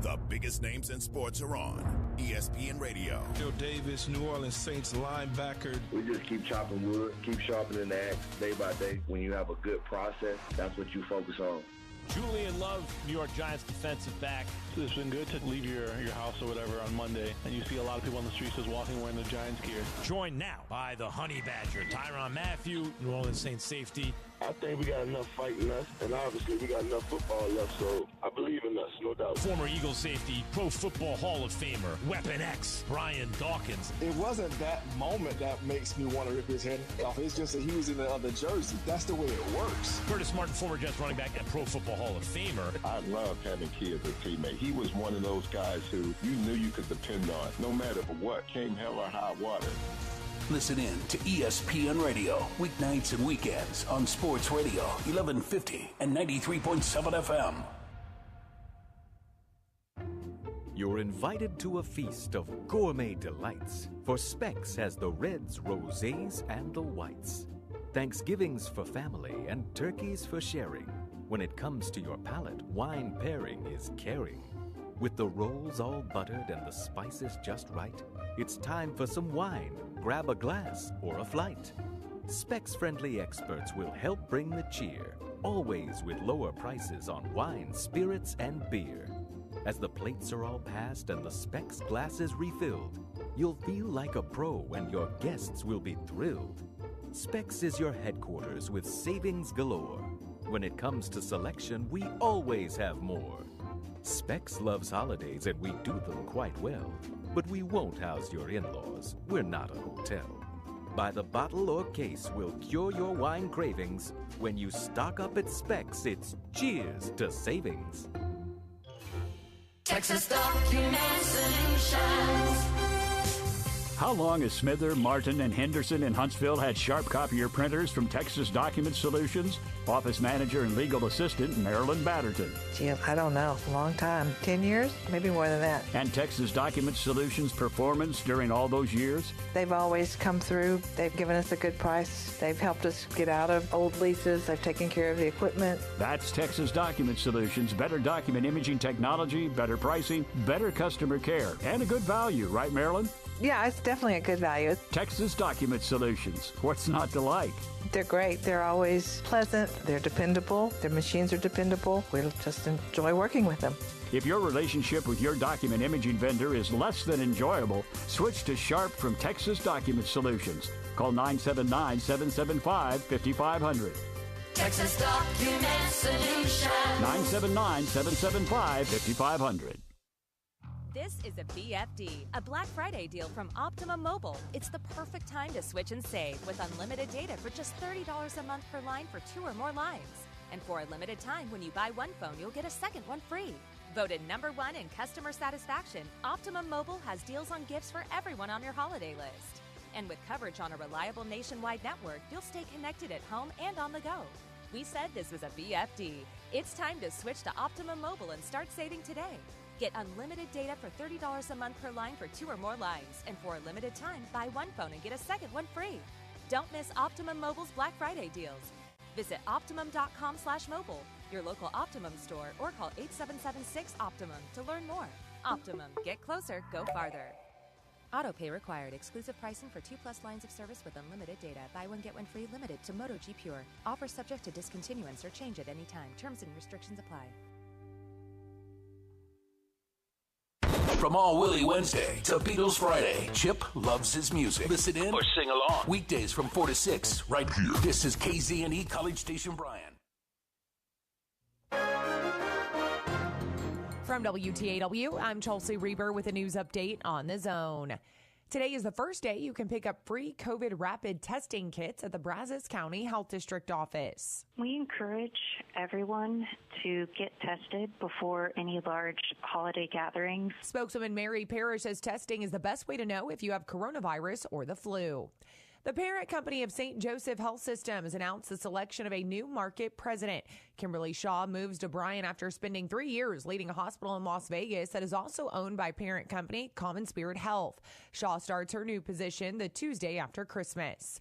The biggest names in sports are on ESPN Radio. Joe Davis, New Orleans Saints linebacker. We just keep chopping wood, keep sharpening the axe day by day. When you have a good process, that's what you focus on. Julian Love, New York Giants defensive back. It's been good to leave your house or whatever on Monday, and you see a lot of people on the streets just walking wearing the Giants gear. Joined now by the Honey Badger, Tyrann Mathieu, New Orleans Saints safety. I think we got enough fight in us, and obviously we got enough football left, so I believe in us, no doubt. Former Eagles safety, Pro Football Hall of Famer, Weapon X, Brian Dawkins. It wasn't that moment that makes me want to rip his head off. It's just that he was in the other jersey. That's the way it works. Curtis Martin, former Jets running back and Pro Football Hall of Famer. I love having Key as a teammate. He was one of those guys who you knew you could depend on, no matter what, came hell or high water. Listen in to ESPN Radio, weeknights and weekends on Sports Radio, 1150 and 93.7 FM. You're invited to a feast of gourmet delights, for Specs has the reds, rosés, and the whites. Thanksgiving's for family and turkey's for sharing. When it comes to your palate, wine pairing is caring. With the rolls all buttered and the spices just right, it's time for some wine. Grab a glass or a flight. Specs-friendly experts will help bring the cheer, always with lower prices on wine, spirits, and beer. As the plates are all passed and the Specs glasses refilled, you'll feel like a pro and your guests will be thrilled. Specs is your headquarters with savings galore. When it comes to selection, we always have more. Specs loves holidays and we do them quite well. But we won't house your in-laws. We're not a hotel. By the bottle or case, we'll cure your wine cravings. When you stock up at Specs, it's cheers to savings. Texas Document Solutions. How long has Smither, Martin, and Henderson in Huntsville had sharp copier printers from Texas Document Solutions? Office manager and legal assistant Marilyn Batterton. Gee, I don't know. A long time. 10 years? Maybe more than that. And Texas Document Solutions performance during all those years? They've always come through. They've given us a good price. They've helped us get out of old leases. They've taken care of the equipment. That's Texas Document Solutions. Better document imaging technology, better pricing, better customer care, and a good value. Right, Marilyn? Yeah, it's definitely a good value. Texas Document Solutions. What's not to like? They're great. They're always pleasant. They're dependable. Their machines are dependable. We'll just enjoy working with them. If your relationship with your document imaging vendor is less than enjoyable, switch to Sharp from Texas Document Solutions. Call 979-775-5500. Texas Document Solutions. 979-775-5500. This is a BFD, a Black Friday deal from Optimum Mobile. It's the perfect time to switch and save with unlimited data for just $30 a month per line for 2 or more lines. And for a limited time, when you buy one phone, you'll get a second one free. Voted #1 in customer satisfaction, Optimum Mobile has deals on gifts for everyone on your holiday list. And with coverage on a reliable nationwide network, you'll stay connected at home and on the go. We said this was a BFD. It's time to switch to Optimum Mobile and start saving today. Get unlimited data for $30 a month per line for 2 or more lines. And for a limited time, buy one phone and get a second one free. Don't miss Optimum Mobile's Black Friday deals. Visit Optimum.com/mobile, your local Optimum store, or call 8776-OPTIMUM to learn more. Optimum. Get closer. Go farther. Auto pay required. Exclusive pricing for 2+ lines of service with unlimited data. Buy one, get one free. Limited to Moto G Pure. Offer subject to discontinuance or change at any time. Terms and restrictions apply. From All Willie Wednesday to Beatles Friday, Chip loves his music. Listen in or sing along. Weekdays from 4 to 6, right here. This is KZNE College Station Bryan. From WTAW, I'm Chelsea Reber with a news update on the Zone. Today is the first day you can pick up free COVID rapid testing kits at the Brazos County Health District office. We encourage everyone to get tested before any large holiday gatherings. Spokeswoman Mary Parrish says testing is the best way to know if you have coronavirus or the flu. The parent company of St. Joseph Health Systems announced the selection of a new market president. Kimberly Shaw moves to Bryan after spending 3 years leading a hospital in Las Vegas that is also owned by parent company Common Spirit Health. Shaw starts her new position the Tuesday after Christmas.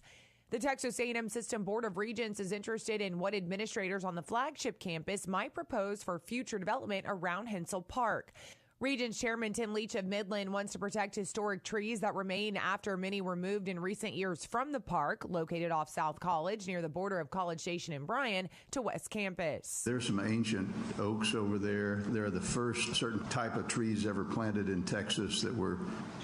The Texas A&M System Board of Regents is interested in what administrators on the flagship campus might propose for future development around Hensel Park. Regions Chairman Tim Leach of Midland wants to protect historic trees that remain after many were moved in recent years from the park, located off South College near the border of College Station and Bryan, to West Campus. There's some ancient oaks over there. They're the first certain type of trees ever planted in Texas that were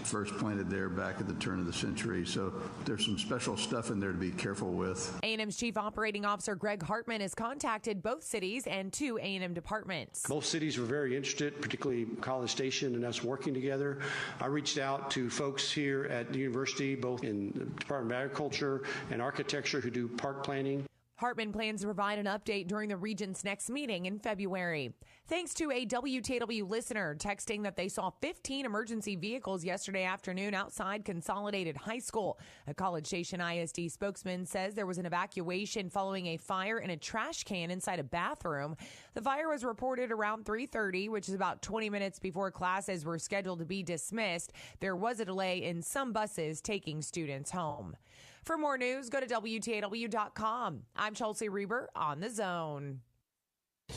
first planted there back at the turn of the century. So there's some special stuff in there to be careful with. A&M's Chief Operating Officer Greg Hartman has contacted both cities and 2 A&M departments. Both cities were very interested, particularly College Station and us working together. I reached out to folks here at the university, both in the Department of Agriculture and Architecture, who do park planning. Hartman plans to provide an update during the region's next meeting in February. Thanks to a WTW listener texting that they saw 15 emergency vehicles yesterday afternoon outside Consolidated High School. A College Station ISD spokesman says there was an evacuation following a fire in a trash can inside a bathroom. The fire was reported around 3:30, which is about 20 minutes before classes were scheduled to be dismissed. There was a delay in some buses taking students home. For more news, go to WTAW.com. I'm Chelsea Reber on The Zone.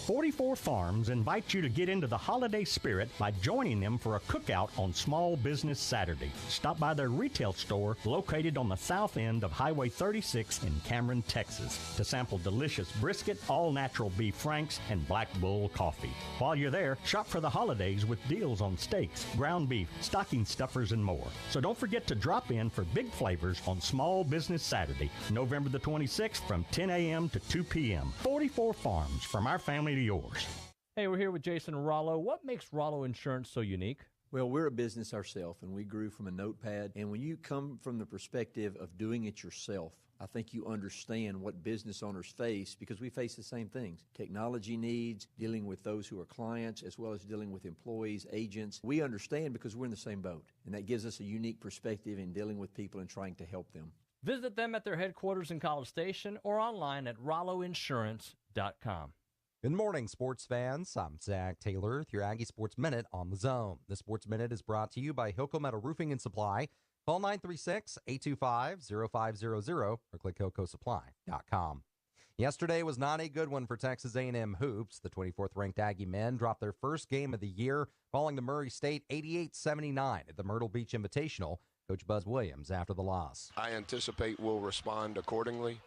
44 Farms invites you to get into the holiday spirit by joining them for a cookout on Small Business Saturday. Stop by their retail store located on the south end of Highway 36 in Cameron, Texas, to sample delicious brisket, all-natural beef franks, and Black Bull coffee. While you're there, shop for the holidays with deals on steaks, ground beef, stocking stuffers, and more. So don't forget to drop in for big flavors on Small Business Saturday, November the 26th from 10 a.m. to 2 p.m. 44 Farms, from our family to yours. Hey, we're here with Jason Rollo. What makes Rollo Insurance so unique? Well, we're a business ourselves, and we grew from a notepad. And when you come from the perspective of doing it yourself, I think you understand what business owners face, because we face the same things. Technology needs, dealing with those who are clients, as well as dealing with employees, agents. We understand because we're in the same boat, and that gives us a unique perspective in dealing with people and trying to help them. Visit them at their headquarters in College Station or online at rolloinsurance.com. Good morning, sports fans. I'm Zach Taylor with your Aggie Sports Minute on The Zone. The Sports Minute is brought to you by Hilco Metal Roofing and Supply. Call 936-825-0500 or click HilcoSupply.com. Yesterday was not a good one for Texas A&M hoops. The 24th-ranked Aggie men dropped their first game of the year, falling to Murray State 88-79 at the Myrtle Beach Invitational. Coach Buzz Williams after the loss. I anticipate we'll respond accordingly.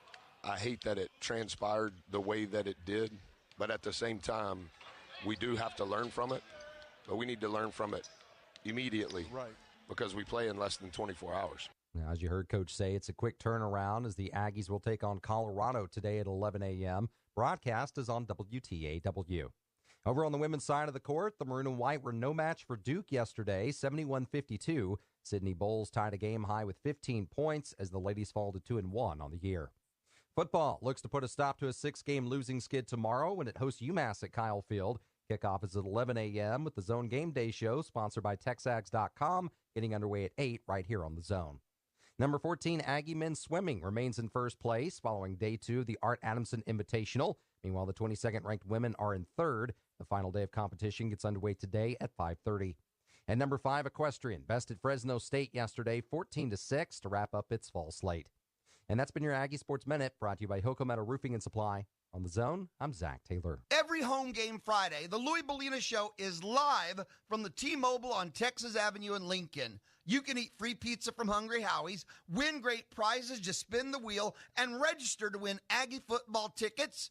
I hate that it transpired the way that it did. But at the same time, we do have to learn from it, but we need to learn from it immediately, right? Because we play in less than 24 hours. Now, as you heard Coach say, it's a quick turnaround as the Aggies will take on Colorado today at 11 a.m. Broadcast is on WTAW. Over on the women's side of the court, the Maroon and White were no match for Duke yesterday, 71-52. Sydney Bowles tied a game high with 15 points as the ladies fall to 2-1 on the year. Football looks to put a stop to a 6-game losing skid tomorrow when it hosts UMass at Kyle Field. Kickoff is at 11 a.m. with the Zone Game Day Show, sponsored by TexAgs.com, getting underway at 8 right here on the Zone. Number 14, Aggie men's swimming remains in first place following day 2 of the Art Adamson Invitational. Meanwhile, the 22nd-ranked women are in third. The final day of competition gets underway today at 5:30. And number 5, equestrian, bested Fresno State yesterday, 14-6 to wrap up its fall slate. And that's been your Aggie Sports Minute, brought to you by Hilco Metal Roofing and Supply. On the Zone, I'm Zach Taylor. Every home game Friday, the Louis Bellina Show is live from the T-Mobile on Texas Avenue in Lincoln. You can eat free pizza from Hungry Howie's, win great prizes, just spin the wheel, and register to win Aggie football tickets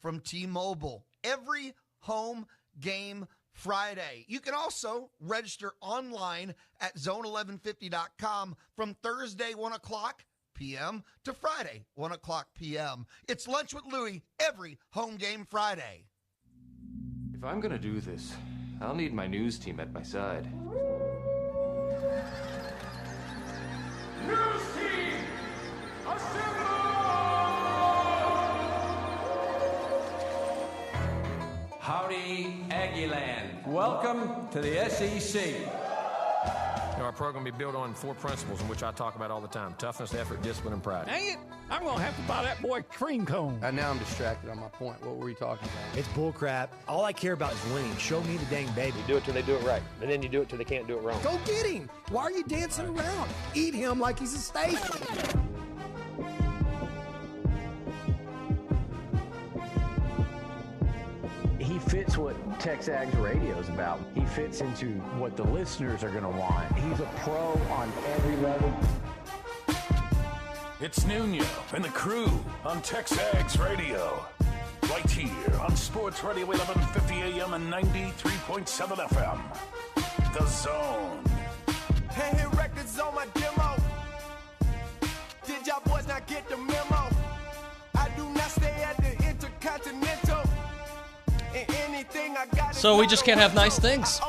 from T-Mobile. Every home game Friday. You can also register online at zone1150.com from Thursday, 1 o'clock p.m. to Friday, 1 o'clock p.m. It's Lunch with Louie every home game Friday. If I'm going to do this, I'll need my news team at my side. News team, assemble! Howdy, Aggieland. Welcome to the SEC. Our program will be built on 4 principles in which I talk about all the time: toughness, effort, discipline, and pride. Dang it! I'm going to have to buy that boy cream cone. Now I'm distracted on my point. What were we talking about? It's bullcrap. All I care about is winning. Show me the dang baby. You do it till they do it right, and then you do it till they can't do it wrong. Go get him! Why are you dancing around? Eat him like he's a steak. He fits what TexAgs radio is about. He fits into what the listeners are going to want. He's a pro on every level. It's Nuño and the crew on TexAgs Radio. Right here on Sports Radio 1150 AM and 93.7 FM. The Zone. Hey, records on my demo. Did y'all boys not get the memo? I do not stay at the Intercontinental. And anything I got. So we just can't have nice things.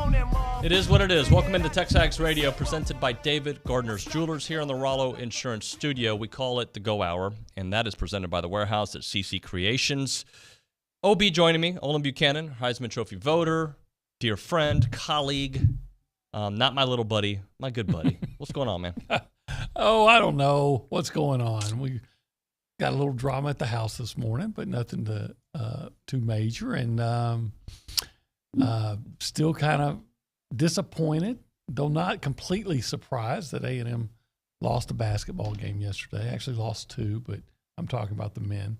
It is what it is. Welcome into TexAgs Radio, presented by David Gardner's Jewelers here in the Rollo Insurance Studio. We call it the Go Hour, and that is presented by the Warehouse at CC Creations. OB joining me, Olin Buchanan, Heisman Trophy voter, dear friend, colleague, not my little buddy, my good buddy. What's going on, man? Oh, I don't know what's going on. We got a little drama at the house this morning, but nothing too major, and still kind of disappointed, though not completely surprised that A&M lost a basketball game yesterday. Actually lost 2, but I'm talking about the men.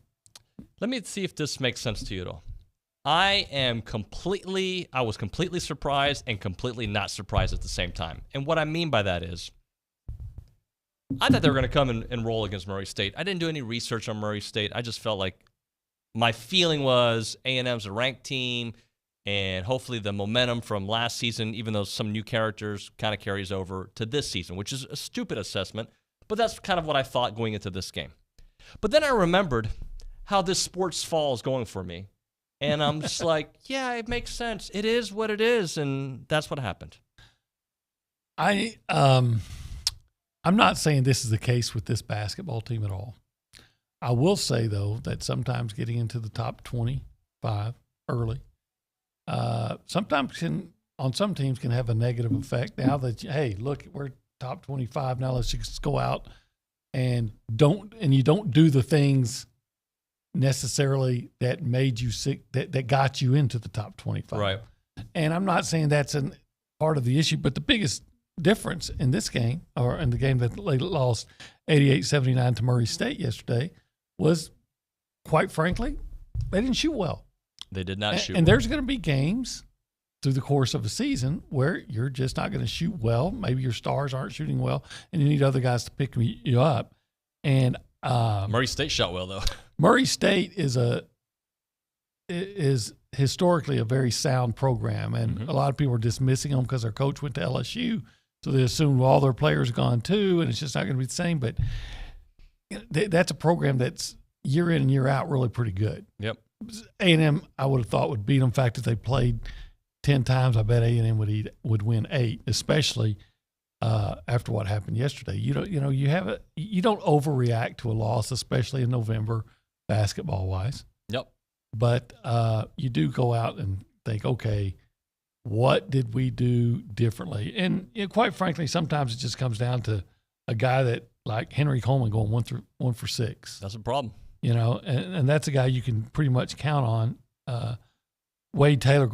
Let me see if this makes sense to you at all. I was completely surprised and completely not surprised at the same time. And what I mean by that is, I thought they were going to come and roll against Murray State. I didn't do any research on Murray State. I just felt like my feeling was A&M's a ranked team, and hopefully the momentum from last season, even though some new characters, kind of carries over to this season, which is a stupid assessment, but that's kind of what I thought going into this game. But then I remembered how this sports fall is going for me, and I'm just like, yeah, it makes sense. It is what it is, and that's what happened. I'm not saying this is the case with this basketball team at all. I will say, though, that sometimes getting into the top 25 early, sometimes on some teams can have a negative effect. Now that, hey, look, we're top 25 now, let's just go out and you don't do the things necessarily that made you sick, that got you into the top 25. Right. And I'm not saying that's a part of the issue, but the biggest difference in this game, or in the game that they lost 88-79 to Murray State yesterday, was, quite frankly, they didn't shoot well. They did not shoot well. And there's going to be games through the course of a season where you're just not going to shoot well. Maybe your stars aren't shooting well, and you need other guys to pick you up. And Murray State shot well, though. Murray State is historically a very sound program, and a lot of people are dismissing them because their coach went to LSU, so they assume all their players are gone too, and it's just not going to be the same. But that's a program that's year in and year out really pretty good. Yep. A&M, I would have thought, would beat them. In fact, if they played 10 times, I bet A&M would win 8, especially after what happened yesterday. You don't overreact to a loss, especially in November, basketball wise. Yep. But you do go out and think, okay, what did we do differently? And quite frankly, sometimes it just comes down to a guy that, like Henry Coleman, going 1 for 6. That's a problem. And that's a guy you can pretty much count on. Wade Taylor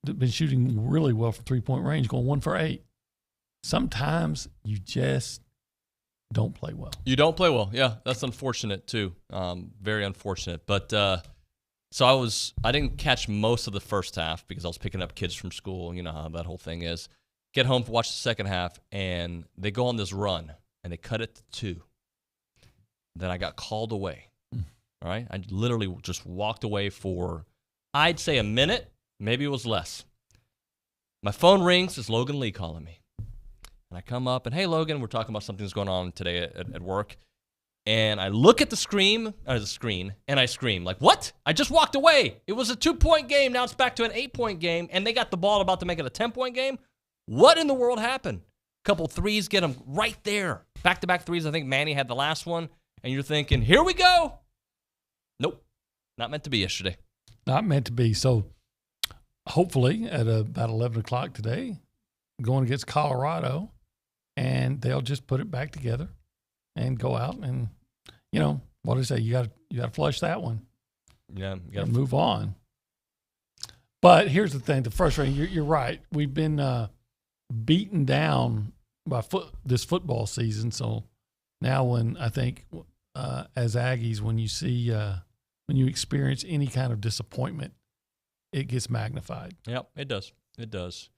been shooting really well from 3-point range, going 1 for 8. Sometimes you just don't play well. You don't play well. Yeah, that's unfortunate too. Very unfortunate. But so I didn't catch most of the first half because I was picking up kids from school. You know how that whole thing is. Get home, watch the second half, and they go on this run, and they cut it to 2. Then I got called away. All right? I literally just walked away for, I'd say, a minute. Maybe it was less. My phone rings. It's Logan Lee calling me. And I come up, and, hey, Logan, we're talking about something that's going on today at work. And I look at the screen, and I scream, like, what? I just walked away. It was a 2-point game. Now it's back to an 8-point game, and they got the ball about to make it a 10-point game. What in the world happened? Couple threes, get them right there. Back-to-back threes. I think Manny had the last one. And you're thinking, here we go. Nope. Not meant to be yesterday. Not meant to be. So hopefully at about 11 o'clock today, going against Colorado, and they'll just put it back together and go out and, what do they say? You got to flush that one. Yeah. You got to move on. But here's the thing. The frustrating, you're right. We've been beaten down by this football season. So now when I think as Aggies, when you see when you experience any kind of disappointment, it gets magnified. Yep, it does. It does.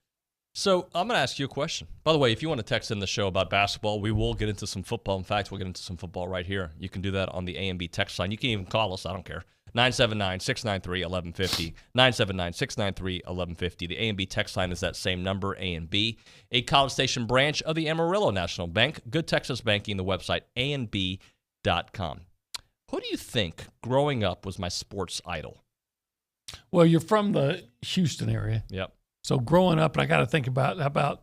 So I'm going to ask you a question. By the way, if you want to text in the show about basketball, we will get into some football. In fact, we'll get into some football right here. You can do that on the A&B text line. You can even call us. I don't care. 979-693-1150. 979-693-1150. The A&B text line is that same number, A&B. A College Station branch of the Amarillo National Bank. Good Texas banking, the website, anb.com. Who do you think, growing up, was my sports idol? Well, you're from the Houston area. Yep. So growing up, I got to think about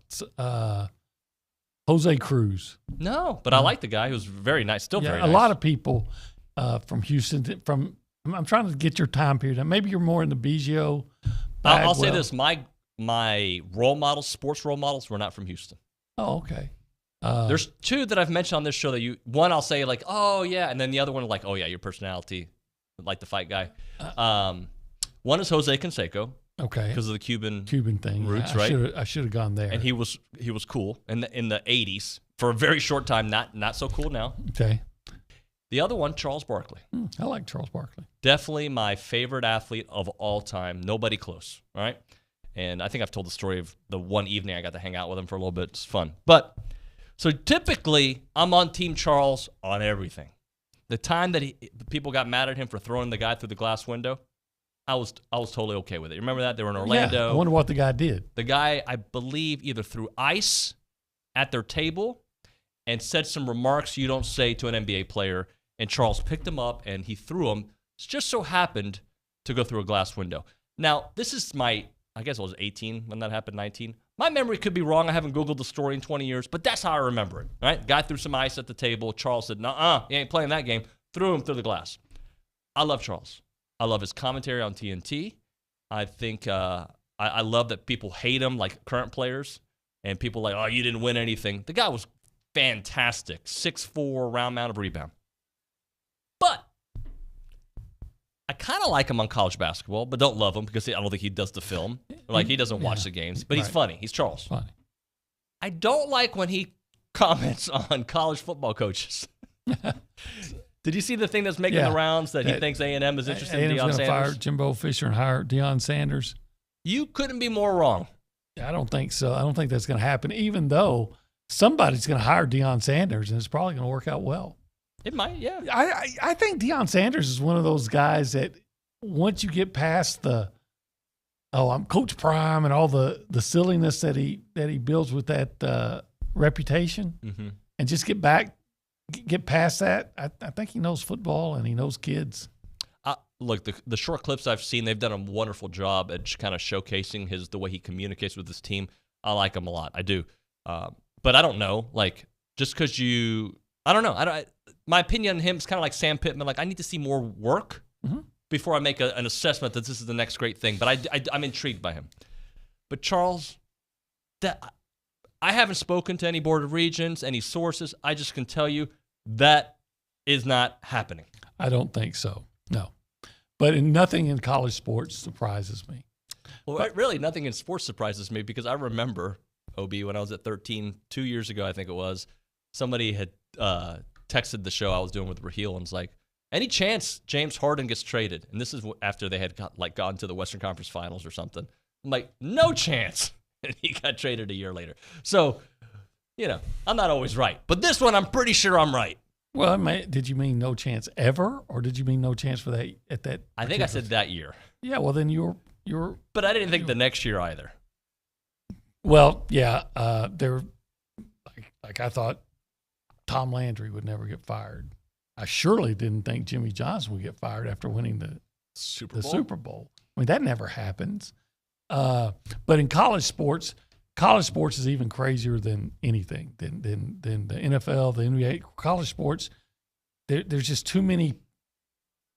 Jose Cruz. No, but I like the guy. He was very nice. Still very nice. A lot of people from Houston. I'm trying to get your time period. Maybe you're more in the Biggio. I'll say this: my role models, sports role models, were not from Houston. Oh, okay. There's two that I've mentioned on this show that one I'll say like, oh yeah, and then the other one like, oh yeah, your personality, like the fight guy. One is Jose Canseco. Okay. Because of the Cuban thing, roots, yeah, right? I should have gone there. And he was cool in the 80s for a very short time. Not so cool now. Okay. The other one, Charles Barkley. I like Charles Barkley. Definitely my favorite athlete of all time. Nobody close, right? And I think I've told the story of the one evening I got to hang out with him for a little bit. It's fun. But so typically I'm on Team Charles on everything. The time that people got mad at him for throwing the guy through the glass window, I was totally okay with it. Remember that? They were in Orlando. Yeah, I wonder what the guy did. The guy, I believe, either threw ice at their table and said some remarks you don't say to an NBA player, and Charles picked him up and he threw him. It just so happened to go through a glass window. Now, this is I guess I was 18 when that happened, 19. My memory could be wrong. I haven't Googled the story in 20 years, but that's how I remember it, right? Guy threw some ice at the table. Charles said, nuh-uh, he ain't playing that game. Threw him through the glass. I love Charles. I love his commentary on TNT. I think I love that people hate him, like current players, and people like, oh, you didn't win anything. The guy was fantastic, 6'4", round mound of rebound. But I kind of like him on college basketball, but don't love him because I don't think he does the film. Like, he doesn't watch the games, but he's funny. He's Charles. Funny. I don't like when he comments on college football coaches. Did you see the thing that's making the rounds that he thinks A&M is interested in Deion Sanders? Sanders? Fire Jimbo Fisher and hire Deion Sanders. You couldn't be more wrong. I don't think so. I don't think that's going to happen, even though somebody's going to hire Deion Sanders, and it's probably going to work out well. It might, yeah. I think Deion Sanders is one of those guys that once you get past I'm Coach Prime and all the silliness that he builds with that reputation, and just get past that, I think he knows football and he knows kids. Look, the short clips I've seen, they've done a wonderful job at kind of showcasing the way he communicates with his team. I like him a lot. I do. But I don't know. Like, just because I don't know. My opinion on him is kind of like Sam Pittman. Like, I need to see more work before I make an assessment that this is the next great thing. But I'm intrigued by him. But Charles, I haven't spoken to any Board of Regents, any sources. I just can tell you that is not happening. I don't think so, no. But nothing in college sports surprises me. Well, really, nothing in sports surprises me because I remember, OB, when I was at 13, 2 years ago, I think it was, somebody had texted the show I was doing with Raheel and was like, any chance James Harden gets traded? And this is after they had gone to the Western Conference Finals or something. I'm like, no chance. And he got traded a year later. So, I'm not always right. But this one, I'm pretty sure I'm right. Well, did you mean no chance ever, or did you mean no chance for that at that? I think I said that year. Yeah, well, then you're. But I didn't think the next year either. Well, yeah, there. Like I thought, Tom Landry would never get fired. I surely didn't think Jimmy Johnson would get fired after winning the Super Bowl. I mean, that never happens. But in college sports is even crazier than anything, than the NFL, the NBA. College sports, there's just too many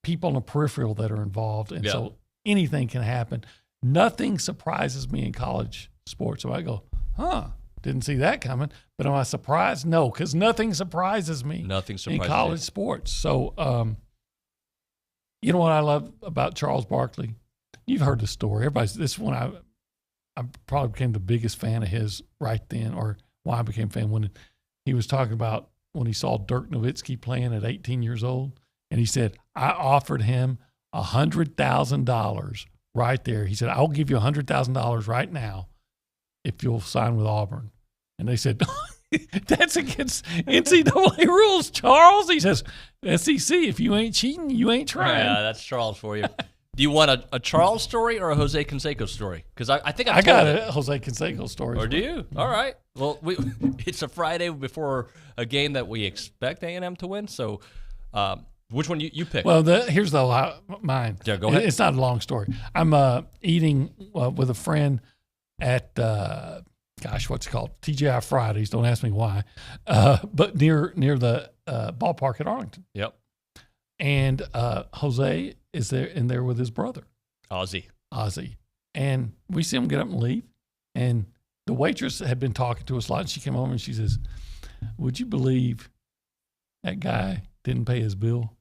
people in the peripheral that are involved, and so anything can happen. Nothing surprises me in college sports. So I go, didn't see that coming. But am I surprised? No, because nothing surprises me. In college sports. So, you know what I love about Charles Barkley? You've heard the story. This one I probably became the biggest fan of his right then, or why I became a fan when he was talking about when he saw Dirk Nowitzki playing at 18 years old, and he said, I offered him $100,000 right there. He said, I'll give you $100,000 right now if you'll sign with Auburn. And they said, that's against NCAA rules, Charles. He says, SEC, if you ain't cheating, you ain't trying. Yeah, that's Charles for you. Do you want a Charles story or a Jose Canseco story? Because I think I got a Jose Canseco story. Or do you? All right. Well, it's a Friday before a game that we expect A&M to win. So, which one you pick? Well, here's mine. Yeah, go ahead. It's not a long story. I'm eating with a friend at what's it called? TGI Fridays. Don't ask me why. But near the ballpark at Arlington. Yep. And Jose is there with his brother, Ozzy. And we see him get up and leave. And the waitress had been talking to us a lot. And she came over and she says, would you believe that guy didn't pay his bill?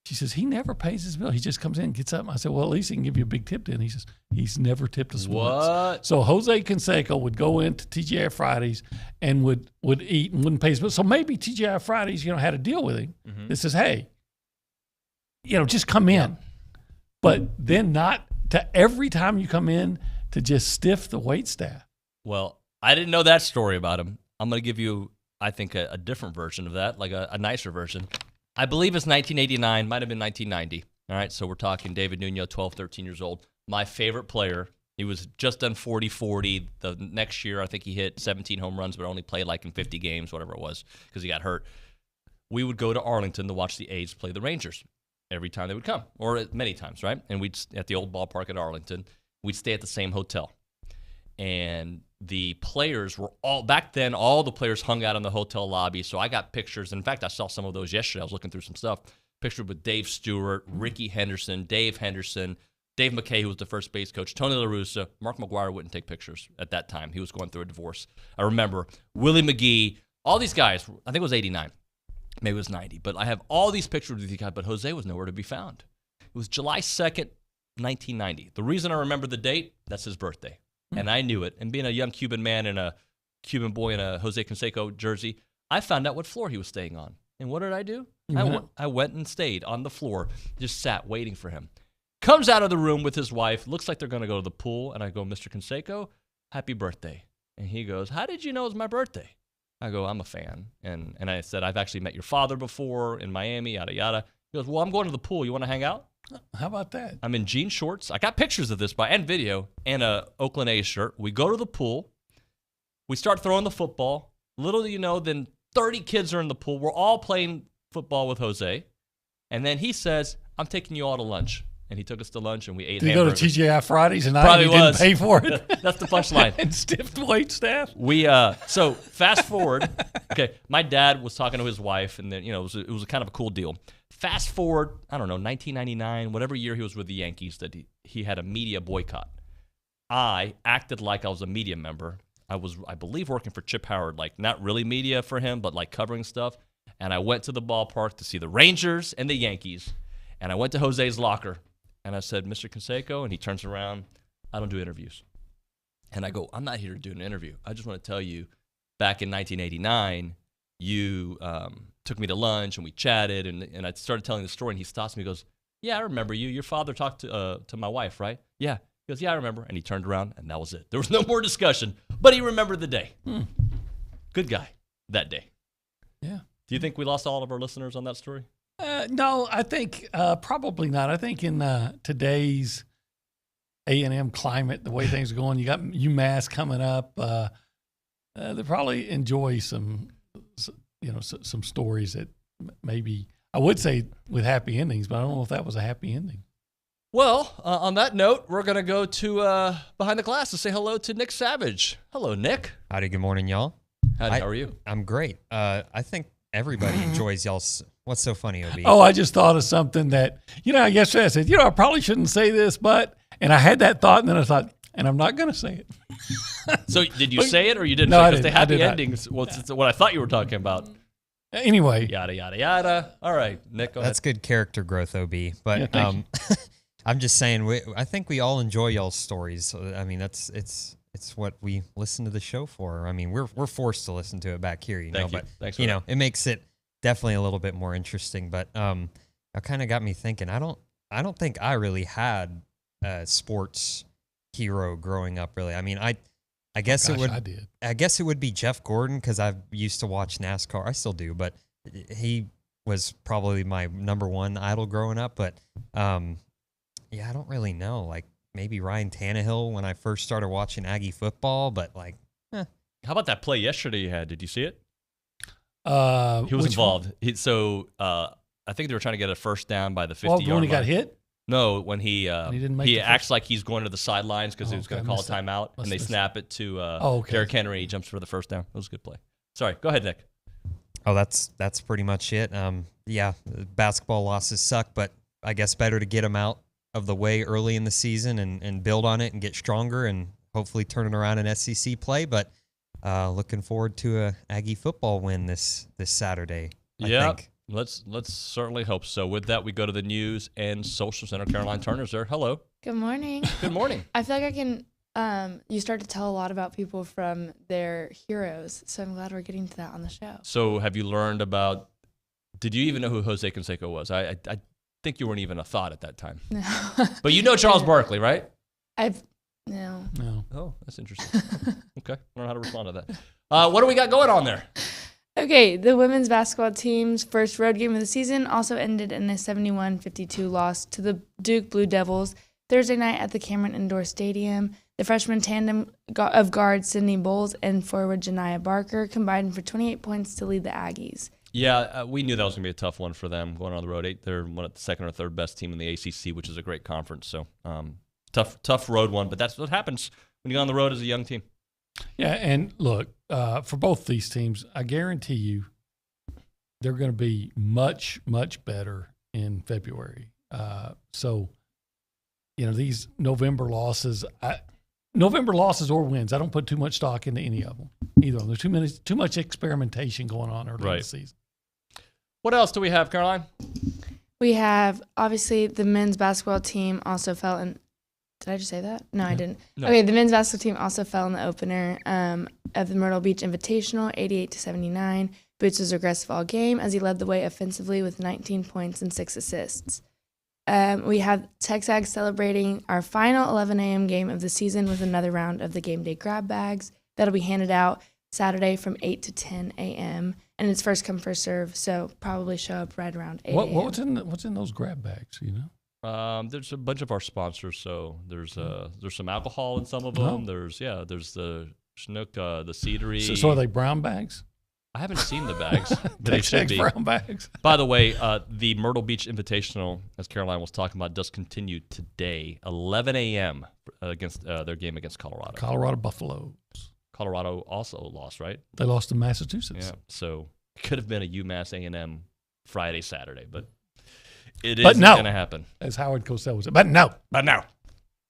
She says, he never pays his bill. He just comes in and gets up. I said, well, at least he can give you a big tip then. He says, he's never tipped us once. What? So Jose Canseco would go into TGI Fridays and would eat and wouldn't pay his bill. So maybe TGI Fridays, had a deal with him that says, hey, just come in. But then not to every time you come in to just stiff the wait staff. Well, I didn't know that story about him. I'm going to give you, I think, a different version of that, like a nicer version. I believe it's 1989, might have been 1990. All right, so we're talking David Nuño, 12, 13 years old. My favorite player. He was just done 40-40. The next year, I think he hit 17 home runs, but only played like in 50 games, whatever it was, because he got hurt. We would go to Arlington to watch the A's play the Rangers every time they would come, or many times, right? And we'd at the old ballpark at Arlington. We'd stay at the same hotel. And the players were back then, all the players hung out in the hotel lobby. So I got pictures. In fact, I saw some of those yesterday. I was looking through some stuff. Pictured with Dave Stewart, Ricky Henderson, Dave Henderson, Dave McKay, who was the first base coach, Tony La Russa. Mark McGuire wouldn't take pictures at that time. He was going through a divorce. I remember Willie McGee, all these guys. I think it was 89. Maybe it was 90. But I have all these pictures with these guys, but Jose was nowhere to be found. It was July 2nd, 1990. The reason I remember the date, that's his birthday. And I knew it. And being a young Cuban man and a Cuban boy in a Jose Canseco jersey, I found out what floor he was staying on. And what did I do? I went and stayed on the floor, just sat waiting for him. Comes out of the room with his wife, looks like they're going to go to the pool. And I go, Mr. Canseco, happy birthday. And he goes, how did you know it was my birthday? I go, I'm a fan. And I said, I've actually met your father before in Miami, yada, yada. He goes, well, I'm going to the pool. You want to hang out? How about that? I'm in jean shorts. I got pictures of this and video and a Oakland A's shirt. We go to the pool. We start throwing the football. Little do you know, then 30 kids are in the pool. We're all playing football with Jose. And then he says, I'm taking you all to lunch. And he took us to lunch and we ate hamburgers. Did you go to TGI Fridays and I didn't pay for it? That's the punchline. And stiffed wait staff? So fast forward. Okay, my dad was talking to his wife and then, it was a kind of a cool deal. Fast forward, I don't know, 1999, whatever year he was with the Yankees, that he had a media boycott. I acted like I was a media member. I was, I believe, working for Chip Howard, like not really media for him, but like covering stuff. And I went to the ballpark to see the Rangers and the Yankees. And I went to Jose's locker. And I said, Mr. Canseco, and he turns around, I don't do interviews. And I go, I'm not here to do an interview. I just want to tell you, back in 1989, you took me to lunch and we chatted, and I started telling the story, and he stops me and goes, yeah, I remember you. Your father talked to my wife, right? Yeah. He goes, yeah, I remember. And he turned around, and that was it. There was no more discussion, but he remembered the day. Good guy that day. Yeah. Do you think we lost all of our listeners on that story? No, I think probably not. I think in today's A&M climate, the way things are going, you got UMass coming up. They probably enjoy some stories that maybe I would say with happy endings, but I don't know if that was a happy ending. Well, on that note, we're going to go to Behind the Glass to say hello to Nick Savage. Hello, Nick. Howdy, good morning, y'all. Howdy, how are you? I'm great. I think everybody enjoys y'all's. What's so funny, OB? Oh, I just thought of something that, yesterday I said, I probably shouldn't say this, and I had that thought, and then I thought, and I'm not going to say it. So did you say it or you didn't? No, say it? I Because didn't. the happy I did endings, it's what I thought you were talking about. Anyway. Yada, yada, yada. All right, Nick, go ahead. That's good character growth, OB. But Yeah, thank you. I'm just saying, I think we all enjoy y'all's stories. So, I mean, it's what we listen to the show for. I mean, we're forced to listen to it back here, Thank you. But Thanks for that. it makes it definitely a little bit more interesting. But it kind of got me thinking. I don't think I really had sports hero growing up. Really, I mean, I guess Gosh, it would. I did. I guess it would be Jeff Gordon because I used to watch NASCAR. I still do, but he was probably my number one idol growing up. But yeah, I don't really know. Like maybe Ryan Tannehill when I first started watching Aggie football. But like, How about that play yesterday you had? Did you see it? He was which involved. I think they were trying to get a first down by the 50-yard line. When he got hit? No, when he didn't make he the acts like he's going to the sidelines because he was going to call a timeout, and they snap it to Derrick Henry. He jumps for the first down. That was a good play. Sorry, go ahead, Nick. Oh, that's pretty much it. Yeah, basketball losses suck, but I guess better to get them out of the way early in the season and build on it and get stronger and hopefully turn it around in SEC play. But looking forward to a Aggie football win this Saturday. I think. Let's certainly hope so. With that, we go to the news and social center. Caroline Turner's there. Hello. Good morning. Good morning. I feel like I can. You start to tell a lot about people from their heroes, so I'm glad we're getting to that on the show. So, have you learned about? Did you even know who Jose Canseco was? I think you weren't even a thought at that time. No. But you know Charles Barkley, right? No. Oh, that's interesting. Okay, I don't know how to respond to that. What do we got going on there? Okay, the women's basketball team's first road game of the season also ended in a 71-52 loss to the Duke Blue Devils Thursday night at the Cameron Indoor Stadium. The freshman tandem of guards Sydney Bowles and forward Janiah Barker combined for 28 points to lead the Aggies. Yeah, we knew that was going to be a tough one for them going on the road. They're one of the second or third best team in the ACC, which is a great conference. So tough road one, but that's what happens when you go on the road as a young team. Yeah, and look, for both these teams, I guarantee you they're going to be much, much better in February. So, these November losses or wins, I don't put too much stock into any of them, either of them. There's too much experimentation going on early in the season. What else do we have, Caroline? We have, obviously, the men's basketball team also fell in. Did I just say that? No, I didn't. No. Okay, the men's basketball team also fell in the opener of the Myrtle Beach Invitational, 88-79. Boots was aggressive all game as he led the way offensively with 19 points and 6 assists. We have TexAgs celebrating our final 11 a.m. game of the season with another round of the game day grab bags. That'll be handed out Saturday from 8 to 10 a.m. And it's first come, first serve, so probably show up right around 8 a.m. What's in those grab bags, There's a bunch of our sponsors, so there's some alcohol in some of them. There's the Chinook, the Cedary. So are they brown bags? I haven't seen the bags. They should be brown bags. By the way, the Myrtle Beach Invitational, as Caroline was talking about, does continue today, 11 a.m. against their game against Colorado. Colorado Buffaloes. Colorado also lost, right? They lost to Massachusetts. Yeah, so it could have been a UMass A&M Friday, Saturday, but it isn't going to happen. As Howard Cosell was. But no.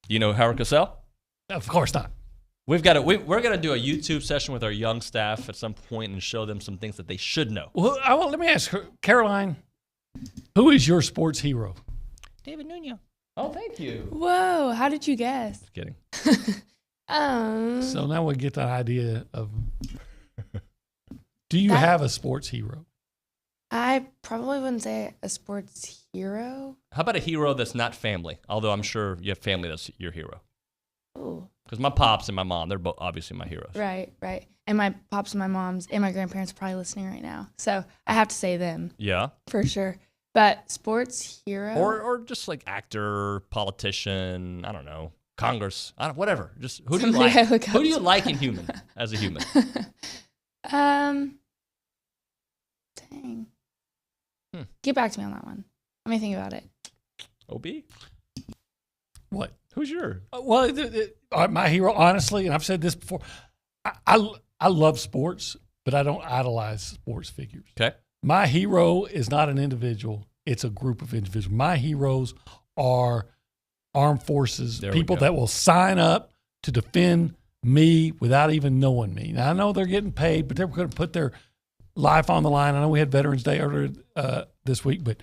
You know Howard Cosell? Of course not. We're going to do a YouTube session with our young staff at some point and show them some things that they should know. Well, let me ask her, Caroline, who is your sports hero? David Nuño. Oh, thank you. Whoa, how did you guess? Just kidding. So now we get the idea of, do you have a sports hero? I probably wouldn't say a sports hero. How about a hero that's not family? Although I'm sure you have family that's your hero. Ooh. Because my pops and my mom, they're both obviously my heroes. Right. And my pops and my moms and my grandparents are probably listening right now. So I have to say them. Yeah. For sure. But sports hero? Or just like actor, politician, I don't know, Congress, whatever. Just who do you Somebody like? Who do you like in human, as a human? Dang. Get back to me on that one. Let me think about it. OB? What? Who's your? My hero, honestly, and I've said this before, I love sports, but I don't idolize sports figures. Okay. My hero is not an individual. It's a group of individuals. My heroes are armed forces, people that will sign up to defend me without even knowing me. Now, I know they're getting paid, but they're going to put their life on the line. I know we had Veterans Day earlier this week, but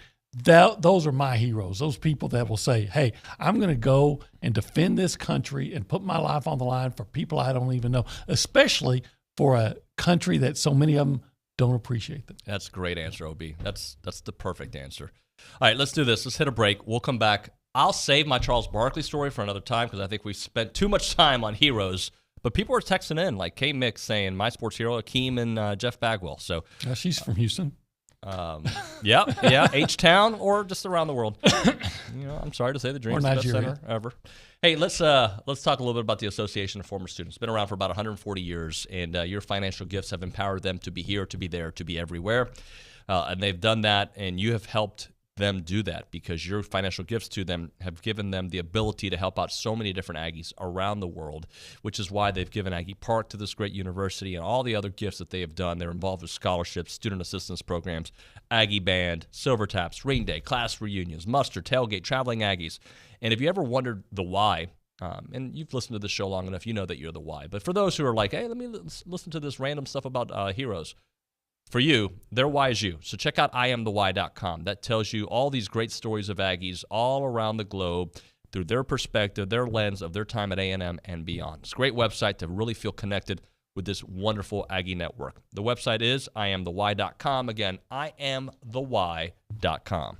those are my heroes. Those people that will say, hey, I'm going to go and defend this country and put my life on the line for people I don't even know, especially for a country that so many of them don't appreciate them. That's a great answer, OB. That's the perfect answer. All right, let's do this. Let's hit a break. We'll come back. I'll save my Charles Barkley story for another time because I think we spent too much time on heroes. But people are texting in, like Kay Mix saying, my sports hero, Akeem and Jeff Bagwell. So she's from Houston. Yeah, H-Town or just around the world. I'm sorry to say the Dream's the best center ever. Hey, let's talk a little bit about the Association of Former Students. It's been around for about 140 years, and your financial gifts have empowered them to be here, to be there, to be everywhere. And they've done that, and you have helped them do that because your financial gifts to them have given them the ability to help out so many different Aggies around the world, which is why they've given Aggie Park to this great university and all the other gifts that they have done. They're involved with scholarships, student assistance programs, Aggie Band, Silver Taps, Ring Day, class reunions, muster, tailgate, traveling Aggies. And if you ever wondered the why, and you've listened to this show long enough, you know that you're the why. But for those who are like, hey, let me listen to this random stuff about heroes, for you, their why is you. So check out IamTheWhy.com. That tells you all these great stories of Aggies all around the globe through their perspective, their lens of their time at A&M and beyond. It's a great website to really feel connected with this wonderful Aggie network. The website is IamTheWhy.com. Again, IamTheWhy.com.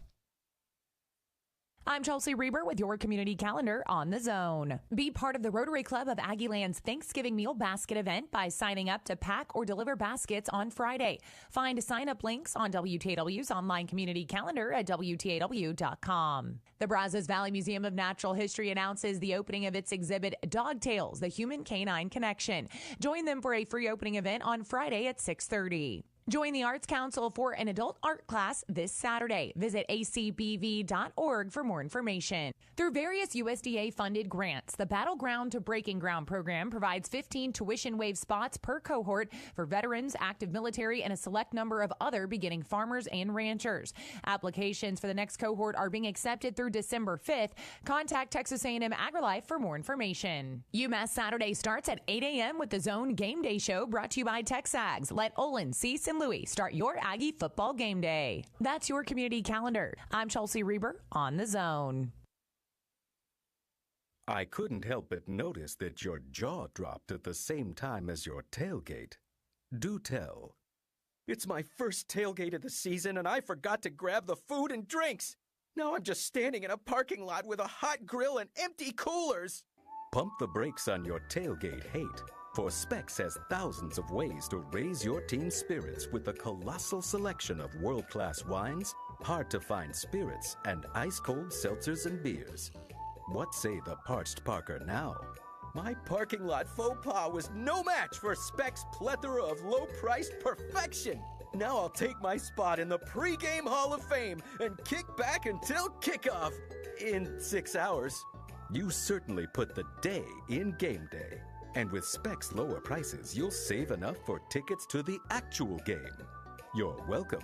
I'm Chelsea Reber with your community calendar on the Zone. Be part of the Rotary Club of Aggieland's Thanksgiving Meal Basket event by signing up to pack or deliver baskets on Friday. Find sign-up links on WTAW's online community calendar at WTAW.com. The Brazos Valley Museum of Natural History announces the opening of its exhibit, Dog Tales, the Human Canine Connection. Join them for a free opening event on Friday at 6:30. Join the Arts Council for an adult art class this Saturday. Visit acbv.org for more information. Through various USDA-funded grants, the Battleground to Breaking Ground program provides 15 tuition waive spots per cohort for veterans, active military, and a select number of other beginning farmers and ranchers. Applications for the next cohort are being accepted through December 5th. Contact Texas A&M AgriLife for more information. UMass Saturday starts at 8 a.m. with the Zone Game Day Show brought to you by TexAgs. Let Olin, Cease, and Louis start your Aggie football game day. That's your community calendar. I'm Chelsea Reber on the Zone. I couldn't help but notice that your jaw dropped at the same time as your tailgate. Do tell. It's my first tailgate of the season, and I forgot to grab the food and drinks. Now I'm just standing in a parking lot with a hot grill and empty coolers. Pump the brakes on your tailgate hate. For Spec has thousands of ways to raise your team's spirits with a colossal selection of world-class wines, hard-to-find spirits, and ice-cold seltzers and beers. What say the parched Parker now? My parking lot faux pas was no match for Spec's plethora of low-priced perfection. Now I'll take my spot in the pregame Hall of Fame and kick back until kickoff in 6 hours. You certainly put the day in game day. And with Spec's lower prices, you'll save enough for tickets to the actual game. You're welcome.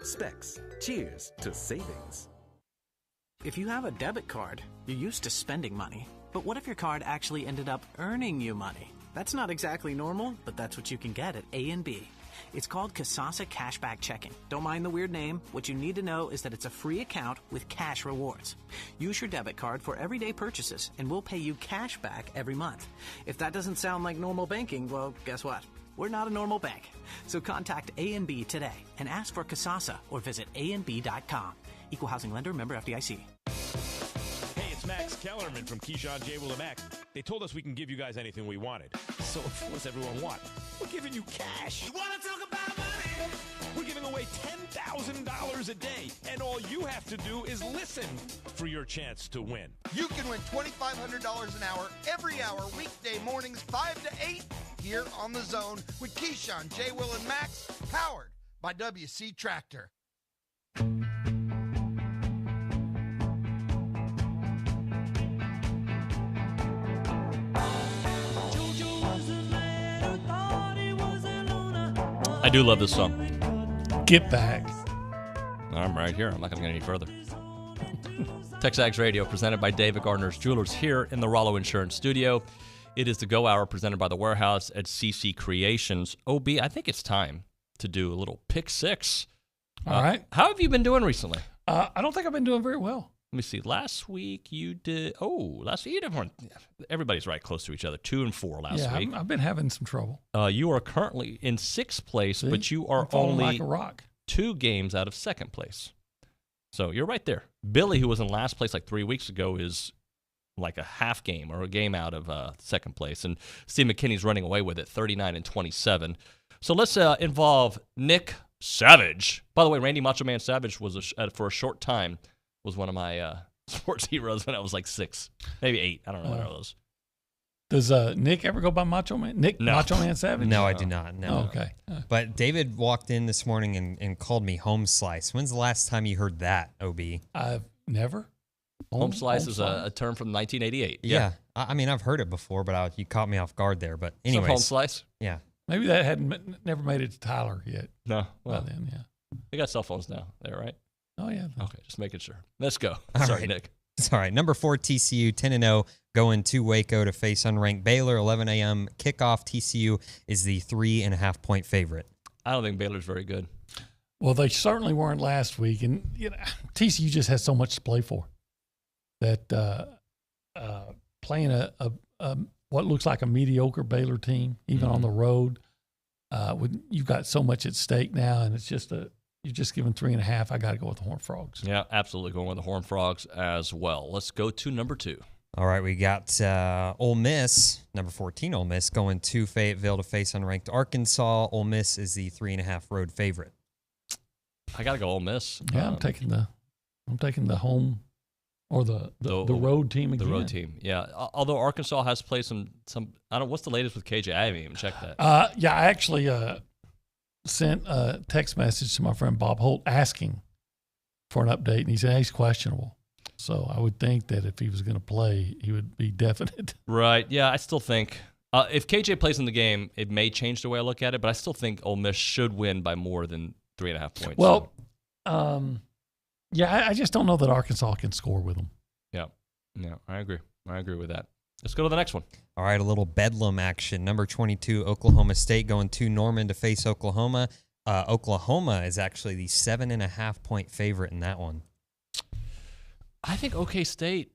Specs. Cheers to savings. If you have a debit card, you're used to spending money. But what if your card actually ended up earning you money? That's not exactly normal, but that's what you can get at A&B. It's called Kasasa Cashback Checking. Don't mind the weird name. What you need to know is that it's a free account with cash rewards. Use your debit card for everyday purchases, and we'll pay you cash back every month. If that doesn't sound like normal banking, well, guess what? We're not a normal bank. So contact A&B today and ask for Kasasa or visit ANB.com. Equal housing lender, member FDIC. Hey, it's Max Kellerman from Keyshawn J. Will and Max. They told us we can give you guys anything we wanted. So what's everyone want? We're giving you cash. You want to talk about money? We're giving away $10,000 a day, and all you have to do is listen for your chance to win. You can win $2,500 an hour every hour, weekday mornings 5 to 8 here on The Zone with Keyshawn, J. Will, and Max, powered by WC Tractor. I do love this song. Get back. I'm right here. I'm not going to get any further. TexAgs Radio, presented by David Gardner's Jewelers here in the Rollo Insurance Studio. It is the Go Hour presented by The Warehouse at CC Creations. OB, I think it's time to do a little pick six. All right. How have you been doing recently? I don't think I've been doing very well. Let me see. Last week you did. Last week you did one. Everybody's right close to each other. 2 and 4 last week. I've been having some trouble. You are currently in 6th place, but you are falling only like a rock. 2 games out of 2nd place. So you're right there. Billy, who was in last place like 3 weeks ago, is like a half game or a game out of second place. And Steve McKinney's running away with it, 39-27. So let's involve Nick Savage. By the way, Randy Macho Man Savage was, for a short time, was one of my sports heroes when I was like 6, maybe 8. I don't know what it was. Does Nick ever go by Macho Man? Nick No. Macho Man Savage? No, I do not. No. Oh, okay. But David walked in this morning and called me home slice. When's the last time you heard that, OB? I've never. Home slice is a term from 1988. Yeah. I mean, I've heard it before, but you caught me off guard there. But anyways. Home slice? Yeah. Maybe that never made it to Tyler yet. No. Well, then, yeah. They got cell phones now there, right? Oh, yeah. Okay, just making sure. Let's go. All Sorry, right. Nick. It's all right. Number 4, TCU, 10-0, going to Waco to face unranked Baylor. 11 a.m. kickoff. TCU is the 3.5-point favorite. I don't think Baylor's very good. Well, they certainly weren't last week. And TCU just has so much to play for that playing a what looks like a mediocre Baylor team, even on the road, you've got so much at stake now, and it's just you're just giving 3.5. I got to go with the Horned Frogs. Yeah, absolutely going with the Horned Frogs as well. Let's go to number 2. All right, we got Ole Miss, number 14 Ole Miss, going to Fayetteville to face unranked Arkansas. Ole Miss is the 3.5 road favorite. I got to go Ole Miss. Yeah, I'm taking the home or the road team again. The road team, yeah. Although Arkansas has played some I don't know, what's the latest with KJ? I haven't even checked that. Yeah, I actually sent a text message to my friend Bob Holt asking for an update, and he said he's questionable. So I would think that if he was going to play, he would be definite. Right, yeah, I still think if KJ plays in the game, it may change the way I look at it, but I still think Ole Miss should win by more than 3.5 points. Well, yeah, I just don't know that Arkansas can score with them. Yeah, I agree. I agree with that. Let's go to the next one. All right, a little bedlam action. Number 22, Oklahoma State going to Norman to face Oklahoma. Oklahoma is actually the 7.5-point favorite in that one. I think OK State,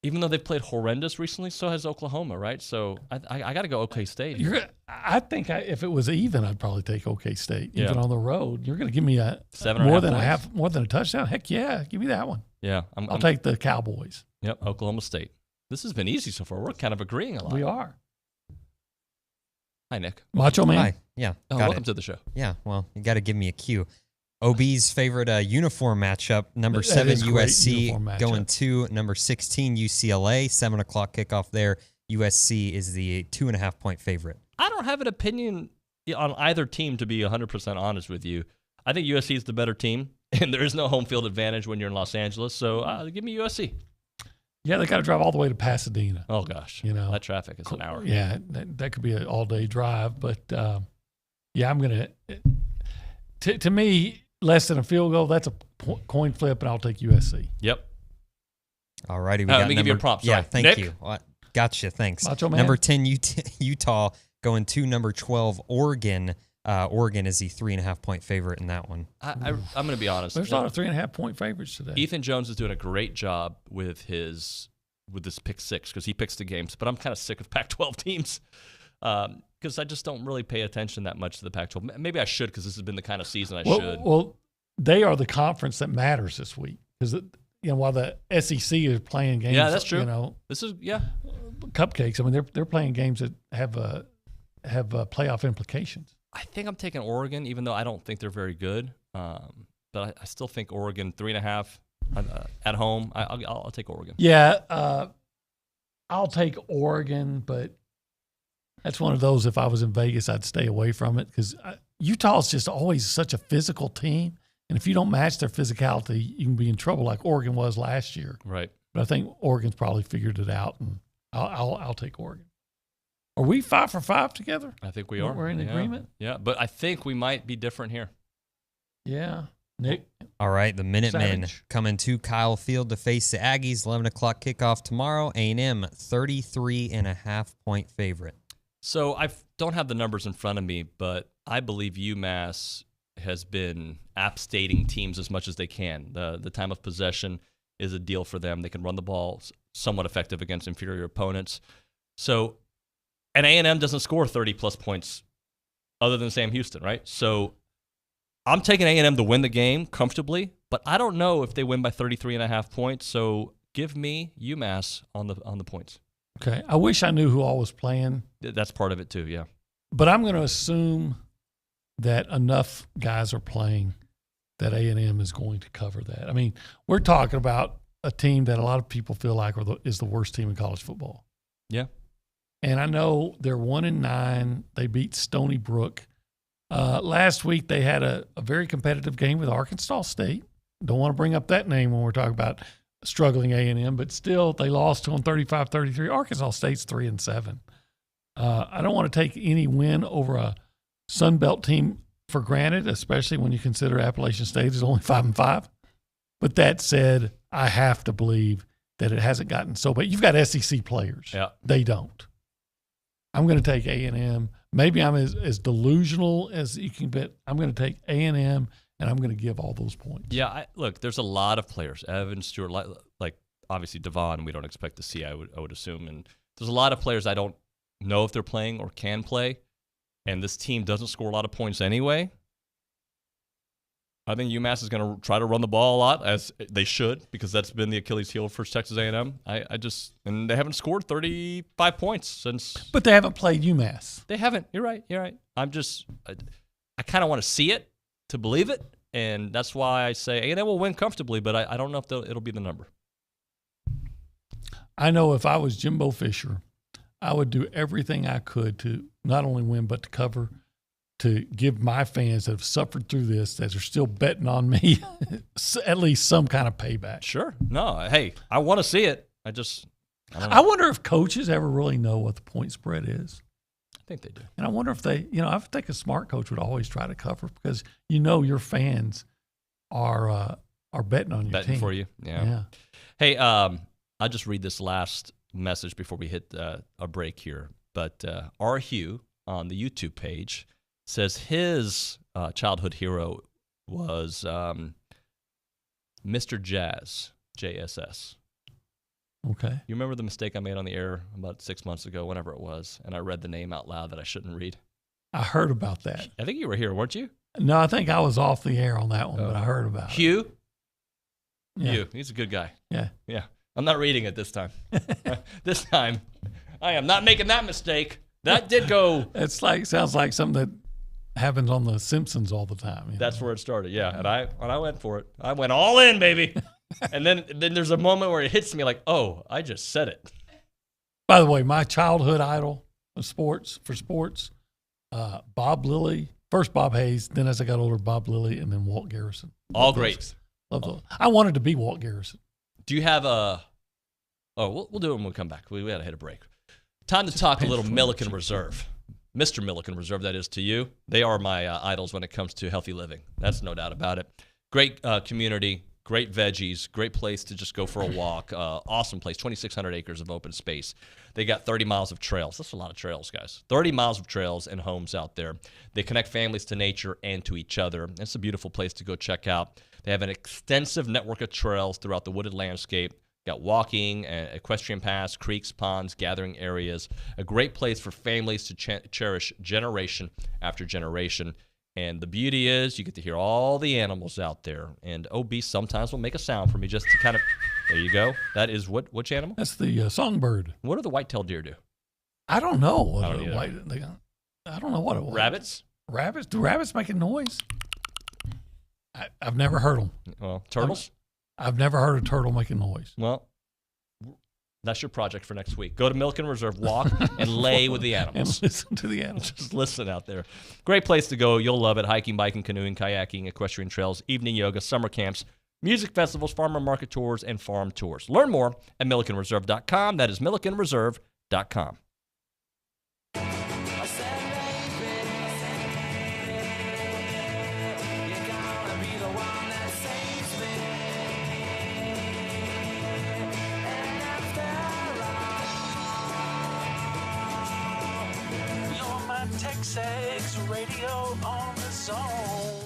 even though they've played horrendous recently, so has Oklahoma, right? So I got to go OK State. I think if it was even, I'd probably take OK State, even on the road. You're going to give me a 7.5 more than a touchdown? Heck yeah, give me that one. Yeah, I'll take the Cowboys. Yep, Oklahoma State. This has been easy so far. We're kind of agreeing a lot. We are. Hi, Nick. Macho Man. Hi. Yeah. Welcome to the show. Yeah. Well, you got to give me a cue. OB's favorite uniform matchup. Number 7 USC going to number 16 UCLA. 7 o'clock kickoff there. USC is the 2.5-point favorite. I don't have an opinion on either team, to be 100% honest with you. I think USC is the better team, and there is no home field advantage when you're in Los Angeles. So give me USC. Yeah, they got to drive all the way to Pasadena. Oh, gosh. That traffic is an hour. Yeah, that could be an all-day drive. But, yeah, I'm going to – to me, less than a field goal, that's a coin flip, and I'll take USC. Yep. All righty. Let me give you a prompt. Yeah, thank Nick? you. Gotcha, thanks. Macho Man. Number 10, Utah going to number 12, Oregon. Oregon is the 3.5-point favorite in that one. I'm going to be honest. There's a lot of 3.5-point favorites today. Ethan Jones is doing a great job with this pick six because he picks the games. But I'm kind of sick of Pac-12 teams because I just don't really pay attention that much to the Pac-12. Maybe I should because this has been the kind of season I should. Well, they are the conference that matters this week because while the SEC is playing games, yeah, that's true. This is cupcakes. I mean, they're playing games that have playoff implications. I think I'm taking Oregon, even though I don't think they're very good. But I still think Oregon 3.5 at home. I'll take Oregon. Yeah, I'll take Oregon, but that's one of those. If I was in Vegas, I'd stay away from it because Utah's just always such a physical team, and if you don't match their physicality, you can be in trouble, like Oregon was last year. Right. But I think Oregon's probably figured it out, and I'll take Oregon. Are we 5 for 5 together? I think we are. We're in agreement? Yeah, but I think we might be different here. Yeah. Nick? All right, the Minutemen Savage. coming to Kyle Field to face the Aggies. 11 o'clock kickoff tomorrow. A&M, 33.5-point favorite. So I don't have the numbers in front of me, but I believe UMass has been app-stating teams as much as they can. The time of possession is a deal for them. They can run the ball somewhat effective against inferior opponents. So, and A&M doesn't score 30-plus points other than Sam Houston, right? So I'm taking A&M to win the game comfortably, but I don't know if they win by 33.5 points. So give me UMass on the points. Okay. I wish I knew who all was playing. That's part of it too, yeah. But I'm going to assume that enough guys are playing that A&M is going to cover that. I mean, we're talking about a team that a lot of people feel like is the worst team in college football. Yeah. And I know they're 1-9. They beat Stony Brook. Last week they had a very competitive game with Arkansas State. Don't want to bring up that name when we're talking about struggling A&M, but still they lost to them 35-33. Arkansas State's 3-7. I don't want to take any win over a Sun Belt team for granted, especially when you consider Appalachian State is only 5-5. But that said, I have to believe that it hasn't gotten so bad. You've got SEC players. Yeah. They don't. I'm going to take A&M. Maybe I'm as delusional as you can bet. I'm going to take A&M, and I'm going to give all those points. Yeah, look, there's a lot of players. Evan, Stewart, like obviously Devon, we don't expect to see, I would assume. And there's a lot of players I don't know if they're playing or can play. And this team doesn't score a lot of points anyway. I think UMass is going to try to run the ball a lot, as they should, because that's been the Achilles heel for Texas A&M. And they haven't scored 35 points since. But they haven't played UMass. They haven't. You're right. I kind of want to see it to believe it, and that's why I say A&M will win comfortably, but I don't know if it'll be the number. I know if I was Jimbo Fisher, I would do everything I could to not only win but to cover, to give my fans that have suffered through this, that are still betting on me, at least some kind of payback. Sure. No, hey, I want to see it. I wonder if coaches ever really know what the point spread is. I think they do. And I wonder if I think a smart coach would always try to cover, because your fans are betting on your betting team. For you. Yeah. Hey, I'll just read this last message before we hit a break here. But R. Hugh on the YouTube page says his childhood hero was Mr. Jazz, JSS. Okay. You remember the mistake I made on the air about 6 months ago, whenever it was, and I read the name out loud that I shouldn't read? I heard about that. I think you were here, weren't you? No, I think I was off the air on that one, but I heard about it. Hugh? Yeah. Hugh. He's a good guy. Yeah. Yeah. I'm not reading it this time. This time, I am not making that mistake. That did go. Sounds like something that happens on The Simpsons all the time. That's where it started, yeah. And I went for it. I went all in, baby. And then there's a moment where it hits me like, oh, I just said it. By the way, my childhood idol of sports, Bob Lilly. First Bob Hayes, then as I got older, Bob Lilly, and then Walt Garrison. All great. I wanted to be Walt Garrison. Do you have a – we'll do it when we come back. We got to hit a break. Time to talk a little Milliken Reserve. Mr. Milliken Reserve, that is to you. They are my idols when it comes to healthy living. That's no doubt about it. Great community, great veggies, great place to just go for a walk. Awesome place, 2,600 acres of open space. They got 30 miles of trails. That's a lot of trails, guys. 30 miles of trails and homes out there. They connect families to nature and to each other. It's a beautiful place to go check out. They have an extensive network of trails throughout the wooded landscape. Got walking, equestrian paths, creeks, ponds, gathering areas. A great place for families to cherish generation after generation. And the beauty is you get to hear all the animals out there. And OB sometimes will make a sound for me just to kind of, there you go. That is which animal? That's the songbird. What do the white-tailed deer do? I don't know. I don't know what it was. Rabbits? Rabbits? Do rabbits make a noise? I've never heard them. Well, turtles? I've never heard a turtle make a noise. Well, that's your project for next week. Go to Milliken Reserve, walk, and lay with the animals. And listen to the animals. Just listen out there. Great place to go. You'll love it. Hiking, biking, canoeing, kayaking, equestrian trails, evening yoga, summer camps, music festivals, farmer market tours, and farm tours. Learn more at MillikenReserve.com. That is MillikenReserve.com. TexAgs radio on the zone.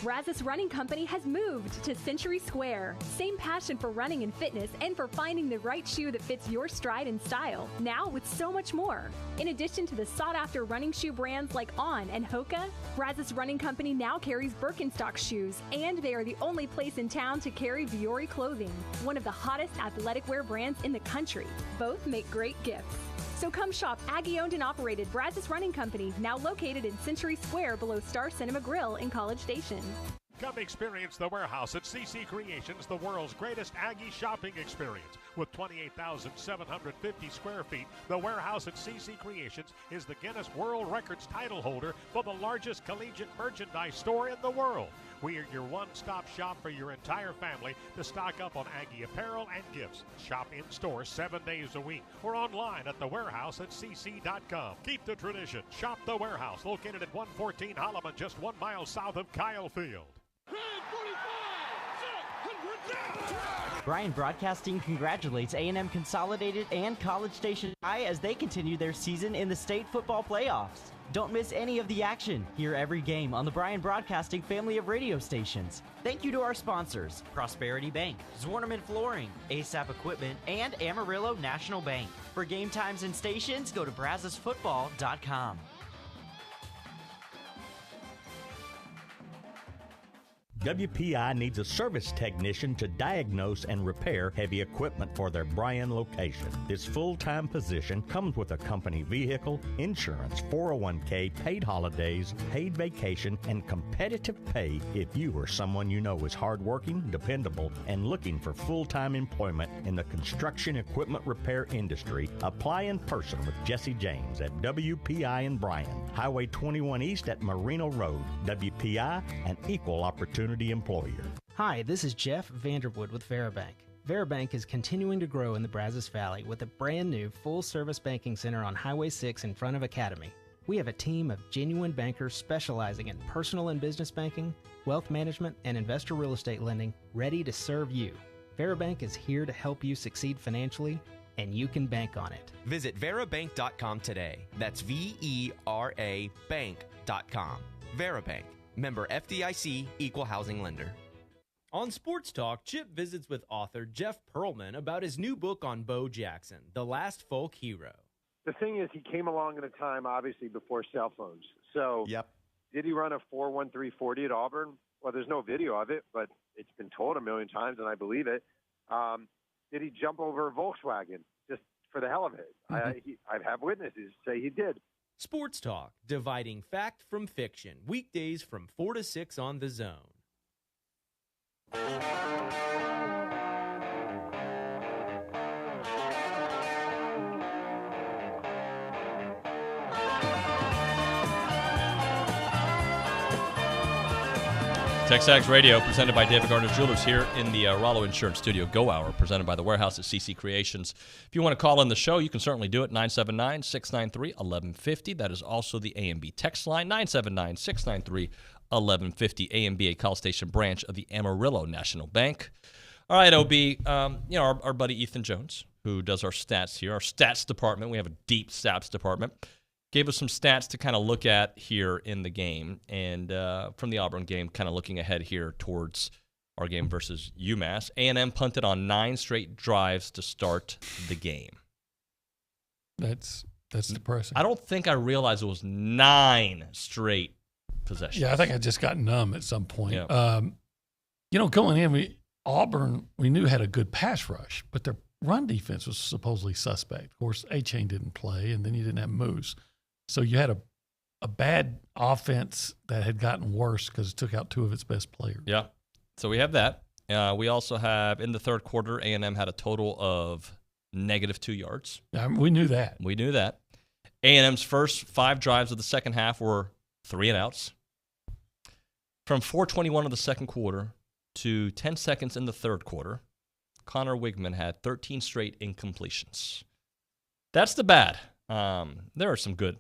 Brazos Running Company has moved to Century Square. Same passion for running and fitness and for finding the right shoe that fits your stride and style, now with so much more. In addition to the sought-after running shoe brands like On and Hoka, Brazos Running Company now carries Birkenstock shoes, and they are the only place in town to carry Viore clothing, one of the hottest athletic wear brands in the country. Both make great gifts. So come shop Aggie-owned and operated Brazos Running Company, now located in Century Square below Star Cinema Grill in College Station. Come experience the Warehouse at CC Creations, the world's greatest Aggie shopping experience. With 28,750 square feet, the Warehouse at CC Creations is the Guinness World Records title holder for the largest collegiate merchandise store in the world. We are your one-stop shop for your entire family to stock up on Aggie apparel and gifts. Shop in-store 7 days a week or online at thewarehouseatcc.com. Keep the tradition. Shop the Warehouse, located at 114 Holloman, just 1 mile south of Kyle Field. Bryan Broadcasting congratulates A&M Consolidated and College Station High as they continue their season in the state football playoffs. Don't miss any of the action. Hear every game on the Bryan Broadcasting family of radio stations. Thank you to our sponsors, Prosperity Bank, Zwerneman Flooring, ASAP Equipment, and Amarillo National Bank. For game times and stations, go to brazosfootball.com. WPI needs a service technician to diagnose and repair heavy equipment for their Bryan location. This full-time position comes with a company vehicle, insurance, 401k, paid holidays, paid vacation, and competitive pay if you or someone you know is hardworking, dependable, and looking for full-time employment in the construction equipment repair industry. Apply in person with Jesse James at WPI in Bryan, Highway 21 East at Marino Road. WPI, an equal opportunity employer. Hi, this is Jeff Vanderwood with Veribank. Veribank is continuing to grow in the Brazos Valley with a brand new full-service banking center on Highway 6 in front of Academy. We have a team of genuine bankers specializing in personal and business banking, wealth management, and investor real estate lending ready to serve you. Veribank is here to help you succeed financially, and you can bank on it. Visit Verabank.com today. That's VERA Bank.com. Verabank. Member FDIC, Equal Housing Lender. On Sports Talk, Chip visits with author Jeff Pearlman about his new book on Bo Jackson, The Last Folk Hero. The thing is, he came along at a time, obviously, before cell phones. So did he run a 4.1340 at Auburn? Well, there's no video of it, but it's been told a million times, and I believe it. Did he jump over a Volkswagen just for the hell of it? I have witnesses say he did. Sports Talk, dividing fact from fiction. Weekdays from 4 to 6 on The Zone. TexAgs Radio, presented by David Gardner Jewelers here in the Rollo Insurance Studio. Go Hour, presented by the Warehouse at CC Creations. If you want to call in the show, you can certainly do it, 979-693-1150. That is also the A&B text line, 979-693-1150. A&B, a College Station branch of the Amarillo National Bank. All right, OB, our buddy Ethan Jones, who does our stats here, our stats department. We have a deep stats department. Gave us some stats to kind of look at here in the game, and from the Auburn game, kind of looking ahead here towards our game versus UMass. A&M punted on 9 straight drives to start the game. That's depressing. I don't think I realized it was 9 straight possessions. Yeah, I think I just got numb at some point. Yeah. Going in, Auburn, we knew had a good pass rush, but their run defense was supposedly suspect. Of course, A-Chain didn't play, and then you didn't have Moose. So you had a bad offense that had gotten worse because it took out 2 of its best players. Yeah. So we have that. We also have, in the third quarter, A&M had a total of -2 yards. We knew that. We knew that. A&M's first 5 drives of the second half were 3-and-outs. From 4:21 of the second quarter to 10 seconds in the third quarter, Connor Wigman had 13 straight incompletions. That's the bad. There are some good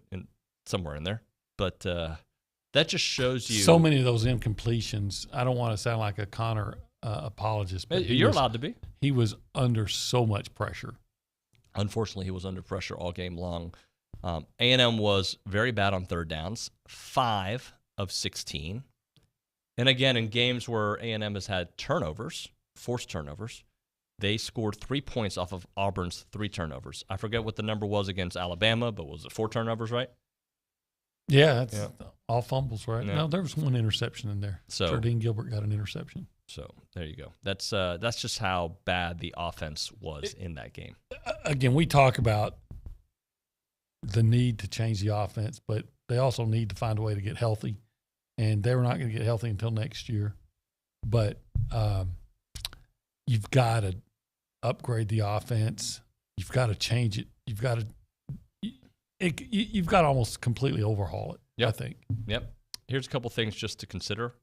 somewhere in there, but that just shows you so many of those incompletions. I don't want to sound like a Connor apologist, but you're allowed to be. He was under so much pressure. Unfortunately, he was under pressure all game long. A&M was very bad on third downs, 5 of 16. And again, in games where A&M has had turnovers, forced turnovers, they scored 3 points off of Auburn's 3 turnovers. I forget what the number was against Alabama, but was it 4 turnovers, right? Yeah, that's all fumbles, right? Yeah. No, there was one interception in there. So Jardine Gilbert got an interception. So there you go. That's just how bad the offense was in that game. Again, we talk about the need to change the offense, but they also need to find a way to get healthy, and they're not going to get healthy until next year. But you've got to upgrade the offense. You've got to change it. You've got to almost completely overhaul it. Yep. I think. Yep. Here's a couple things just to consider.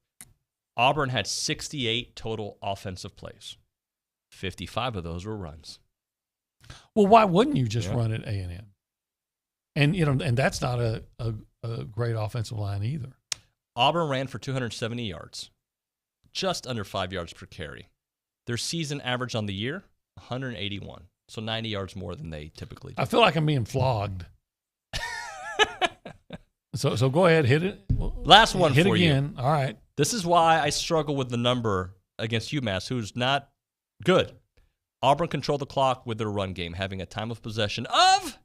Auburn had 68 total offensive plays. 55 of those were runs. Well, why wouldn't you just run at A&M? And and that's not a great offensive line either. Auburn ran for 270 yards, just under 5 yards per carry. Their season average on the year, 181, so 90 yards more than they typically do. I feel like I'm being flogged. So go ahead, hit it. Last one hit for again. you. All right. This is why I struggle with the number against UMass, who's not good. Auburn controlled the clock with their run game, having a time of possession of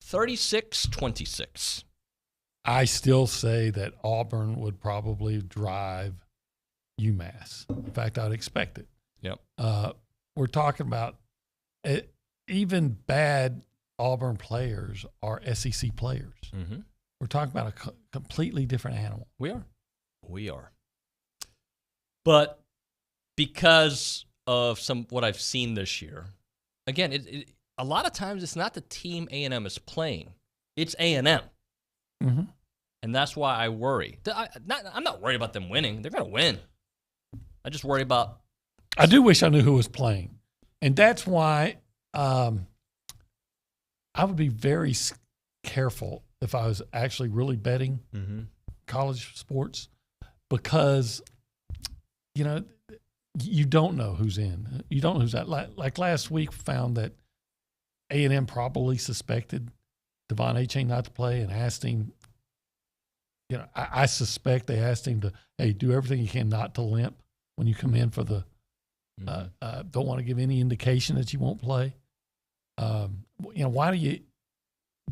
36-26. I still say that Auburn would probably drive UMass. In fact, I'd expect it. Yep. We're talking about even bad Auburn players are SEC players. Mm-hmm. We're talking about a completely different animal. We are. But because of what I've seen this year, again, a lot of times it's not the team A&M is playing. It's A&M. Mm-hmm. And that's why I worry. I'm not worried about them winning. They're going to win. I just worry about... I do wish I knew who was playing. And that's why I would be very careful if I was actually really betting college sports, because, you don't know who's in. You don't know who's out. Like last week, found that A&M probably suspected Devon Achane not to play and asked him, I suspect they asked him to, hey, do everything you can not to limp when you come in for the don't want to give any indication that you won't play. Why do you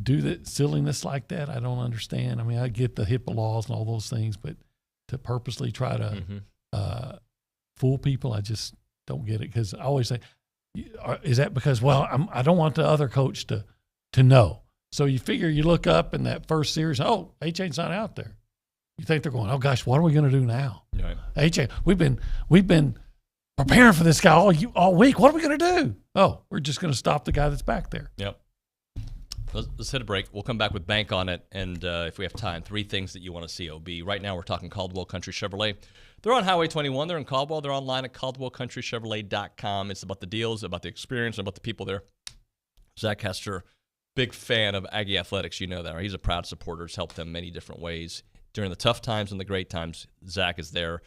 do that silliness like that? I don't understand. I mean, I get the HIPAA laws and all those things, but to purposely try to fool people, I just don't get it. Because I always say, is that because, I don't want the other coach to know. So you figure you look up in that first series, Achane's not out there. You think they're going, oh gosh, what are we going to do now? Right. Achane, we've been preparing for this guy all week. What are we going to do? Oh, we're just going to stop the guy that's back there. Yep. Let's hit a break. We'll come back with Bank on it, and if we have time, 3 things that you want to see, OB. Right now we're talking Caldwell Country Chevrolet. They're on Highway 21. They're in Caldwell. They're online at caldwellcountrychevrolet.com. It's about the deals, about the experience, about the people there. Zach Hester, big fan of Aggie Athletics. You know that, right? He's a proud supporter. He's helped them many different ways. During the tough times and the great times, Zach is there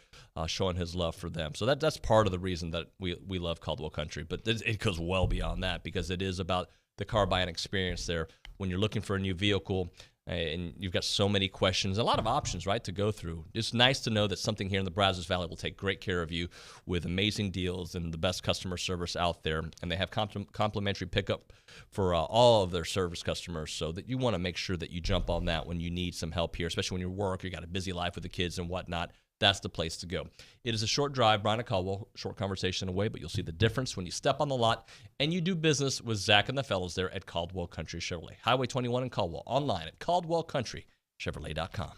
showing his love for them. So that's part of the reason that we love Caldwell Country. But it goes well beyond that, because it is about the car buying experience there. When you're looking for a new vehicle and you've got so many questions, a lot of options, right, to go through. It's nice to know that something here in the Brazos Valley will take great care of you with amazing deals and the best customer service out there. And they have complimentary pickup for all of their service customers, so that you want to make sure that you jump on that when you need some help here, especially when you work, you got a busy life with the kids and whatnot. That's the place to go. It is a short drive, Brian and Caldwell, short conversation away, but you'll see the difference when you step on the lot and you do business with Zach and the fellows there at Caldwell Country Chevrolet. Highway 21 in Caldwell, online at caldwellcountrychevrolet.com.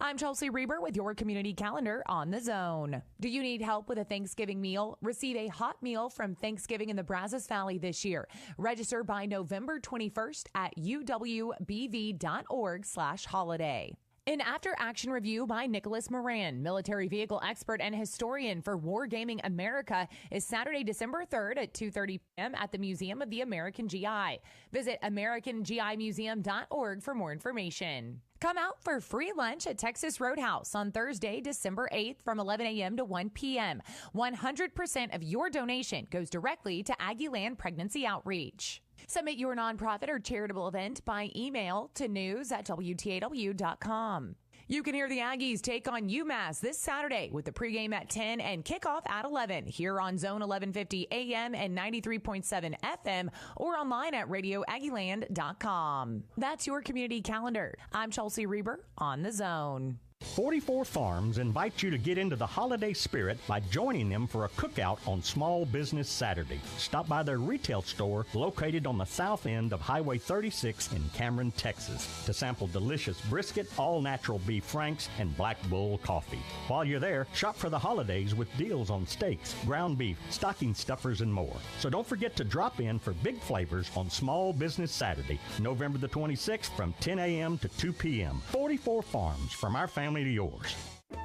I'm Chelsea Reber with your community calendar on the Zone. Do you need help with a Thanksgiving meal? Receive a hot meal from Thanksgiving in the Brazos Valley this year. Register by November 21st at uwbv.org/holiday. An after-action review by Nicholas Moran, military vehicle expert and historian for Wargaming America, is Saturday, December 3rd at 2:30 p.m. at the Museum of the American GI. Visit AmericanGIMuseum.org for more information. Come out for free lunch at Texas Roadhouse on Thursday, December 8th from 11 a.m. to 1 p.m. 100% of your donation goes directly to Aggieland Pregnancy Outreach. Submit your nonprofit or charitable event by email to news@WTAW.com. You can hear the Aggies take on UMass this Saturday with the pregame at 10 and kickoff at 11 here on Zone 1150 AM and 93.7 FM or online at radioaggieland.com. That's your community calendar. I'm Chelsea Reber on The Zone. 44 Farms invites you to get into the holiday spirit by joining them for a cookout on Small Business Saturday. Stop by their retail store located on the south end of Highway 36 in Cameron, Texas, to sample delicious brisket, all-natural beef franks, and Black Bull coffee. While you're there, shop for the holidays with deals on steaks, ground beef, stocking stuffers, and more. So don't forget to drop in for big flavors on Small Business Saturday, November the 26th from 10 a.m. to 2 p.m. 44 Farms, from our family to yours.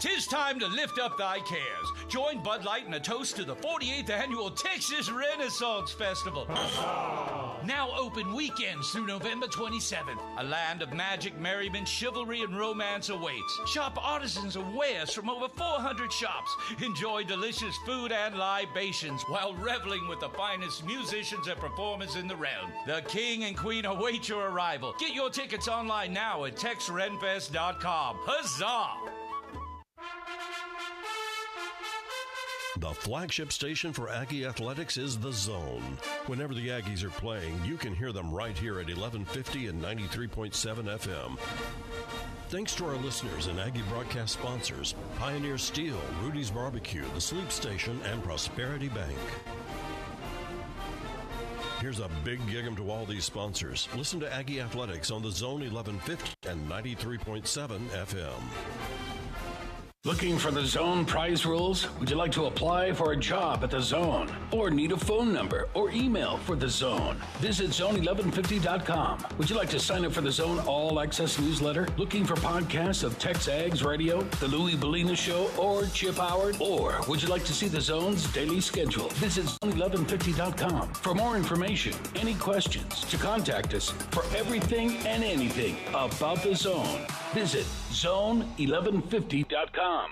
'Tis time to lift up thy cares. Join Bud Light in a toast to the 48th Annual Texas Renaissance Festival. Now open weekends through November 27th. A land of magic, merriment, chivalry, and romance awaits. Shop artisans and wares from over 400 shops. Enjoy delicious food and libations while reveling with the finest musicians and performers in the realm. The King and Queen await your arrival. Get your tickets online now at TexRenFest.com. Huzzah! The flagship station for Aggie athletics is The Zone. Whenever the Aggies are playing, you can hear them right here at 1150 and 93.7 FM. Thanks to our listeners and Aggie broadcast sponsors, Pioneer Steel, Rudy's Barbecue, The Sleep Station, and Prosperity Bank. Here's a big gig to all these sponsors. Listen to Aggie Athletics on The Zone 1150 and 93.7 FM. Looking for the Zone prize rules? Would you like to apply for a job at the Zone? Or need a phone number or email for the Zone? Visit zone1150.com. Would you like to sign up for the Zone All Access newsletter? Looking for podcasts of TexAgs Radio, The Louie Bellina Show, or Chip Howard? Or would you like to see the Zone's daily schedule? Visit zone1150.com for more information, any questions, to contact us for everything and anything about the Zone. Visit zone1150.com.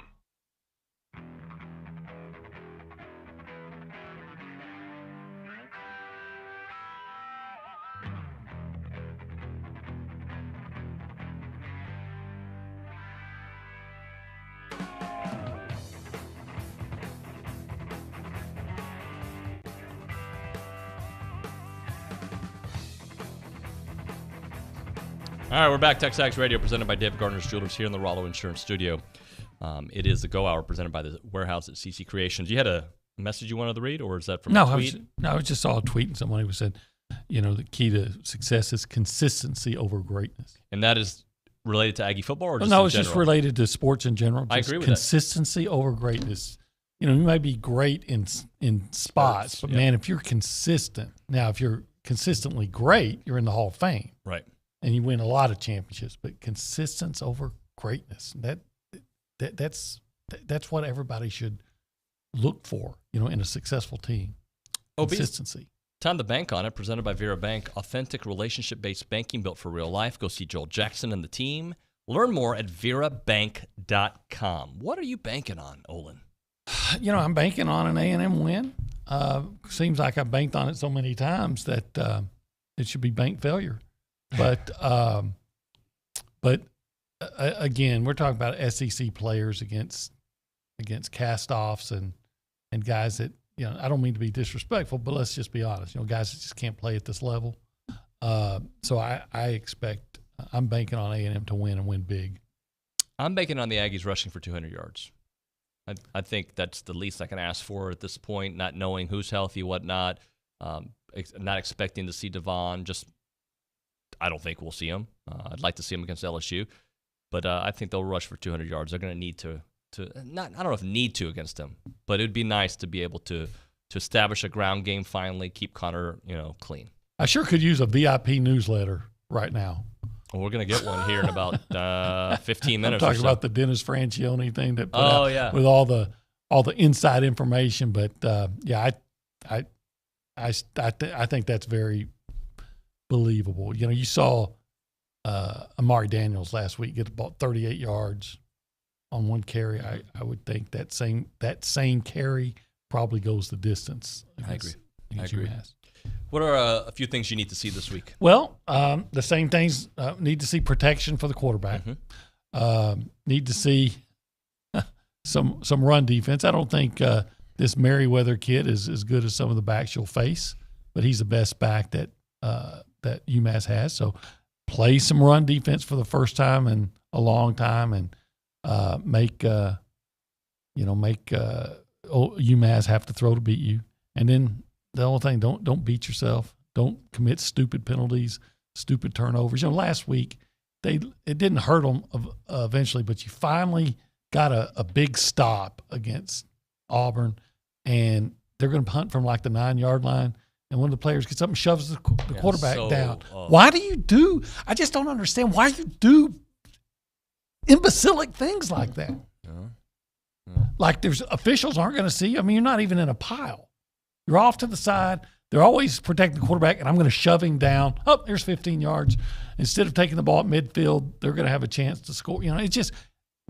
All right, we're back. TexAgs Radio, presented by David Gardner's Jewelers here in the Rollo Insurance Studio. It is the Go Hour, presented by the warehouse at CC Creations. You had a message you wanted to read, or is that from a tweet? I just saw a tweet and someone who said, the key to success is consistency over greatness. And that is related to Aggie football, or just no, it's just related to sports in general. I agree with consistency over greatness. You may be great in spots, but man, if you're consistent, now if you're consistently great, you're in the Hall of Fame, right? And you win a lot of championships. But consistency over greatness, that's what everybody should look for, in a successful team. Consistency. Time to bank on it, presented by Vera Bank. Authentic relationship-based banking built for real life. Go see Joel Jackson and the team. Learn more at verabank.com. What are you banking on, Olin? I'm banking on an A&M win. Seems like I've banked on it so many times that it should be bank failure. But again, we're talking about SEC players against cast-offs and guys that, I don't mean to be disrespectful, but let's just be honest, guys that just can't play at this level. So I expect, I'm banking on A&M to win and win big. I'm banking on the Aggies rushing for 200 yards. I think that's the least I can ask for at this point, not knowing who's healthy, whatnot, not expecting to see Devon. I don't think we'll see him. I'd like to see him against LSU, but I think they'll rush for 200 yards. They're going to need to not. I don't know if need to against them, but it'd be nice to be able to establish a ground game finally, keep Connor clean. I sure could use a VIP newsletter right now. Well, we're going to get one here in about 15 minutes. I'm talking about the Dennis Franchione thing that with all the inside information, but I think that's very believable. You saw Amari Daniels last week get about 38 yards on one carry. I would think that same carry probably goes the distance. I agree. UMass. What are a few things you need to see this week? Well, the same things. Need to see protection for the quarterback. Need to see some run defense. I don't think this Merriweather kid is as good as some of the backs you'll face, but he's the best back that UMass has. So play some run defense for the first time in a long time, and make UMass have to throw to beat you. And then the whole thing, don't beat yourself. Don't commit stupid penalties, stupid turnovers. Last week it didn't hurt them eventually, but you finally got a big stop against Auburn, and they're going to punt from like the 9-yard line, and one of the players gets up and shoves the quarterback down. Why do you do – I just don't understand why you do imbecilic things like that. Like there's officials aren't going to see. I mean, you're not even in a pile. You're off to the side. They're always protecting the quarterback, and I'm going to shove him down. Oh, there's 15 yards. Instead of taking the ball at midfield, they're going to have a chance to score. It's just –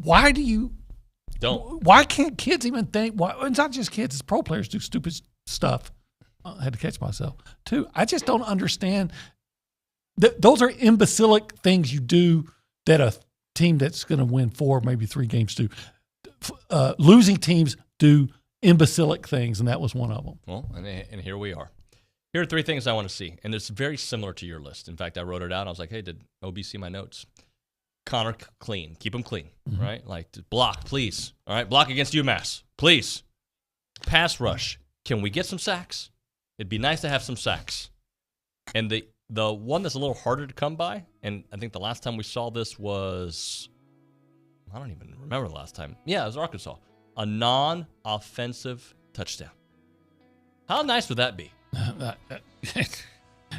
why do you – why can't kids even think – it's not just kids. It's pro players do stupid stuff. I had to catch myself, too. I just don't understand. Those are imbecilic things you do that a team that's going to win 4, maybe 3 games do. Losing teams do imbecilic things, and that was one of them. Well, and here we are. Here are 3 things I want to see, and it's very similar to your list. In fact, I wrote it out. I was like, hey, did OB see my notes? Connor clean. Keep him clean, right? Like, block, please. All right, block against UMass, please. Pass rush. Can we get some sacks? It'd be nice to have some sacks. And the one that's a little harder to come by, and I think the last time we saw this was, I don't even remember the last time. Yeah, it was Arkansas. A non-offensive touchdown. How nice would that be?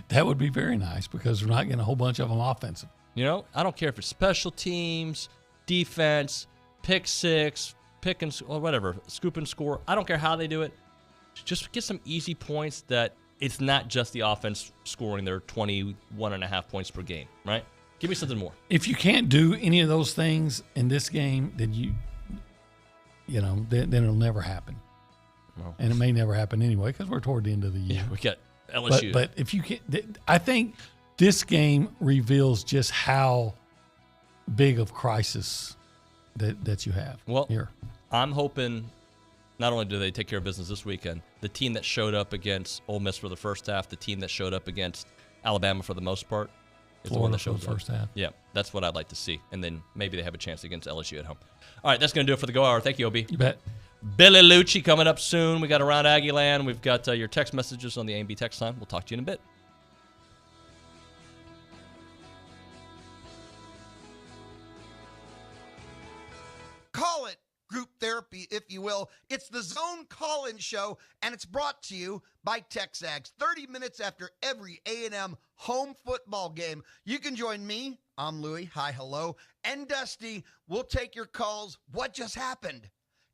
That would be very nice because we're not getting a whole bunch of them offensive. I don't care if it's special teams, defense, pick six, or whatever, scoop and score. I don't care how they do it. Just get some easy points that it's not just the offense scoring their 21.5 points per game, right? Give me something more. If you can't do any of those things in this game, then then it'll never happen. Well, and it may never happen anyway because we're toward the end of the year. Yeah, we got LSU. But if you can't, I think this game reveals just how big of crisis that you have. Well, here, I'm hoping not only do they take care of business this weekend, the team that showed up against Ole Miss for the first half, the team that showed up against Alabama for the most part, is Florida the one that shows for the first half. Yeah, that's what I'd like to see. And then maybe they have a chance against LSU at home. All right, that's going to do it for the Go Hour. Thank you, OB. You bet. Billy Lucci coming up soon. We got Around Aggieland. We've got your text messages on the A&B text line. We'll talk to you in a bit. Call it group therapy, if you will. It's the Zone Call-In Show, and it's brought to you by TexAgs. 30 minutes after every A&M home football game, you can join me. I'm Louie. Hi, hello. And Dusty. We'll take your calls. What just happened?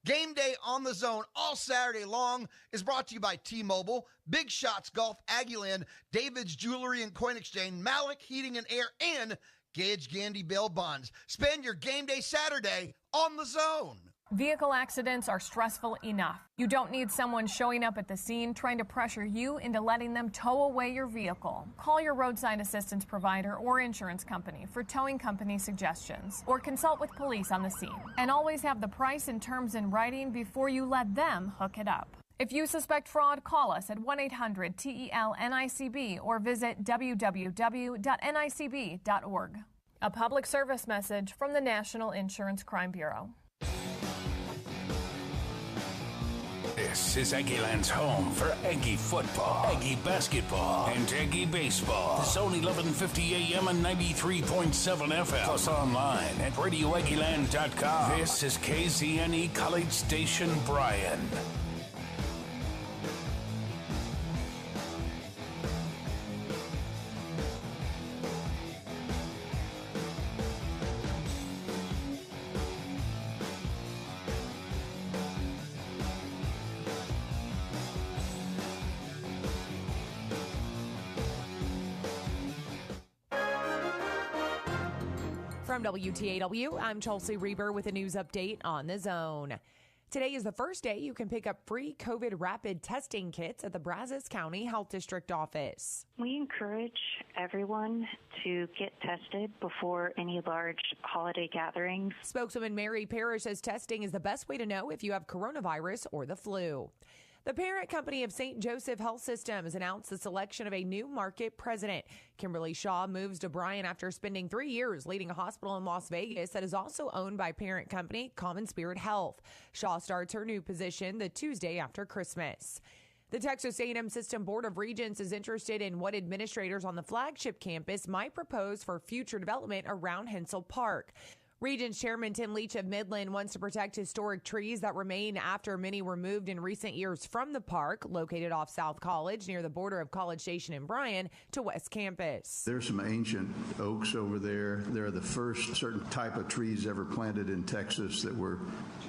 Game day on the Zone all Saturday long is brought to you by T-Mobile, Big Shots Golf, Aggieland, David's Jewelry and Coin Exchange, Malik Heating and Air, and Gage Gandy Bail Bonds. Spend your game day Saturday on the Zone. Vehicle accidents are stressful enough. You don't need someone showing up at the scene trying to pressure you into letting them tow away your vehicle. Call your roadside assistance provider or insurance company for towing company suggestions, or consult with police on the scene. And always have the price and terms in writing before you let them hook it up. If you suspect fraud, call us at 1-800-TEL-NICB or visit www.nicb.org. A public service message from the National Insurance Crime Bureau. This is Aggieland's home for Aggie football, Aggie basketball, and Aggie baseball. It's only 11:50 a.m. and 93.7 FM. Plus online at RadioAggieland.com. This is KZNE College Station Bryan. From WTAW, I'm Chelsea Reber with a news update on the Zone. Today is the first day you can pick up free COVID rapid testing kits at the Brazos County Health District office. We encourage everyone to get tested before any large holiday gatherings. Spokeswoman Mary Parrish says testing is the best way to know if you have coronavirus or the flu. The parent company of St. Joseph Health Systems announced the selection of a new market president. Kimberly Shaw moves to Bryan after spending 3 years leading a hospital in Las Vegas that is also owned by parent company Common Spirit Health. Shaw starts her new position the Tuesday after Christmas. The Texas A&M System Board of Regents is interested in what administrators on the flagship campus might propose for future development around Hensel Park. Regents Chairman Tim Leach of Midland wants to protect historic trees that remain after many were moved in recent years from the park, located off South College near the border of College Station and Bryan, to West Campus. There's some ancient oaks over there. They're the first certain type of trees ever planted in Texas that were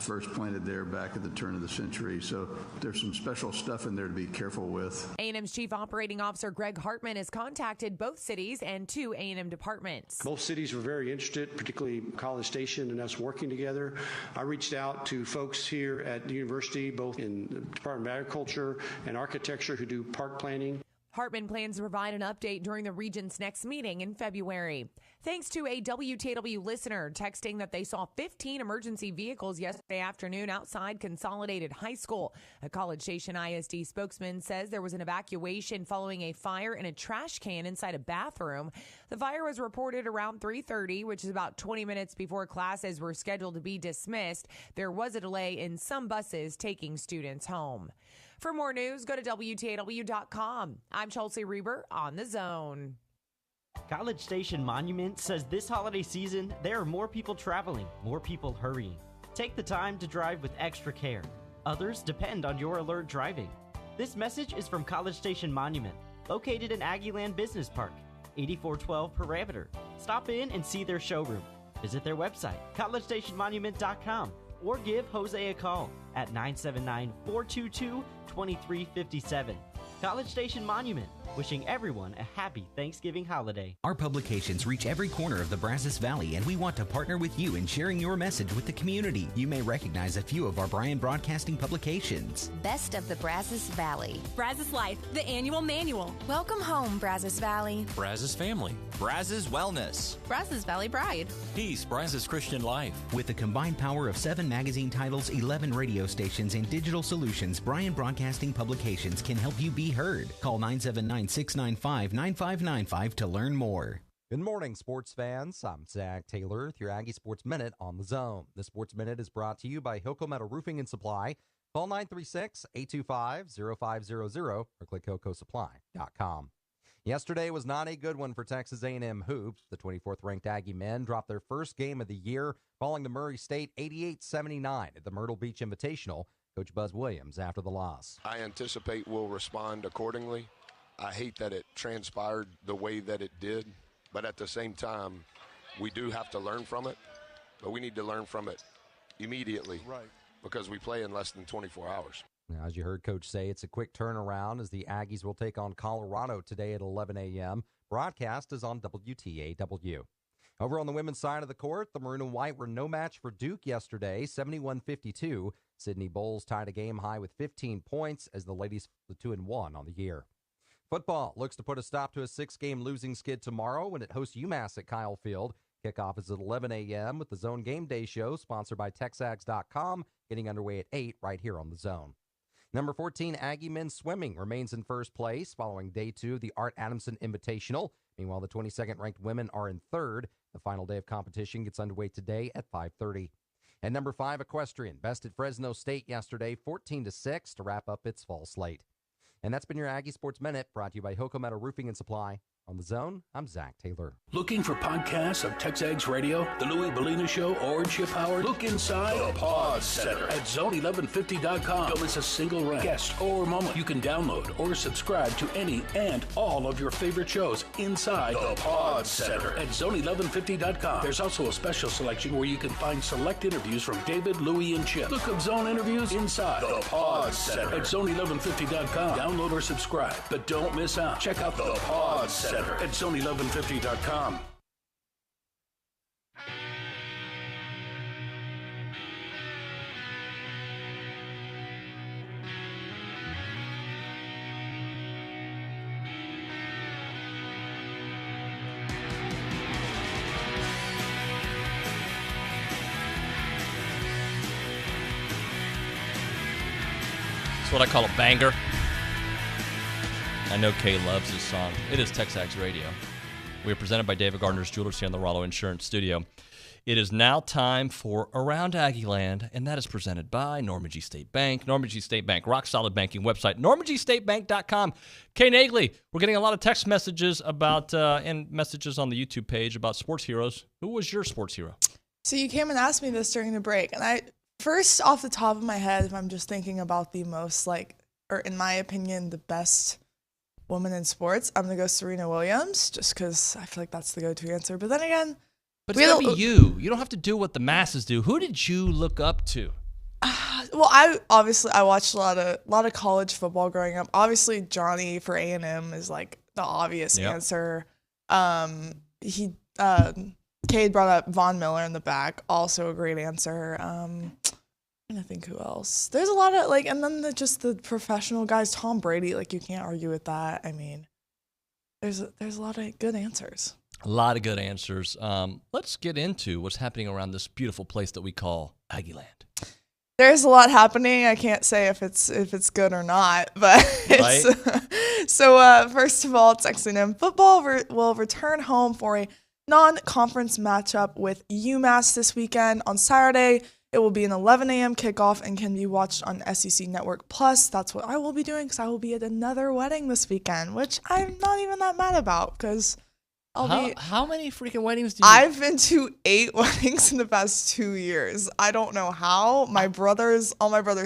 first planted there back at the turn of the century. So there's some special stuff in there to be careful with. A&M's Chief Operating Officer Greg Hartman has contacted both cities and 2 A&M departments. Both cities were very interested, particularly College Station and us working together. I reached out to folks here at the university, both in the Department of Agriculture and Architecture, who do park planning. Hartman plans to provide an update during the Regents' next meeting in February. Thanks to a WTW listener texting that they saw 15 emergency vehicles yesterday afternoon outside Consolidated High School. A College Station ISD spokesman says there was an evacuation following a fire in a trash can inside a bathroom. The fire was reported around 3:30, which is about 20 minutes before classes were scheduled to be dismissed. There was a delay in some buses taking students home. For more news, go to WTAW.com. I'm Chelsea Reber on The Zone. College Station Monument says this holiday season, there are more people traveling, more people hurrying. Take the time to drive with extra care. Others depend on your alert driving. This message is from College Station Monument, located in Aggieland Business Park, 8412 Parameter. Stop in and see their showroom. Visit their website, collegestationmonument.com, or give Jose a call at 979-422-2357. College Station Monument, wishing everyone a happy Thanksgiving holiday. Our publications reach every corner of the Brazos Valley, and we want to partner with you in sharing your message with the community. You may recognize a few of our Bryan Broadcasting publications. Best of the Brazos Valley. Brazos Life, the annual manual. Welcome home, Brazos Valley. Brazos Family. Brazos Wellness. Brazos Valley Bride. Peace, Brazos Christian Life. With the combined power of 7 magazine titles, 11 radio stations, and digital solutions, Bryan Broadcasting Publications can help you be heard. Call 979-695-9595 to learn more. Good morning, sports fans. I'm Zach Taylor with your Aggie Sports Minute on the Zone. The Sports Minute is brought to you by Hilco Metal Roofing and Supply. Call 936-825-0500 or click HilcoSupply.com. Yesterday was not a good one for Texas A&M hoops. The 24th-ranked Aggie men dropped their first game of the year, falling to Murray State 88-79 at the Myrtle Beach Invitational. Coach Buzz Williams after the loss. I anticipate we'll respond accordingly. I hate that it transpired the way that it did, but at the same time, we do have to learn from it, but we need to learn from it immediately, right? Because we play in less than 24 hours. Now, as you heard Coach say, it's a quick turnaround as the Aggies will take on Colorado today at 11 a.m. Broadcast is on WTAW. Over on the women's side of the court, the Maroon and White were no match for Duke yesterday, 71-52. Sydney Bowles tied a game high with 15 points as the ladies fell 2-1 on the year. Football looks to put a stop to a 6-game losing skid tomorrow when it hosts UMass at Kyle Field. Kickoff is at 11 a.m. with the Zone Game Day Show, sponsored by TexAgs.com, getting underway at 8 right here on the Zone. Number 14, Aggie men's swimming remains in first place following day 2 of the Art Adamson Invitational. Meanwhile, the 22nd-ranked women are in third. The final day of competition gets underway today at 5:30. And number 5, Equestrian bested Fresno State yesterday 14-6 to wrap up its fall slate. And that's been your Aggie Sports Minute, brought to you by Hilco Metal Roofing and Supply. On the Zone, I'm Zach Taylor. Looking for podcasts of TexAgs Radio, The Louie Bellina Show, or Chip Howard? Look inside the Pod Center at zone1150.com. Don't miss a single rant, guest, or moment. You can download or subscribe to any and all of your favorite shows inside the Pod Center at zone1150.com. There's also a special selection where you can find select interviews from David, Louie, and Chip. Look up Zone interviews inside the Pod Center at zone1150.com. Download or subscribe, but don't miss out. Check out the Pod Center at zone1150.com. That's what I call a banger. I know Kay loves this song. It is TexAgs Radio. We are presented by David Gardner's Jewelers here in the Rollo Insurance Studio. It is now time for Around Aggieland, and that is presented by Normandy State Bank. Normandy State Bank, rock-solid banking website, normandystatebank.com. Kay Nagley, we're getting a lot of text messages about and messages on the YouTube page about sports heroes. Who was your sports hero? So you came and asked me this during the break, and I first, off the top of my head, if I'm just thinking about the most, or in my opinion, the best woman in sports, I'm going to go Serena Williams, just because I feel like that's the go-to answer. But then again... But it's got to be you. You don't have to do what the masses do. Who did you look up to? Well, I watched a lot of college football growing up. Obviously, Johnny for A&M is like the obvious answer. Cade brought up Von Miller in the back, also a great answer. I'm trying to think who else. There's a lot of and then the professional guys. Tom Brady, you can't argue with that. I mean, there's a lot of good answers. A lot of good answers. Let's get into what's happening around this beautiful place that we call Aggieland. There's a lot happening. I can't say if it's good or not, but it's, so first of all, Texas A&M football will return home for a non-conference matchup with UMass this weekend. On Saturday, it will be an 11 a.m. kickoff and can be watched on SEC Network Plus. That's what I will be doing because I will be at another wedding this weekend, which I'm not even that mad about because how many freaking weddings do you... I've been to 8 weddings in the past 2 years. I don't know how. All my brother's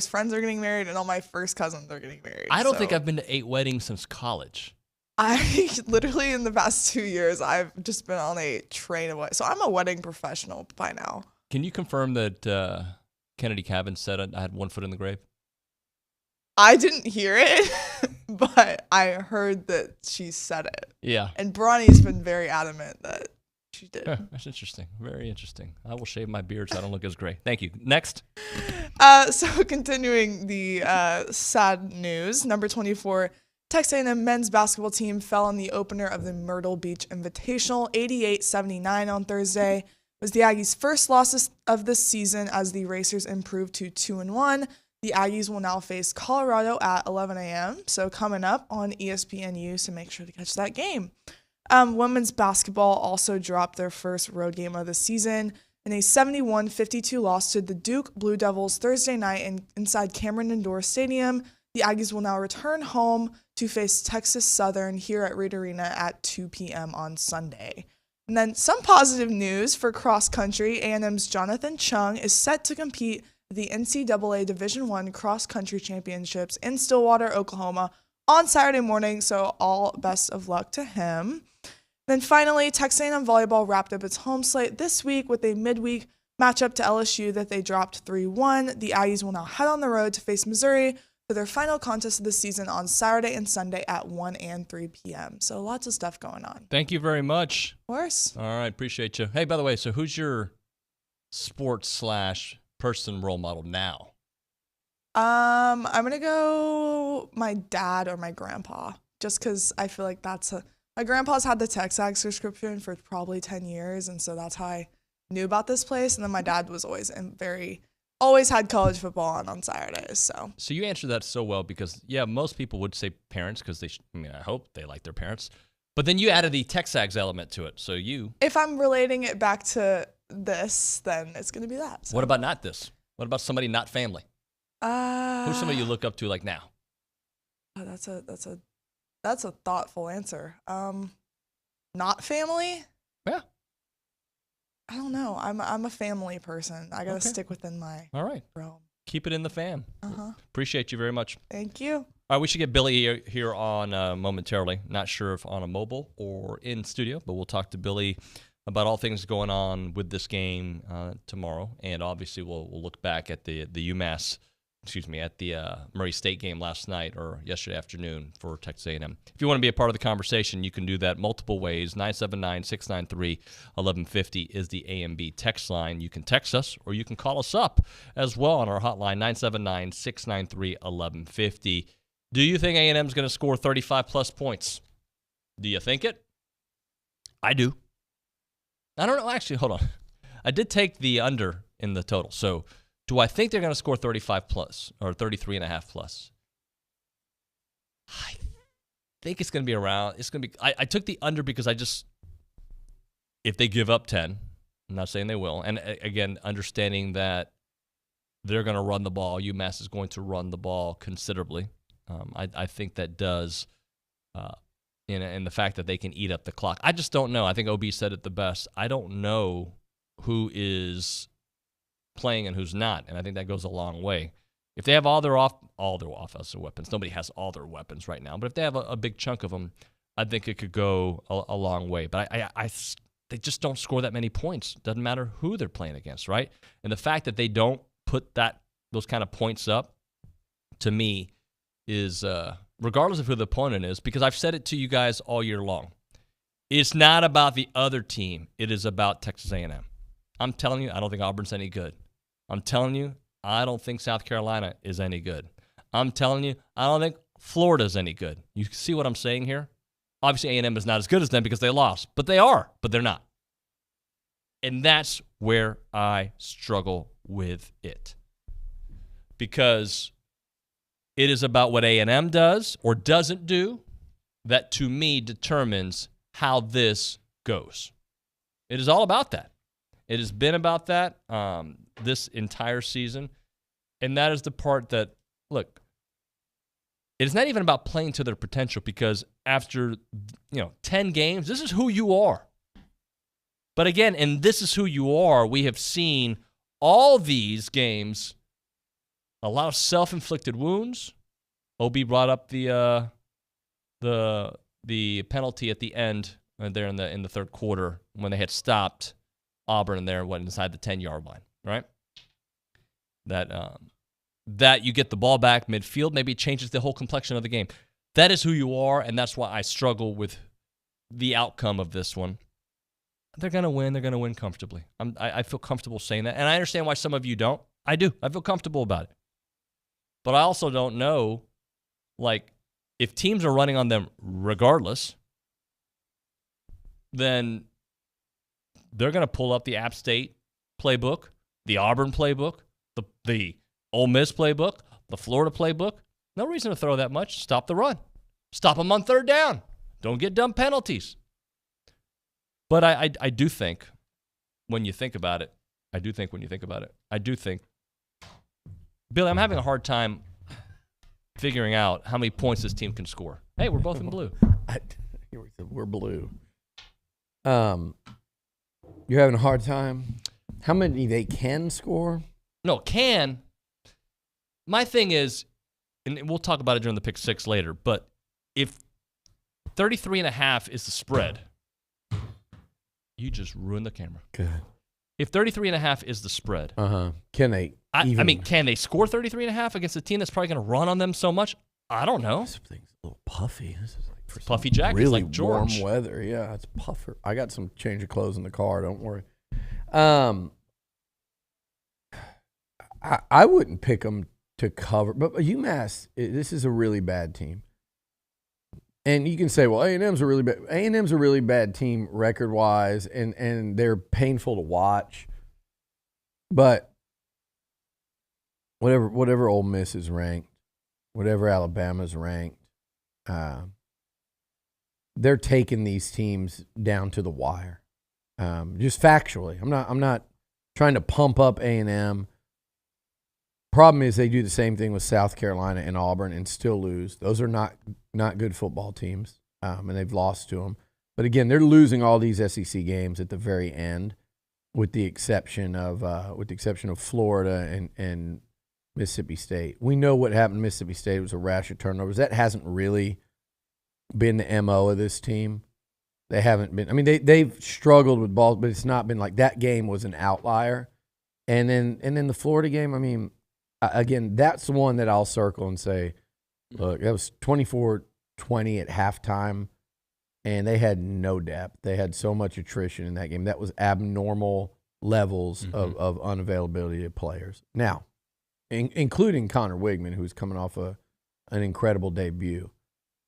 friends are getting married, and all my first cousins are getting married. I don't think I've been to 8 weddings since college. I literally, in the past 2 years, I've just been on a train of weddings. So I'm a wedding professional by now. Can you confirm that Kennedy Cabin said I had one foot in the grave? I didn't hear it, but I heard that she said it. Yeah. And Bronny's been very adamant that she did. That's interesting. Very interesting. I will shave my beard so I don't look as gray. Thank you. Next. So continuing the sad news, number 24, Texas A&M men's basketball team fell in the opener of the Myrtle Beach Invitational, 88-79 on Thursday. It was the Aggies' first losses of this season as the Racers improved to 2-1. The Aggies will now face Colorado at 11 a.m., so coming up on ESPNU, so make sure to catch that game. Women's basketball also dropped their first road game of the season in a 71-52 loss to the Duke Blue Devils Thursday night inside Cameron Indoor Stadium. The Aggies will now return home to face Texas Southern here at Reed Arena at 2 p.m. on Sunday. And then some positive news for cross country. A&M's Jonathan Chung is set to compete the NCAA Division I Cross Country Championships in Stillwater, Oklahoma on Saturday morning, so all best of luck to him. Then finally, Texas A&M Volleyball wrapped up its home slate this week with a midweek matchup to LSU that they dropped 3-1. The Aggies will now head on the road to face Missouri for their final contest of the season on Saturday and Sunday at 1 and 3 p.m. So lots of stuff going on. Thank you very much. Of course. All right, appreciate you. Hey, by the way, so who's your sports/person role model now? I'm gonna go my dad or my grandpa, just because I feel like my grandpa's had the TexAgs subscription for probably 10 years, and so that's how I knew about this place. And then my dad was always had college football on Saturdays. So you answered that so well because most people would say parents because I hope they like their parents, but then you added the TexAgs element to it. So if I'm relating it back to this, then it's gonna be that. So. What about not this? What about somebody not family? Who's somebody you look up to like now? That's a thoughtful answer. Not family? Yeah. I don't know. I'm a family person. I gotta stick within my realm. Keep it in the fam. Uh-huh. Appreciate you very much. Thank you. All right, we should get Billy here on momentarily. Not sure if on a mobile or in studio, but we'll talk to Billy about all things going on with this game tomorrow, and obviously we'll look back at the UMass. At the Murray State game last night or yesterday afternoon for Texas A&M. If you want to be a part of the conversation, you can do that multiple ways. 979-693-1150 is the AMB text line. You can text us or you can call us up as well on our hotline, 979-693-1150. Do you think A&M is going to score 35-plus points? Do you think it? I do. I don't know. Actually, hold on. I did take the under in the total, so do I think they're going to score 35 plus or 33.5 plus? I think it's going to be around. It's going to be. I took the under because if they give up 10, I'm not saying they will. And again, understanding that they're going to run the ball. UMass is going to run the ball considerably. I think that does, in the fact that they can eat up the clock. I just don't know. I think OB said it the best. I don't know who is playing and who's not, and I think that goes a long way. If they have all their offensive weapons, nobody has all their weapons right now, but if they have a big chunk of them, I think it could go a long way. But they just don't score that many points. Doesn't matter who they're playing against, right? And the fact that they don't put those kind of points up, to me, is regardless of who the opponent is, because I've said it to you guys all year long. It's not about the other team. It is about Texas A&M. I'm telling you, I don't think Auburn's any good. I'm telling you, I don't think South Carolina is any good. I'm telling you, I don't think Florida's any good. You see what I'm saying here? Obviously, A&M is not as good as them because they lost, but they are, but they're not. And that's where I struggle with it. Because it is about what A&M does or doesn't do that, to me, determines how this goes. It is all about that. It has been about that this entire season. And that is the part that, look, it is not even about playing to their potential, because after 10 games, this is who you are. But again, and this is who you are, we have seen all these games, a lot of self-inflicted wounds. OB brought up the penalty at the end there in the third quarter when they had stopped Auburn there, went inside the 10-yard line, right? That you get the ball back midfield, maybe it changes the whole complexion of the game. That is who you are, and that's why I struggle with the outcome of this one. They're going to win. They're going to win comfortably. I feel comfortable saying that, and I understand why some of you don't. I do. I feel comfortable about it. But I also don't know, if teams are running on them regardless, then they're going to pull up the App State playbook, the Auburn playbook, the Ole Miss playbook, the Florida playbook. No reason to throw that much. Stop the run. Stop them on third down. Don't get dumb penalties. But I do think, when you think about it, Billy, I'm having a hard time figuring out how many points this team can score. Hey, we're both in blue. We're blue. You're having a hard time? How many they can score? No, can. My thing is, and we'll talk about it during the pick six later, but if 33.5 is the spread, you just ruined the camera. Good. If 33.5 is the spread, can they? Can they score 33.5 against a team that's probably going to run on them so much? I don't know. This thing's a little puffy. This is for puffy jackets, really like George. Warm weather. Yeah, it's puffer. I got some change of clothes in the car. Don't worry. I wouldn't pick them to cover, but UMass, this is a really bad team. And you can say, well, A&M's a really bad team record-wise, and they're painful to watch. But whatever Ole Miss is ranked, whatever Alabama's ranked, they're taking these teams down to the wire. Just factually. I'm not trying to pump up A&M. Problem is they do the same thing with South Carolina and Auburn and still lose. Those are not good football teams, and they've lost to them. But again, they're losing all these SEC games at the very end, with the exception of Florida and Mississippi State. We know what happened to Mississippi State. It was a rash of turnovers. That hasn't really been the MO of this team. They haven't been. I mean, they've struggled with balls, but it's not been like that game was an outlier. And then the Florida game, I mean, again, that's the one that I'll circle and say, look, that was 24-20 at halftime, and they had no depth. They had so much attrition in that game. That was abnormal levels of unavailability of players. Now, including Connor Wigman, who's coming off an incredible debut.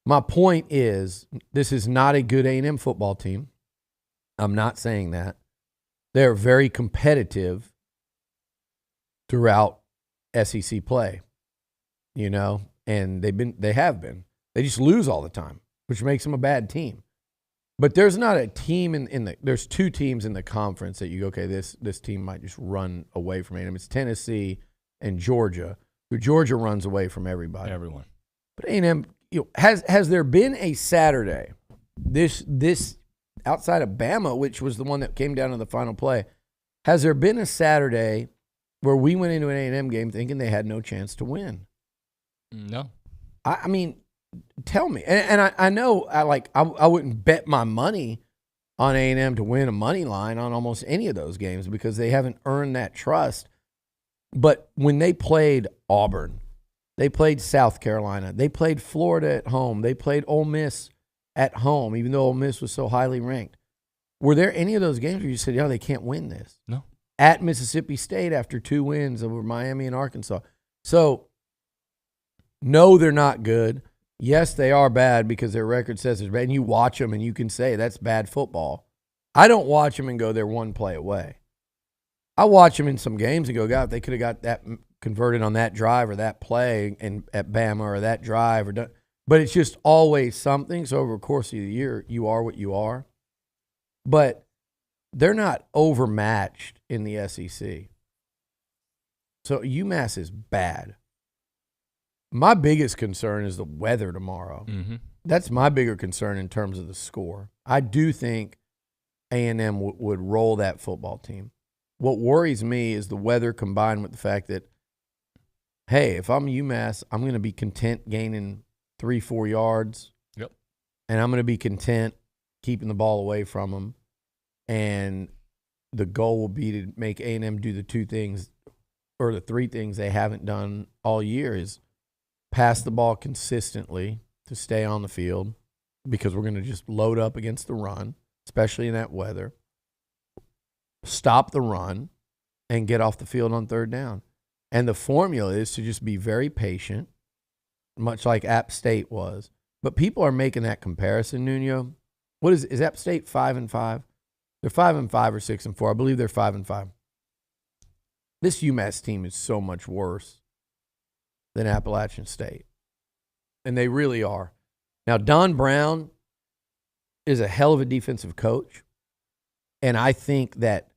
My point is, this is not a good A&M football team. I'm not saying that. They're very competitive throughout SEC play, and they have been. They just lose all the time, which makes them a bad team. But there's not a team there's two teams in the conference that you go, okay, this team might just run away from A&M. It's Tennessee and Georgia, who Georgia runs away from everybody. Everyone. But A&M, has there been a Saturday, this outside of Bama, which was the one that came down to the final play, has there been a Saturday where we went into an A&M game thinking they had no chance to win? No. I mean, tell me. And I know I wouldn't bet my money on A&M to win a money line on almost any of those games because they haven't earned that trust. But when they played Auburn, they played South Carolina, they played Florida at home, they played Ole Miss at home, even though Ole Miss was so highly ranked. Were there any of those games where you said, they can't win this? No. At Mississippi State after 2 wins over Miami and Arkansas. So, no, they're not good. Yes, they are bad because their record says it's bad. And you watch them and you can say that's bad football. I don't watch them and go, they're one play away. I watch them in some games and go, God, if they could have got that converted on that drive or that play at Bama or that drive. But it's just always something. So over the course of the year, you are what you are. But they're not overmatched in the SEC. So UMass is bad. My biggest concern is the weather tomorrow. Mm-hmm. That's my bigger concern in terms of the score. I do think A&M would roll that football team. What worries me is the weather combined with the fact that, hey, if I'm UMass, I'm going to be content gaining 3-4 yards. Yep. And I'm going to be content keeping the ball away from them. And the goal will be to make A&M do the 2 things or the 3 things they haven't done all year is pass the ball consistently to stay on the field because we're going to just load up against the run, especially in that weather. Stop the run and get off the field on 3rd down. And the formula is to just be very patient, much like App State was. But people are making that comparison, Nuño. What is App State 5-5? They're 5-5 or 6-4. I believe they're 5-5. This UMass team is so much worse than Appalachian State. And they really are. Now, Don Brown is a hell of a defensive coach. And I think that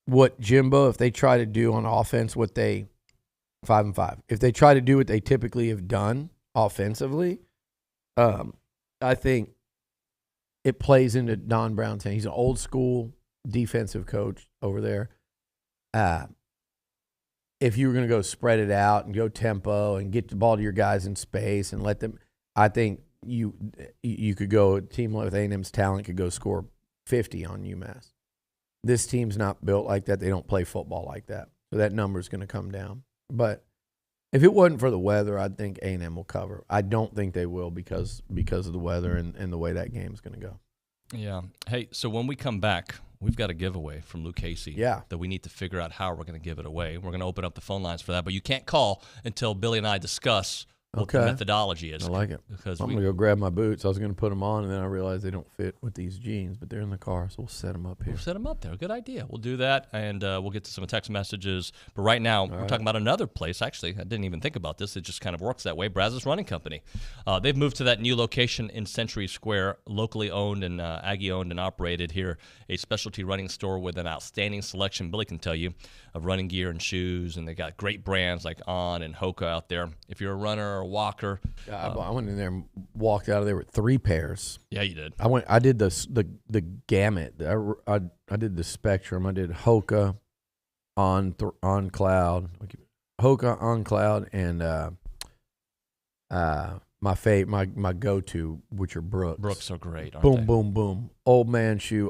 what Jimbo, if they try to do on offense, 5-5, if they try to do what they typically have done offensively, I think it plays into Don Brown's hand. He's an old school defensive coach over there. If you were going to go spread it out and go tempo and get the ball to your guys in space and let them, I think you could go, a team with A&M's talent could go score 50 on UMass. This team's not built like that. They don't play football like that. So that number is going to come down. But if it wasn't for the weather, I think A&M will cover. I don't think they will because of the weather and the way that game is going to go. Yeah. Hey, so when we come back, we've got a giveaway from Luke Casey that we need to figure out how we're going to give it away. We're going to open up the phone lines for that, but you can't call until Billy and I discuss what the methodology is. I like it. Because I'm going to go grab my boots. I was going to put them on, and then I realized they don't fit with these jeans, but they're in the car, so we'll set them up here. We'll set them up there. Good idea. We'll do that, and we'll get to some text messages. But right now, we're talking about another place. Actually, I didn't even think about this. It just kind of works that way. Brazos Running Company. They've moved to that new location in Century Square, locally owned and Aggie-owned and operated here, a specialty running store with an outstanding selection, Billy can tell you, of running gear and shoes, and they got great brands like On and Hoka out there. If you're a runner or a walker, I went in there and walked out of there with 3 pairs. Yeah, you did. I did the gamut. I did the spectrum. I did Hoka, On Cloud, Hoka, On Cloud, and my go-to, which are Brooks. Brooks are great, aren't boom, they? Boom, boom. Old man shoe,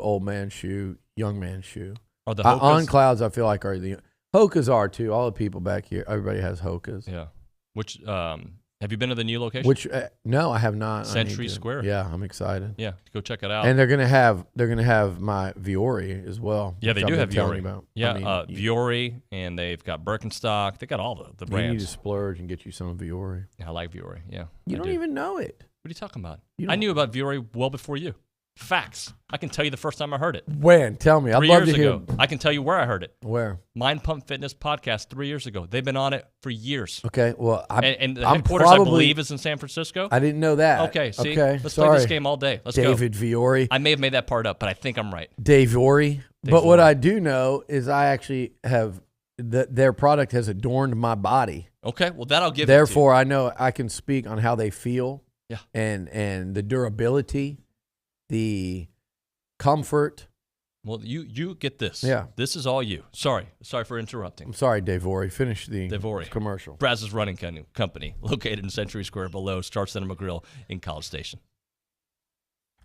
young man shoe. Are the Hokas? On Clouds, I feel like are the Hokas are too. All the people back here, everybody has Hokas. Yeah. Which have you been to the new location? Which no, I have not. Century Square. Yeah, I'm excited. Yeah, go check it out. And they're gonna have my Viore as well. Yeah, they do have Viore. About. Yeah, Viore, and they've got Birkenstock. They got all the brands. You need to splurge and get you some Viore. I like Viore. Yeah, you don't even know it. What are you talking about? I knew about Viore well before you. Facts. I can tell you the first time I heard it. When? Tell me. I'd 3 love years to hear. ago. I can tell you where I heard it. Where? Mind Pump Fitness podcast 3 years ago. They've been on it for years. Okay. Well, and the headquarters, I believe, is in San Francisco. I didn't know that. Okay. See, Okay. let's Sorry. play this game all day. Let's go. David Viore. I may have made that part up, but I think I'm right. Dave Viore. But Viore. what I do know is I actually have their product has adorned my body. Okay. Well, that'll give. Therefore, I know I can speak on how they feel. Yeah. And the durability, the comfort. Well, you get this. Yeah. This is all you. Sorry for interrupting. I'm sorry, Dave Viore. Finish the commercial. Brazos Running Company, located in Century Square below Star Cinema Grill in College Station.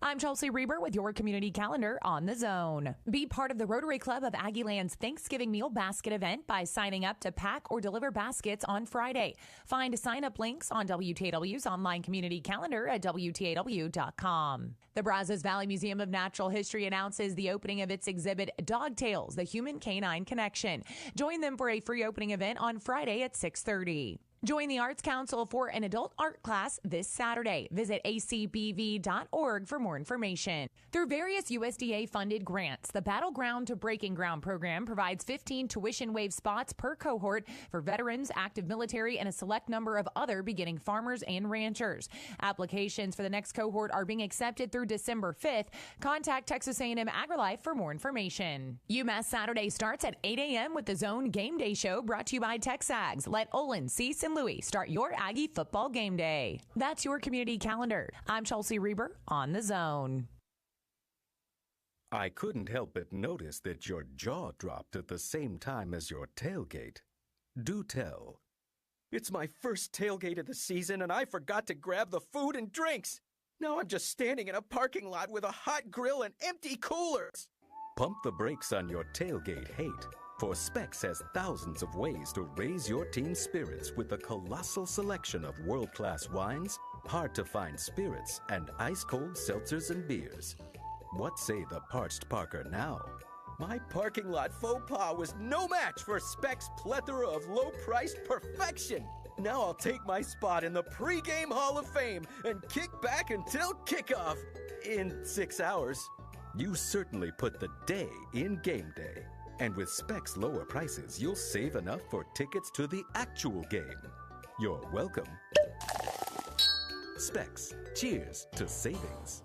I'm Chelsea Reber with your community calendar on The Zone. Be part of the Rotary Club of Aggieland's Thanksgiving Meal Basket event by signing up to pack or deliver baskets on Friday. Find sign-up links on WTAW's online community calendar at WTAW.com. The Brazos Valley Museum of Natural History announces the opening of its exhibit, Dog Tales, The Human Canine Connection. Join them for a free opening event on Friday at 6:30. Join the Arts Council for an adult art class this Saturday. Visit acbv.org for more information. Through various USDA-funded grants, the Battleground to Breaking Ground program provides 15 tuition waive spots per cohort for veterans, active military, and a select number of other beginning farmers and ranchers. Applications for the next cohort are being accepted through December 5th. Contact Texas A&M AgriLife for more information. UMass Saturday starts at 8 a.m. with the Zone Game Day Show brought to you by TexAgs. Let Olin, Cease, and Louis start your Aggie football game day. That's your community calendar. I'm Chelsea Reber on The Zone. I couldn't help but notice that your jaw dropped at the same time as your tailgate. Do tell. It's my first tailgate of the season, and I forgot to grab the food and drinks. Now I'm just standing in a parking lot with a hot grill and empty coolers. Pump the brakes on your tailgate hate. For Specs has thousands of ways to raise your team's spirits with a colossal selection of world-class wines, hard-to-find spirits, and ice-cold seltzers and beers. What say the parched Parker now? My parking lot faux pas was no match for Spec's plethora of low-priced perfection. Now I'll take my spot in the pregame Hall of Fame and kick back until kickoff in 6 hours. You certainly put the day in game day. And with Spec's lower prices, you'll save enough for tickets to the actual game. You're welcome. Specs. Cheers to savings.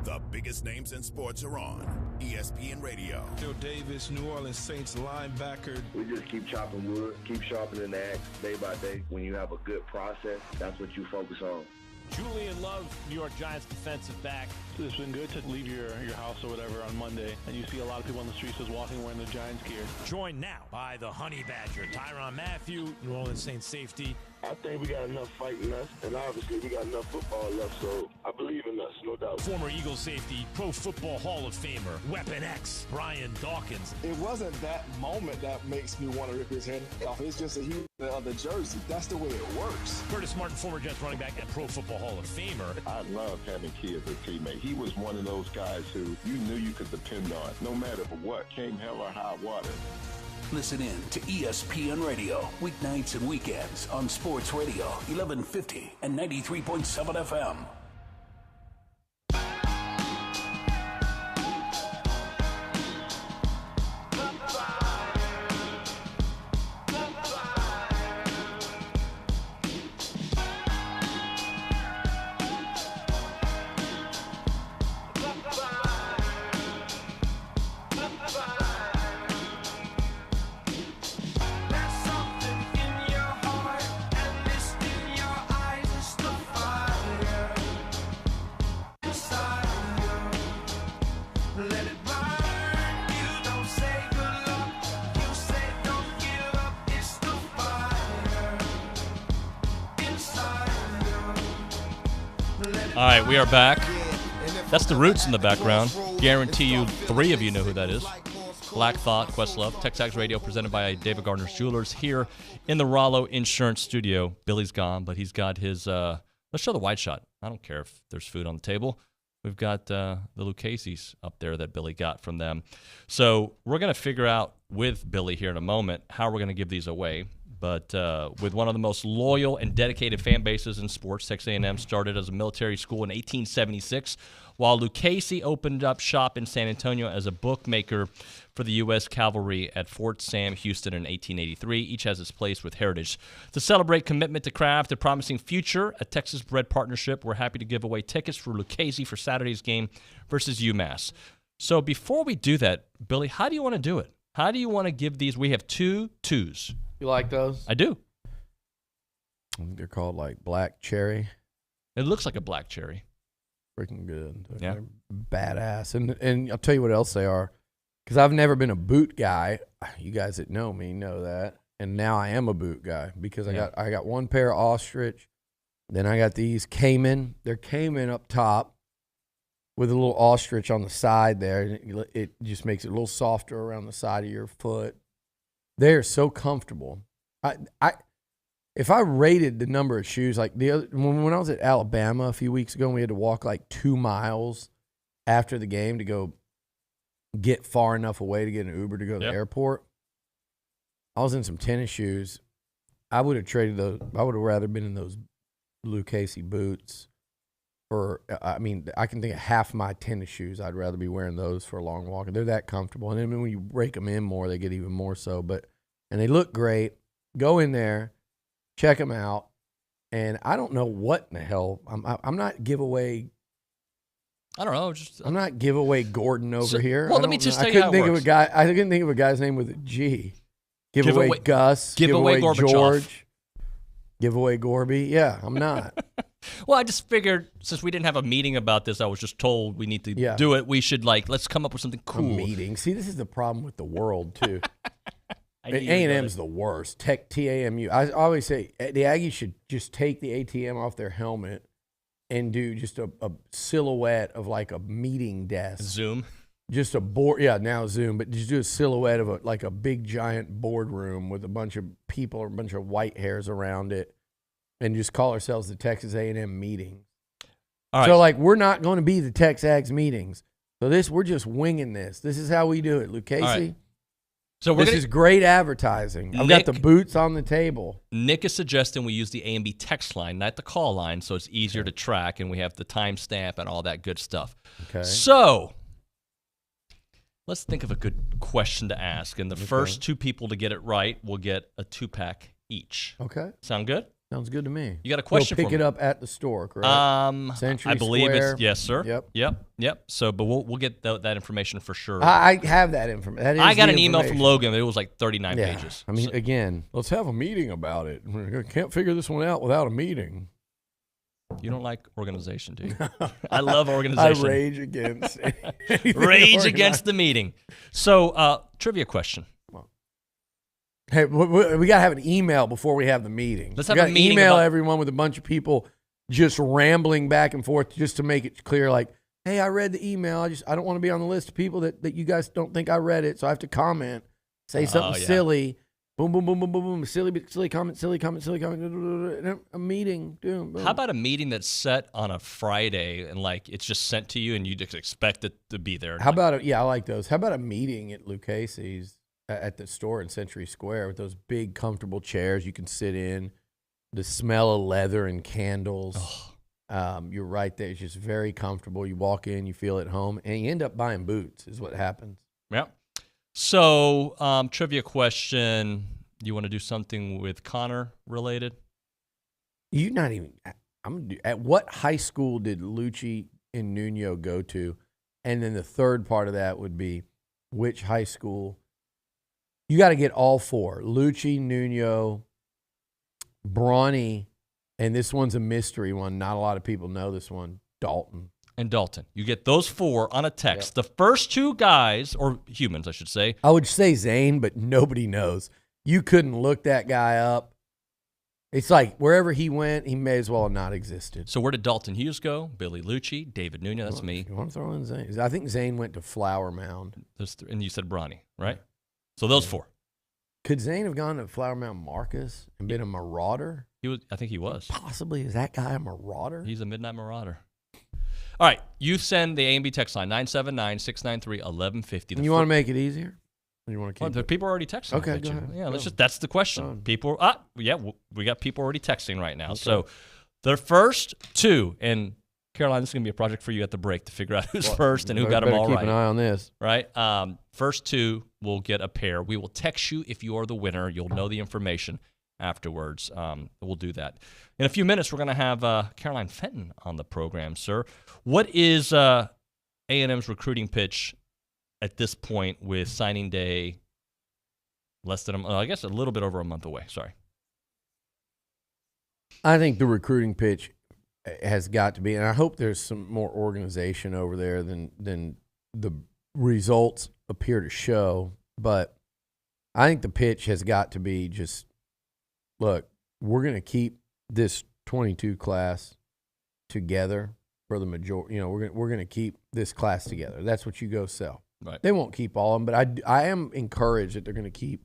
The biggest names in sports are on ESPN Radio. Phil Davis, New Orleans Saints linebacker. We just keep chopping wood, keep sharpening the axe day by day. When you have a good process, that's what you focus on. Julian Love, New York Giants defensive back. It's been good to leave your house or whatever on Monday, and you see a lot of people on the streets just walking wearing the Giants gear. Joined now by the Honey Badger, Tyrann Mathieu, New Orleans Saints safety. I think we got enough fight in us, and obviously we got enough football left, so I believe in us, no doubt. Former Eagles safety, Pro Football Hall of Famer, Weapon X, Brian Dawkins. It wasn't that moment that makes me want to rip his head off. It's just that he of the jersey. That's the way it works. Curtis Martin, former Jets running back and Pro Football Hall of Famer. I love having Key as a teammate. He was one of those guys who you knew you could depend on, no matter what, came hell or high water. Listen in to ESPN Radio, weeknights and weekends on Sports Radio, 1150 and 93.7 FM. All right, we are back. That's the Roots in the background. Guarantee you 3 of you know who that is. Black Thought, Questlove, TexAgs Radio, presented by David Gardner's Jewelers here in the Rollo Insurance Studio. Billy's gone, but he's got his, let's show the wide shot. I don't care if there's food on the table. We've got the Lucchese's up there that Billy got from them. So we're going to figure out with Billy here in a moment how we're going to give these away. But with one of the most loyal and dedicated fan bases in sports, Texas A&M started as a military school in 1876, while Lucchese opened up shop in San Antonio as a bookmaker for the U.S. Cavalry at Fort Sam Houston in 1883. Each has its place with heritage. To celebrate commitment to craft, a promising future, a Texas-bred partnership, we're happy to give away tickets for Lucchese for Saturday's game versus UMass. So before we do that, Billy, how do you want to do it? How do you want to give these? We have 2 twos. You like those? I do. I think they're called like black cherry. It looks like a black cherry. Freaking good. Yeah. They're badass. And I'll tell you what else they are. Because I've never been a boot guy. You guys that know me know that. And now I am a boot guy because I got one pair of ostrich. Then I got these Cayman. They're Cayman up top with a little ostrich on the side there. It just makes it a little softer around the side of your foot. They're so comfortable. If I rated the number of shoes, like when I was at Alabama a few weeks ago, and we had to walk like 2 miles after the game to go get far enough away to get an Uber to go to the airport. I was in some tennis shoes. I would have traded those. I would have rather been in those Lucchese boots for, I mean, I can think of half my tennis shoes. I'd rather be wearing those for a long walk. They're that comfortable. And then when you break them in more, they get even more so. And they look great. Go in there, check them out. And I don't know what in the hell. I'm not giveaway. I don't know. I'm not giveaway Gordon over here. Well, let me just tell you how it works. I couldn't think of a guy's name with a G. Giveaway Gus. Giveaway Gorbachev. George. Giveaway Gorby. Yeah, I'm not. Well, I just figured since we didn't have a meeting about this, I was just told we need to do it. We should let's come up with something cool. A meeting. See, this is the problem with the world too. A&M's the worst. TAMU. I always say the Aggies should just take the ATM off their helmet and do just a silhouette of like a meeting desk. Zoom. Just a board. Yeah, now Zoom. But just do a silhouette of a big giant boardroom with a bunch of people or a bunch of white hairs around it. And just call ourselves the Texas A&M meetings. All right. So, we're not going to be the TexAgs meetings. So, we're just winging this. This is how we do it, Lucchese. Right. So this is great advertising. I've got the boots on the table. Nick is suggesting we use the A&B text line, not the call line, so it's easier to track, and we have the timestamp and all that good stuff. Okay. So, let's think of a good question to ask. And the first 2 people to get it right will get a 2-pack each. Okay. Sound good? Sounds good to me. You got a question for me? Pick it up at the store, correct? Century I believe Square. it's yes, sir. Yep. So, but we'll get that information for sure. I have that information. I got an email from Logan. It was like 39 pages. I mean, again, let's have a meeting about it. We can't figure this one out without a meeting. You don't like organization, do you? I love organization. I rage against against the meeting. So, trivia question. Hey, we got to have an email before we have the meeting. Let's have a meeting. Email everyone with a bunch of people just rambling back and forth just to make it clear, like, hey, I read the email. I don't want to be on the list of people that you guys don't think I read it, so I have to comment, say something silly. Boom, boom, boom, boom, boom, boom. Silly comment. A meeting. Boom. How about a meeting that's set on a Friday and it's just sent to you and you just expect it to be there? How about I like those. How about a meeting at Lucchese's at the store in Century Square with those big, comfortable chairs you can sit in, the smell of leather and candles. You're right there. It's just very comfortable. You walk in, you feel at home, and you end up buying boots is what happens. Yeah. So, trivia question. You want to do something with Connor related? At what high school did Lucci and Nuño go to? And then the third part of that would be which high school. You got to get all 4. Lucci, Nuño, Brawny, and this one's a mystery one. Not a lot of people know this one. Dalton. And Dalton. You get those 4 on a text. Yep. The first 2 guys, or humans, I should say. I would say Zane, but nobody knows. You couldn't look that guy up. It's like wherever he went, he may as well have not existed. So where did Dalton Hughes go? Billy Lucci, David Nuño, that's me. You want to throw in Zane? I think Zane went to Flower Mound. And you said Brawny, right? So those 4. Could Zane have gone to Flower Mound Marcus and been a marauder? I think he was. Possibly. Is that guy a marauder? He's a midnight marauder. All right. You send the A&B text line, 979-693-1150. You want to make it easier? You want to Well, keep the it? people are already texting. Okay, go ahead. Yeah, Go. that's the question. Done. People, we got people already texting right now. Okay. So the first two, and Caroline, this is going to be a project for you at the break to figure out who's first and who got them all keep right. Keep an eye on this. Right? First two will get a pair. We will text you if you are the winner. You'll know the information afterwards. We'll do that. In a few minutes, we're going to have Caroline Fenton on the program, sir. What is A&M's recruiting pitch at this point with signing day less than I guess a little bit over a month away? Sorry. I think the recruiting pitch has got to be, and I hope there's some more organization over there than the results appear to show. But I think the pitch has got to be just, look, we're going to keep this 22 class together for the majority. We're going to keep this class together. That's what you go sell. Right. They won't keep all of them, but I am encouraged that they're going to keep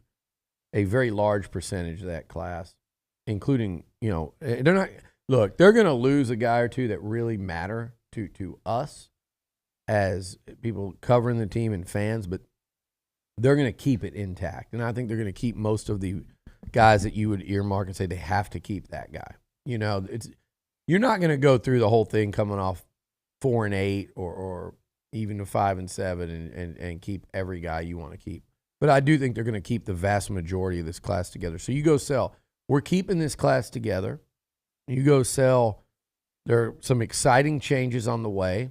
a very large percentage of that class, including, they're not – look, they're going to lose a guy or two that really matter to us as people covering the team and fans, but they're going to keep it intact. And I think they're going to keep most of the guys that you would earmark and say they have to keep that guy. You're not going to go through the whole thing coming off 4-8 or even a 5-7 and keep every guy you want to keep. But I do think they're going to keep the vast majority of this class together. So you go sell. We're keeping this class together. You go sell. There are some exciting changes on the way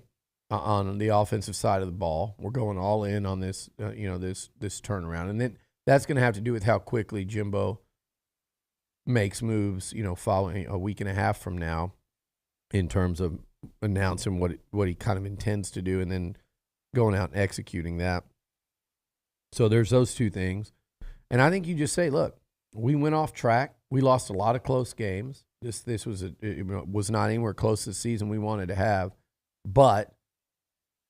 on the offensive side of the ball. We're going all in on this, this turnaround. And then that's going to have to do with how quickly Jimbo makes moves, following a week and a half from now in terms of announcing what he kind of intends to do and then going out and executing that. So there's those two things. And I think you just say, look, we went off track. We lost a lot of close games. This was not anywhere close to the season we wanted to have. But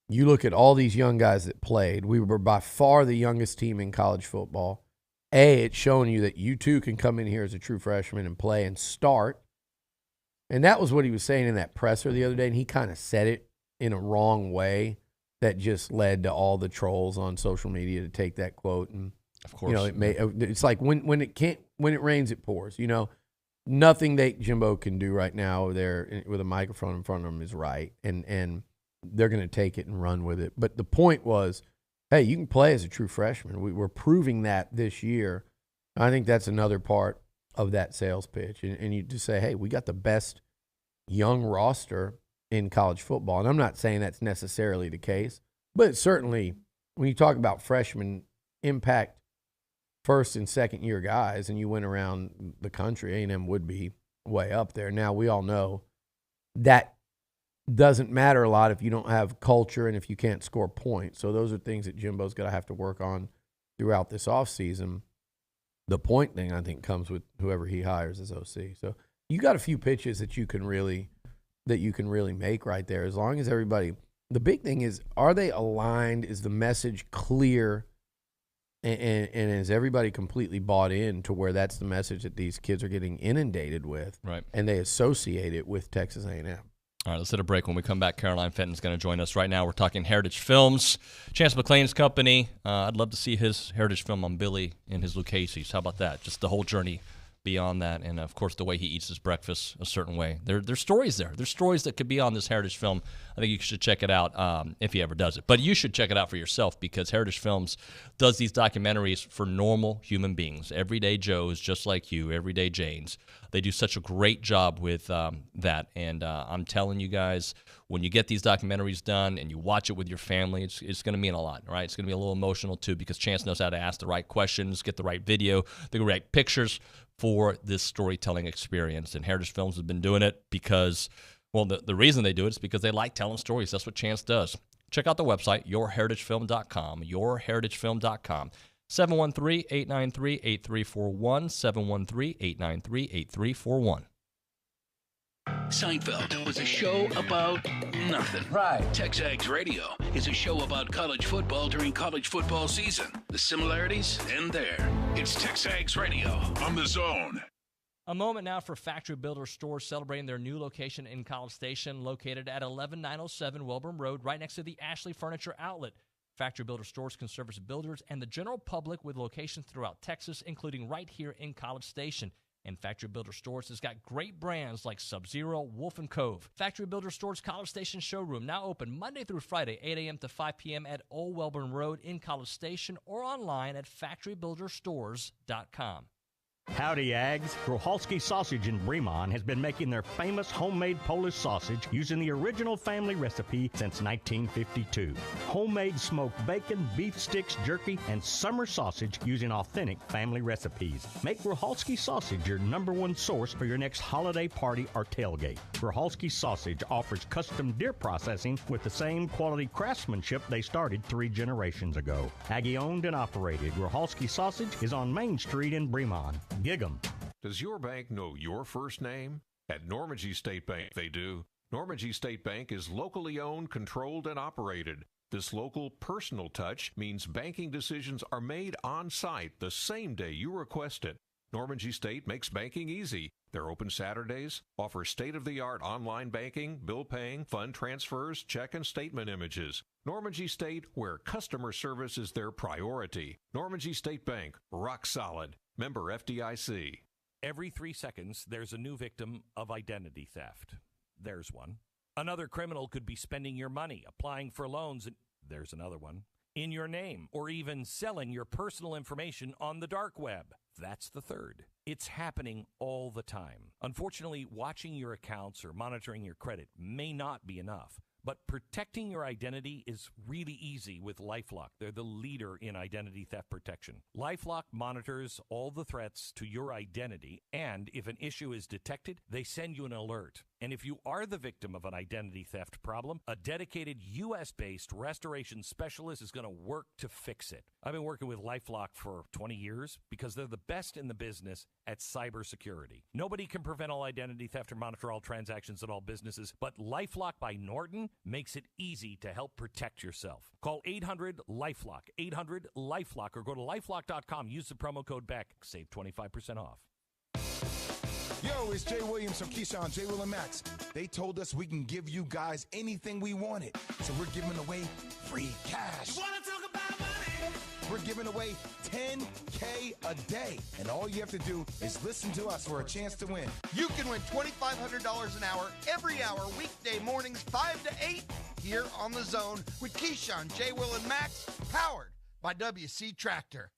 you look at all these young guys that played. We were by far the youngest team in college football. It's showing you that you too can come in here as a true freshman and play and start. And that was what he was saying in that presser the other day, and he kind of said it in a wrong way that just led to all the trolls on social media to take that quote. And of course, it's like when it rains, it pours. Nothing that Jimbo can do right now there with a microphone in front of him is right, and they're going to take it and run with it. But the point was, hey, you can play as a true freshman. We're proving that this year. I think that's another part of that sales pitch. And you just say, hey, we got the best young roster in college football. And I'm not saying that's necessarily the case, but certainly when you talk about freshmen impact first and second year guys and you went around the country, A&M would be way up there. Now we all know that doesn't matter a lot if you don't have culture and if you can't score points. So those are things that Jimbo's going to have to work on throughout this offseason. The point thing, I think, comes with whoever he hires as OC. So you got a few pitches that you can really make right there. As long as everybody, the big thing is, are they aligned? Is the message clear? And is everybody completely bought in to where that's the message that these kids are getting inundated with? Right. And they associate it with Texas A&M. All right, let's hit a break. When we come back, Caroline Fenton's going to join us. Right now, we're talking Heritage Films, Chance McClain's company. I'd love to see his Heritage film on Billy and his Lucchese's. How about that? Just the whole journey beyond that, and of course, the way he eats his breakfast a certain way. There's stories there. There's stories that could be on this Heritage film. I think you should check it out if he ever does it. But you should check it out for yourself because Heritage Films does these documentaries for normal human beings, everyday Joes just like you, everyday Janes. They do such a great job with that, and I'm telling you guys, when you get these documentaries done and you watch it with your family, it's going to mean a lot, right? It's going to be a little emotional too because Chance knows how to ask the right questions, get the right video, the right pictures for this storytelling experience. And Heritage Films has been doing it because, well, the reason they do it is because they like telling stories. That's what Chance does. Check out the website, yourheritagefilm.com, yourheritagefilm.com. 713-893-8341, 713-893-8341. Seinfeld was a show about nothing. Right. TexAgs Radio is a show about college football during college football season. The similarities end there. It's TexAgs Radio on The Zone. A moment now for Factory Builder Stores celebrating their new location in College Station, located at 11907 Wilburn Road, right next to the Ashley Furniture Outlet. Factory Builder Stores can service builders and the general public with locations throughout Texas, including right here in College Station. And Factory Builder Stores has got great brands like Sub-Zero, Wolf & Cove. Factory Builder Stores College Station showroom now open Monday through Friday, 8 a.m. to 5 p.m. at Old Welborn Road in College Station or online at factorybuilderstores.com. Howdy, Ags. Grocholski Sausage in Bremont has been making their famous homemade Polish sausage using the original family recipe since 1952. Homemade smoked bacon, beef sticks, jerky, and summer sausage using authentic family recipes. Make Grocholski Sausage your #1 source for your next holiday party or tailgate. Grocholski Sausage offers custom deer processing with the same quality craftsmanship they started 3 generations ago. Aggie owned and operated, Grocholski Sausage is on Main Street in Bremont. Gig 'em. Does your bank know your first name? At Normandy State Bank, they do. Normandy State Bank is locally owned, controlled, and operated. This local personal touch means banking decisions are made on site the same day you request it. Normandy State makes banking easy. They're open Saturdays, offer state-of-the-art online banking, bill paying, fund transfers, check and statement images. Normandy State, where customer service is their priority. Normandy State Bank, rock solid. Member FDIC. Every 3 seconds, there's a new victim of identity theft. There's one. Another criminal could be spending your money, applying for loans, and there's another one, in your name, or even selling your personal information on the dark web. That's the third. It's happening all the time. Unfortunately, watching your accounts or monitoring your credit may not be enough. But protecting your identity is really easy with LifeLock. They're the leader in identity theft protection. LifeLock monitors all the threats to your identity, and if an issue is detected, they send you an alert. And if you are the victim of an identity theft problem, a dedicated U.S.-based restoration specialist is going to work to fix it. I've been working with LifeLock for 20 years because they're the best in the business at cybersecurity. Nobody can prevent all identity theft or monitor all transactions at all businesses, but LifeLock by Norton makes it easy to help protect yourself. Call 800-LifeLock, 800-LifeLock, or go to lifelock.com. Use the promo code BECK. Save 25% off. Yo, it's Jay Williams from Keyshawn, J. Will and Max. They told us we can give you guys anything we wanted. So we're giving away free cash. You wanna talk about money? We're giving away $10K a day. And all you have to do is listen to us for a chance to win. You can win $2,500 an hour every hour, weekday mornings 5 to 8 here on The Zone with Keyshawn, J. Will and Max, powered by WC Tractor.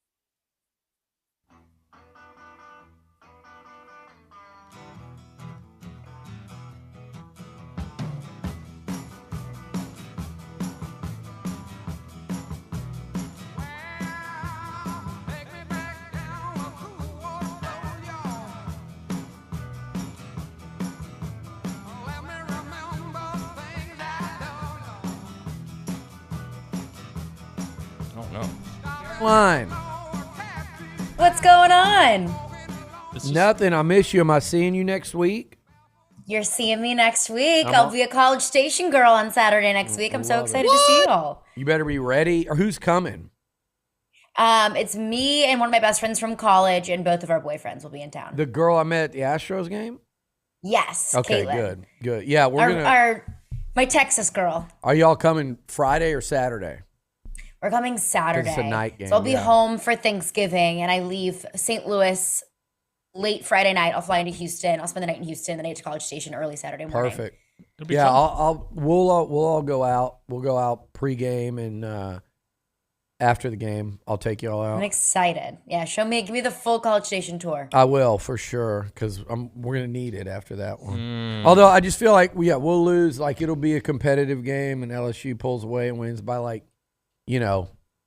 Line. What's going on? Nothing. I miss you. Am I seeing you next week? You're seeing me next week. I'll be a College Station girl on Saturday next week. I'm so excited to see y'all. You better be ready. Or who's coming? It's me and one of my best friends from college, and both of our boyfriends will be in town. The girl I met at the Astros game? Yes. Okay, Caitlin. good. Yeah, my Texas girl. Are y'all coming Friday or Saturday? We're coming Saturday. It's a night game. So I'll be home for Thanksgiving, and I leave St. Louis late Friday night. I'll fly into Houston. I'll spend the night in Houston, then I get to College Station early Saturday morning. Perfect. Yeah, we'll all go out. We'll go out pregame and after the game, I'll take y'all out. I'm excited. Yeah, give me the full College Station tour. I will for sure because we're gonna need it after that one. Although I just feel like we'll lose. Like it'll be a competitive game, and LSU pulls away and wins by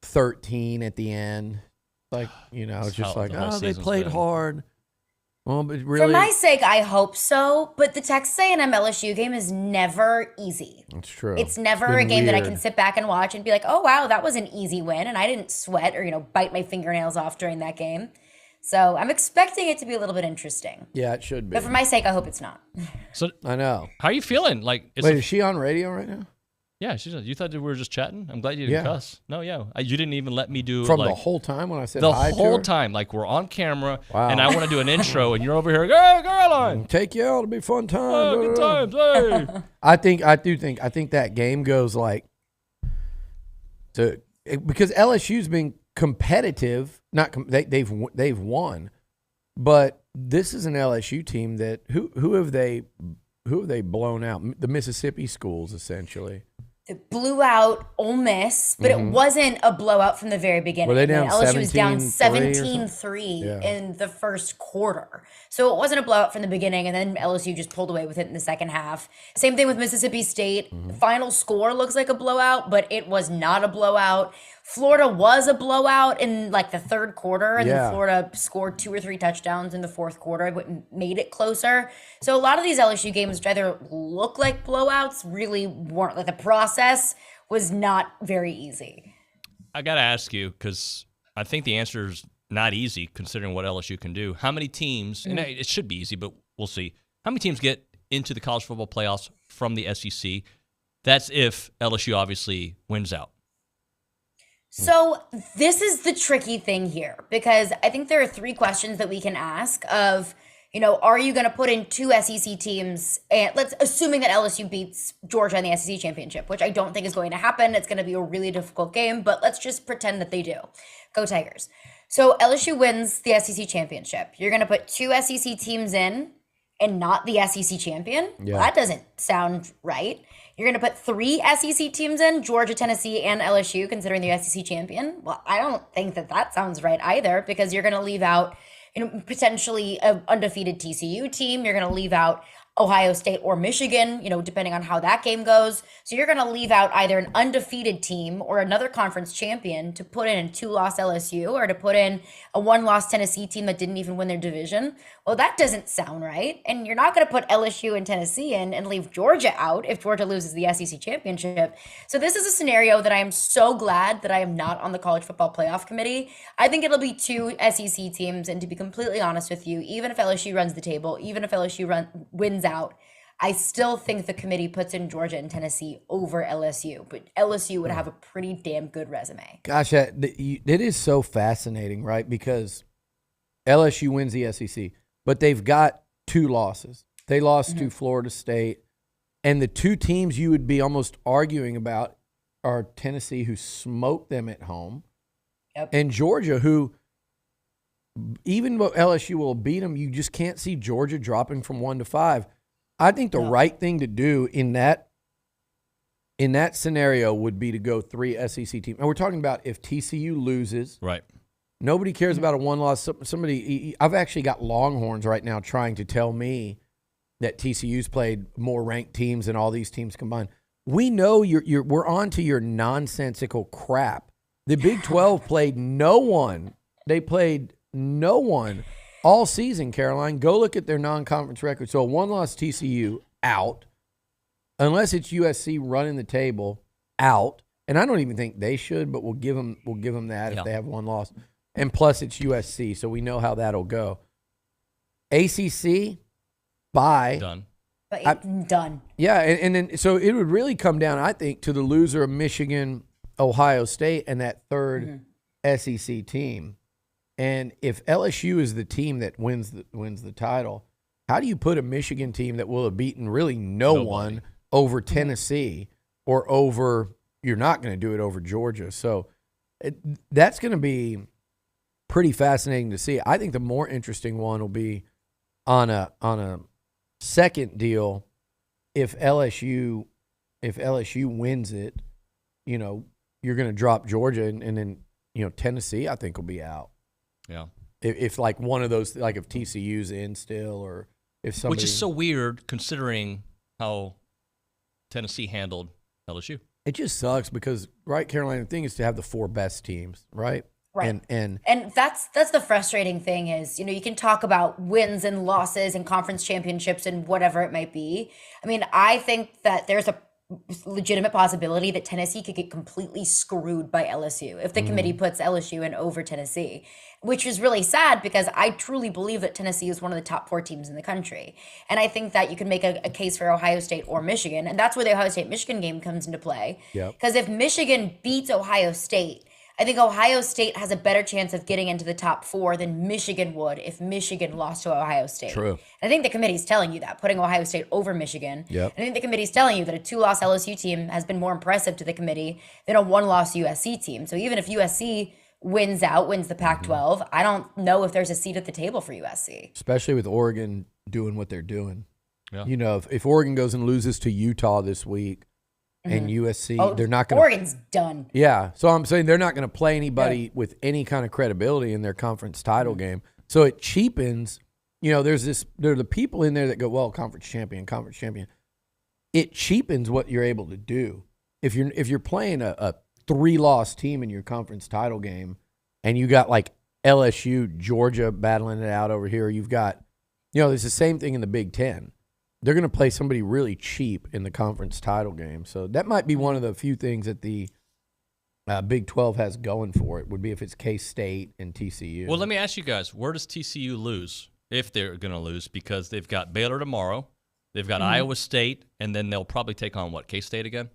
13 at the end. It's just like, they played hard. Well, but really, for my sake, I hope so. But the Texas A&M LSU game is never easy. That's true. It's never a game that I can sit back and watch and be like, oh, wow, that was an easy win. And I didn't sweat or, bite my fingernails off during that game. So I'm expecting it to be a little bit interesting. Yeah, it should be. But for my sake, I hope it's not. So I know. How are you feeling? Is she on radio right now? Yeah, you thought we were just chatting? I'm glad you didn't cuss. No, yeah. You didn't even let me do... From the whole time when I said hi to her? The whole time. We're on camera, and I want to do an intro, and you're over here, hey, Caroline! Take you out. It'll be fun time. Good times, hey! I think that game goes to because LSU's been competitive. They've won, but this is an LSU team that who have they blown out? The Mississippi schools, essentially. It blew out Ole Miss, but it wasn't a blowout from the very beginning. Were they down LSU was down 17-3 17-3 in the first quarter. So it wasn't a blowout from the beginning, and then LSU just pulled away with it in the second half. Same thing with Mississippi State. The final score looks like a blowout, but it was not a blowout. Florida was a blowout in like the third quarter, and then Florida scored 2 or 3 touchdowns in the fourth quarter, but made it closer. So a lot of these LSU games, which either look like blowouts, really weren't. Like the process was not very easy. I got to ask you, because I think the answer is not easy considering what LSU can do. How many teams, and it should be easy, but we'll see. How many teams get into the college football playoffs from the SEC? That's if LSU obviously wins out. So this is the tricky thing here, because I think there are 3 questions that we can ask of, are you going to put in 2 SEC teams, and assuming that LSU beats Georgia in the SEC championship, which I don't think is going to happen. It's going to be a really difficult game, but let's just pretend that they do. Go Tigers. So LSU wins the SEC championship. You're going to put 2 SEC teams in and not the SEC champion? Yeah. Well, that doesn't sound right. You're going to put 3 SEC teams in, Georgia, Tennessee, and LSU, considering the SEC champion? Well, I don't think that sounds right either, because you're going to leave out potentially an undefeated TCU team. You're going to leave out Ohio State or Michigan, depending on how that game goes. So you're going to leave out either an undefeated team or another conference champion to put in a 2-loss LSU, or to put in a 1-loss Tennessee team that didn't even win their division. Well, that doesn't sound right. And you're not going to put LSU and Tennessee in and leave Georgia out if Georgia loses the SEC championship. So this is a scenario that I am so glad that I am not on the college football playoff committee. I think it'll be 2 SEC teams. And to be completely honest with you, even if LSU runs the table, even if LSU wins out, I still think the committee puts in Georgia and Tennessee over LSU, but LSU would have a pretty damn good resume. Gosh, it is so fascinating, right? Because LSU wins the SEC, but they've got 2 losses. They lost to Florida State, and the 2 teams you would be almost arguing about are Tennessee, who smoked them at home, and Georgia, who, even though LSU will beat them, you just can't see Georgia dropping from 1 to 5. I think the right thing to do in that scenario would be to go 3 SEC teams. And we're talking about if TCU loses. Right. Nobody cares about a 1-loss. I've actually got Longhorns right now trying to tell me that TCU's played more ranked teams than all these teams combined. We know we're on to your nonsensical crap. The Big 12 played no one. They played no one all season, Caroline. Go look at their non-conference record. So a 1-loss TCU, out. Unless it's USC running the table, out. And I don't even think they should, but we'll give them that if they have 1 loss. And plus it's USC, so we know how that'll go. ACC, bye. Done. Done. Yeah, and then so it would really come down, I think, to the loser of Michigan, Ohio State, and that third SEC team. And if LSU is the team that wins the title, how do you put a Michigan team that will have beaten really no one over Tennessee or over, you're not going to do it over Georgia. So that's going to be pretty fascinating to see. I think the more interesting one will be on a second deal. If LSU wins it, you're going to drop Georgia and then, Tennessee, I think, will be out. Yeah. If like one of those, like if TCU's in still, or if somebody. Which is so weird considering how Tennessee handled LSU. It just sucks because, right, Caroline, the thing is to have the 4 best teams, right? Right. And that's the frustrating thing is, you can talk about wins and losses and conference championships and whatever it might be. I mean, I think that there's a legitimate possibility that Tennessee could get completely screwed by LSU if the committee puts LSU in over Tennessee, which is really sad because I truly believe that Tennessee is one of the top 4 teams in the country. And I think that you can make a case for Ohio State or Michigan, and that's where the Ohio State-Michigan game comes into play. Yep. Because if Michigan beats Ohio State, I think Ohio State has a better chance of getting into the top 4 than Michigan would if Michigan lost to Ohio State. True. And I think the committee's telling you that, putting Ohio State over Michigan. Yep. And I think the committee's telling you that a 2-loss LSU team has been more impressive to the committee than a 1-loss USC team. So even if USC wins the Pac-12, I don't know if there's a seat at the table for USC. Especially with Oregon doing what they're doing. Yeah. You know, if Oregon goes and loses to Utah this week and USC, they're not going to. Oregon's done. Yeah. So I'm saying they're not going to play anybody with any kind of credibility in their conference title game. So it cheapens, there are the people in there that go, well, conference champion. It cheapens what you're able to do. If you're playing a 3-loss team in your conference title game and you got like LSU, Georgia battling it out over here, you've got, there's the same thing in the Big Ten. They're going to play somebody really cheap in the conference title game. So that might be one of the few things that the Big 12 has going for it, would be if it's K-State and TCU. Well, let me ask you guys, where does TCU lose if they're going to lose? Because they've got Baylor tomorrow, they've got Iowa State, and then they'll probably take on, K-State again?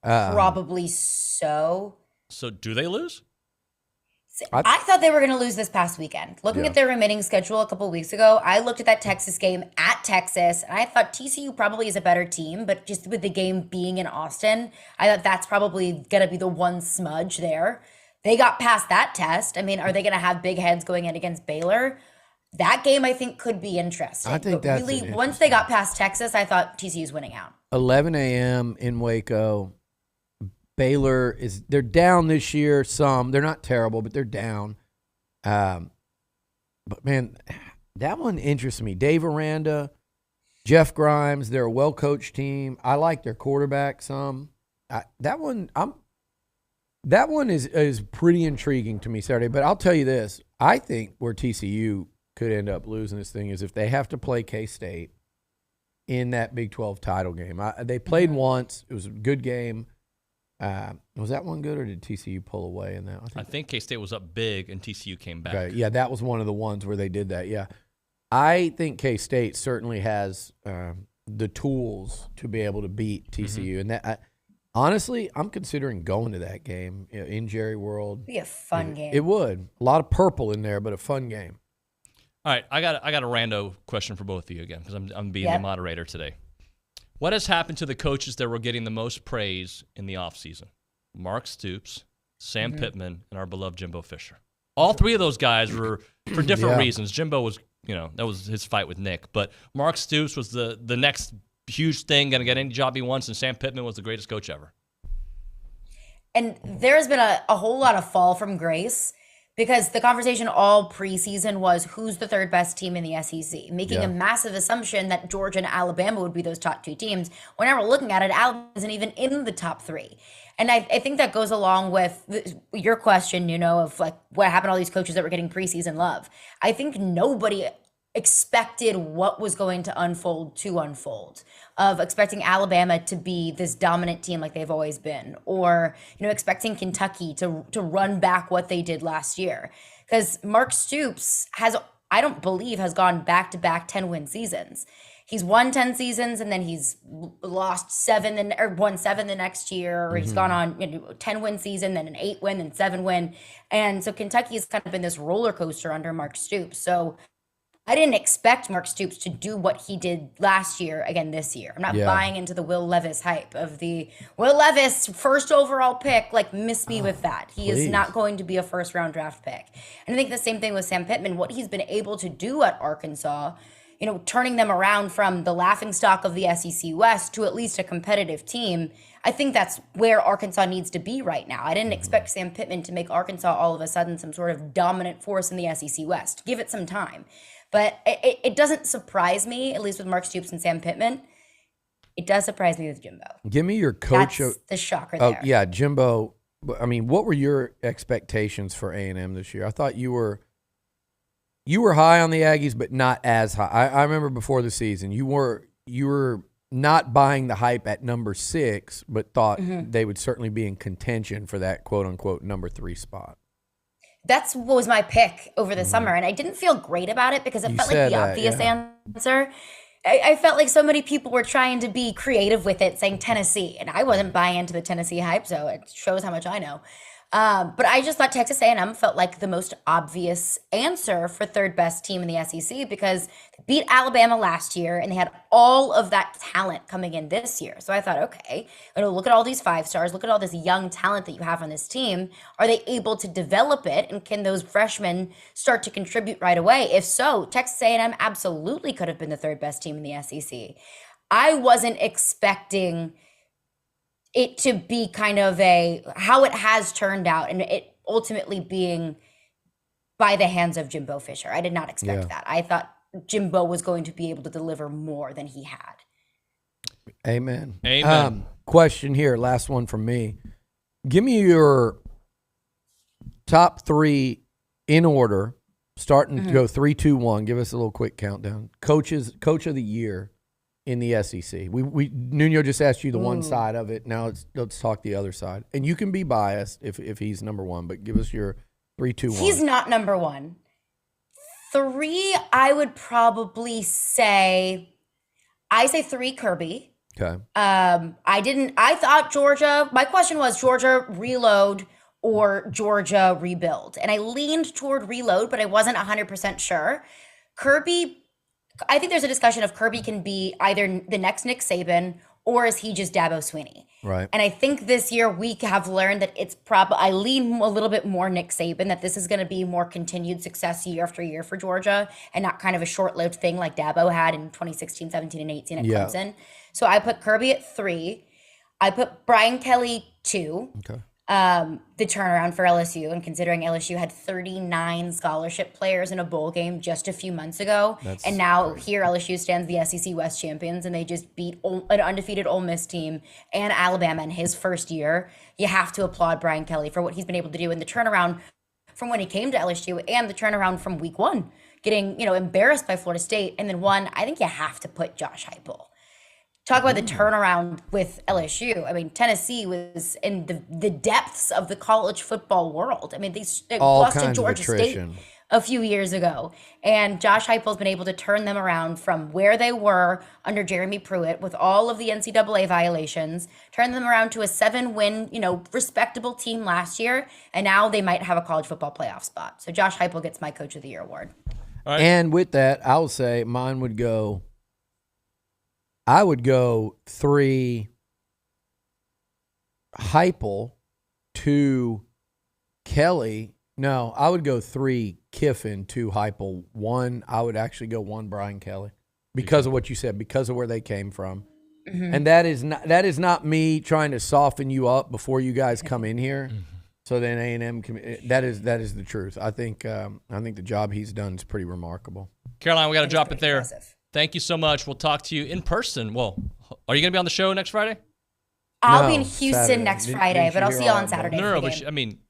Probably so. So do they lose? I thought they were going to lose this past weekend. Looking at their remaining schedule a couple weeks ago, I looked at that Texas game at Texas, and I thought TCU probably is a better team, but just with the game being in Austin, I thought that's probably going to be the one smudge there. They got past that test. I mean, are they going to have big heads going in against Baylor? That game, I think, could be interesting. I think that's really, once they got past Texas, I thought TCU's winning out. 11 a.m. in Waco. Baylor they're down this year some. They're not terrible, but they're down. But, man, that one interests me. Dave Aranda, Jeff Grimes, they're a well-coached team. I like their quarterback some. That one is pretty intriguing to me Saturday. But I'll tell you this. I think where TCU could end up losing this thing is if they have to play K-State in that Big 12 title game. They played once. It was a good game. Was that one good, or did TCU pull away in that? I think K-State was up big, and TCU came back. Okay. Yeah, that was one of the ones where they did that, yeah. I think K-State certainly has the tools to be able to beat TCU. And that, honestly, I'm considering going to that game in Jerry World. It'd be a fun game. It would. A lot of purple in there, but a fun game. All right, I got a rando question for both of you again, because I'm being the moderator today. What has happened to the coaches that were getting the most praise in the offseason? Mark Stoops, Sam Pittman, and our beloved Jimbo Fisher. All three of those guys were for different reasons. Jimbo was, that was his fight with Nick. But Mark Stoops was the next huge thing, going to get any job he wants, and Sam Pittman was the greatest coach ever. And there's been a whole lot of fall from grace, because the conversation all preseason was who's the third best team in the SEC, making a massive assumption that Georgia and Alabama would be those top 2 teams. Whenever we're looking at it, Alabama isn't even in the top 3. And I think that goes along with your question, of like what happened to all these coaches that were getting preseason love. I think nobody expected what was going to unfold, of expecting Alabama to be this dominant team like they've always been, or, expecting Kentucky to run back what they did last year. Because Mark Stoops I don't believe has gone back-to-back 10-win seasons. He's won 10 seasons, and then he's lost 7 or won 7 the next year, or he's gone on a 10-win season, then an 8-win, and 7-win. And so Kentucky has kind of been this roller coaster under Mark Stoops. So I didn't expect Mark Stoops to do what he did last year again this year. I'm not buying into the Will Levis hype of the Will Levis first overall pick. Like, miss me with that. He is not going to be a first-round draft pick. And I think the same thing with Sam Pittman. What he's been able to do at Arkansas, turning them around from the laughingstock of the SEC West to at least a competitive team, I think that's where Arkansas needs to be right now. I didn't expect Sam Pittman to make Arkansas all of a sudden some sort of dominant force in the SEC West. Give it some time. But it doesn't surprise me, at least with Mark Stoops and Sam Pittman. It does surprise me with Jimbo. Give me your coach. That's the shocker there. Oh, yeah, Jimbo. I mean, what were your expectations for A&M this year? I thought you were high on the Aggies, but not as high. I remember before the season, you were not buying the hype at number 6, but thought they would certainly be in contention for that quote-unquote number 3 spot. That's what was my pick over the summer, and I didn't feel great about it because it felt like the obvious answer. I felt like so many people were trying to be creative with it, saying Tennessee, and I wasn't buying into the Tennessee hype, so it shows how much I know. But I just thought Texas A&M felt like the most obvious answer for third best team in the SEC because they beat Alabama last year and they had all of that talent coming in this year. So I thought, okay, look at all these 5 stars, look at all this young talent that you have on this team. Are they able to develop it, and can those freshmen start to contribute right away? If so, Texas A&M absolutely could have been the third best team in the SEC. I wasn't expecting it to be kind of how it has turned out, and it ultimately being by the hands of Jimbo Fisher. I did not expect that. I thought Jimbo was going to be able to deliver more than he had. Amen. Amen. Question here, last one from me. Give me your top 3 in order, starting to go 3, 2, 1. Give us a little quick countdown. Coach of the year in the SEC. We Nuño just asked you the one side of it. Now let's talk the other side. And you can be biased if he's number 1, but give us your 3, 2, 1. He's not number 1. 3, I would probably say 3 Kirby. Okay. I thought Georgia, my question was Georgia reload or Georgia rebuild. And I leaned toward reload, but I wasn't 100% sure. Kirby, I think there's a discussion of Kirby can be either the next Nick Saban or is he just Dabo Swinney? Right. And I think this year we have learned that it's I lean a little bit more Nick Saban, that this is going to be more continued success year after year for Georgia and not kind of a short-lived thing like Dabo had in 2016, 17, and 18 at Clemson. So I put Kirby at 3. I put Brian Kelly 2. Okay. The turnaround for LSU, and considering LSU had 39 scholarship players in a bowl game just a few months ago, and now here LSU stands the SEC West champions, and they just beat an undefeated Ole Miss team and Alabama in his first year. You have to applaud Brian Kelly for what he's been able to do in the turnaround from when he came to LSU and the turnaround from week 1, getting embarrassed by Florida State, and then I think you have to put Josh Heupel. Talk about the turnaround with LSU. I mean, Tennessee was in the depths of the college football world. I mean, they lost to Georgia State a few years ago. And Josh Heupel's been able to turn them around from where they were under Jeremy Pruitt with all of the NCAA violations, turn them around to a 7-win, respectable team last year. And now they might have a college football playoff spot. So Josh Heupel gets my Coach of the Year award. Right. And with that, I will say mine would go... I would go 3 Heupel, 2 Kelly. No, I would go 3 Kiffin, 2 Heupel, 1. I would actually go 1 Brian Kelly because of what you said, because of where they came from. Mm-hmm. And that is not me trying to soften you up before you guys come in here. Mm-hmm. So then A&M can, that is the truth. I think the job he's done is pretty remarkable. Caroline, we got to drop it there. Impressive. Thank you so much. We'll talk to you in person. Well, are you going to be on the show next Friday? I'll be in Houston next Friday, but I'll see you on Saturday. No, but she can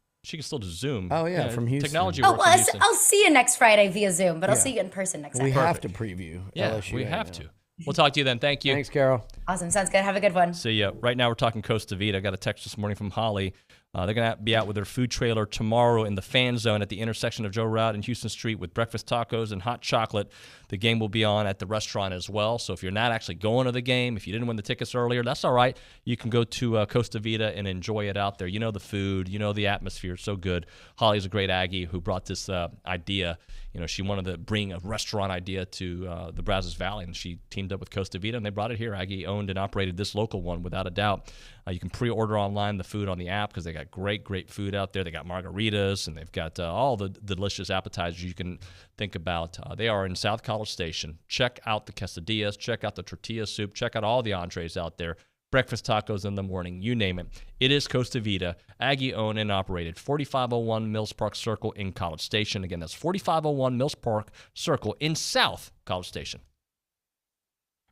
still just Zoom. Oh, yeah, from Houston. Technology works in Houston. I'll see you next Friday via Zoom, but I'll see you in person next Saturday. We have to preview LSU. We have to. We'll talk to you then. Thank you. Thanks, Carol. Awesome. Sounds good. Have a good one. See ya. Right now, we're talking Costa Vida. I got a text this morning from Holly. They're going to be out with their food trailer tomorrow in the fan zone at the intersection of Joe Route and Houston Street with breakfast tacos and hot chocolate. The game will be on at the restaurant as well. So if you're not actually going to the game, if you didn't win the tickets earlier, that's all right. You can go to Costa Vida and enjoy it out there. You know the food. You know the atmosphere. It's so good. Holly's a great Aggie who brought this idea. She wanted to bring a restaurant idea to the Brazos Valley, and she teamed up with Costa Vida, and they brought it here. Aggie owned and operated this local one without a doubt. You can pre-order online the food on the app because they got great food out there. They got margaritas, and they've got all the delicious appetizers you can think about. They are in South College Station. Check out the quesadillas. Check out the tortilla soup. Check out all the entrees out there. Breakfast tacos in the morning, you name it. It is Costa Vida, Aggie owned and operated, 4501 Mills Park Circle in College Station. Again, that's 4501 Mills Park Circle in South College Station.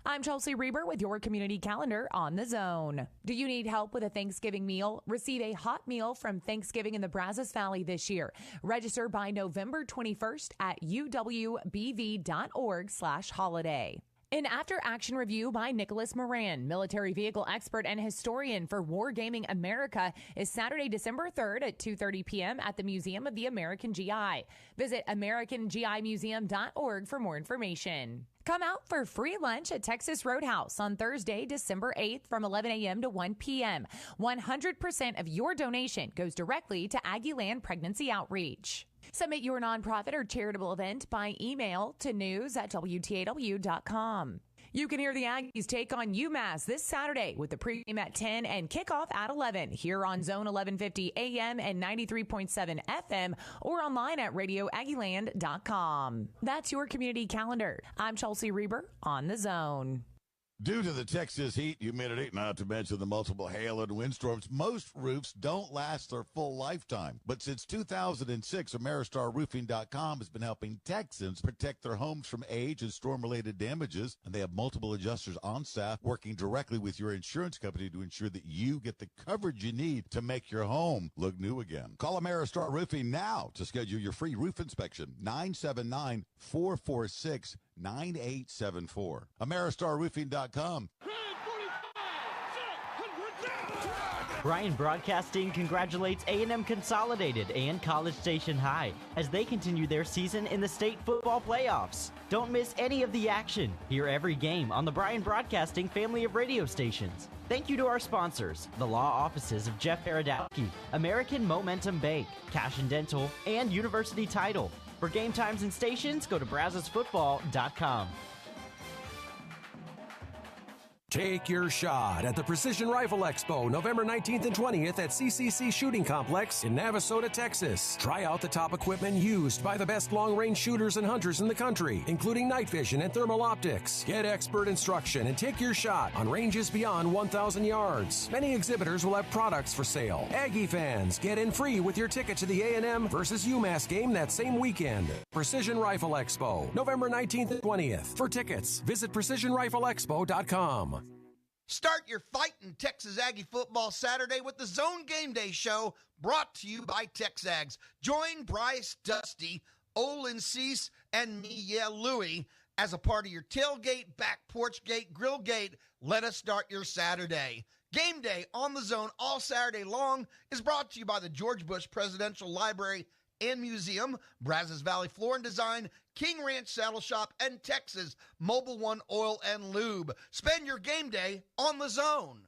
I'm Chelsea Reber with your community calendar on The Zone. Do you need help with a Thanksgiving meal? Receive a hot meal from Thanksgiving in the Brazos Valley this year. Register by November 21st at uwbv.org/holiday. An after-action review by Nicholas Moran, military vehicle expert and historian for Wargaming America, is Saturday, December 3rd at 2:30 p.m. at the Museum of the American GI. Visit AmericanGIMuseum.org for more information. Come out for free lunch at Texas Roadhouse on Thursday, December 8th from 11 a.m. to 1 p.m. 100% of your donation goes directly to Aggieland Pregnancy Outreach. Submit your nonprofit or charitable event by email to news@WTAW.com. You can hear the Aggies take on UMass this Saturday with the pregame at 10 and kickoff at 11 here on Zone 1150 AM and 93.7 FM or online at radioaggieland.com. That's your community calendar. I'm Chelsea Reber on The Zone. Due to the Texas heat, humidity, not to mention the multiple hail and windstorms, most roofs don't last their full lifetime. But since 2006, AmeriStarRoofing.com has been helping Texans protect their homes from age and storm-related damages, and they have multiple adjusters on staff working directly with your insurance company to ensure that you get the coverage you need to make your home look new again. Call AmeriStar Roofing now to schedule your free roof inspection, 979-446-9874. AmeriStarRoofing.com. Bryan Broadcasting congratulates A&M Consolidated and College Station High as they continue their season in the state football playoffs. Don't miss any of the action. Hear every game on the Bryan Broadcasting family of radio stations. Thank you to our sponsors, the law offices of Jeff Paradowski, American Momentum Bank, Cash and Dental, and University Title. For game times and stations, go to brazosfootball.com. Take your shot at the Precision Rifle Expo, November 19th and 20th at CCC Shooting Complex in Navasota, Texas. Try out the top equipment used by the best long-range shooters and hunters in the country, including night vision and thermal optics. Get expert instruction and take your shot on ranges beyond 1,000 yards. Many exhibitors will have products for sale. Aggie fans, get in free with your ticket to the A&M versus UMass game that same weekend. Precision Rifle Expo, November 19th and 20th. For tickets, visit precisionrifleexpo.com. Start your fight in Texas Aggie football Saturday with the Zone Game Day Show, brought to you by TexAgs. Join Bryce, Dusty, Olin, Cease, and me, Louie, as a part of your tailgate, back porch gate, grill gate. Let us start your Saturday. Game Day on the Zone all Saturday long is brought to you by the George Bush Presidential Library and Museum, Brazos Valley Floor and Design, King Ranch Saddle Shop, and Texas Mobile One Oil and Lube. Spend your game day on the Zone.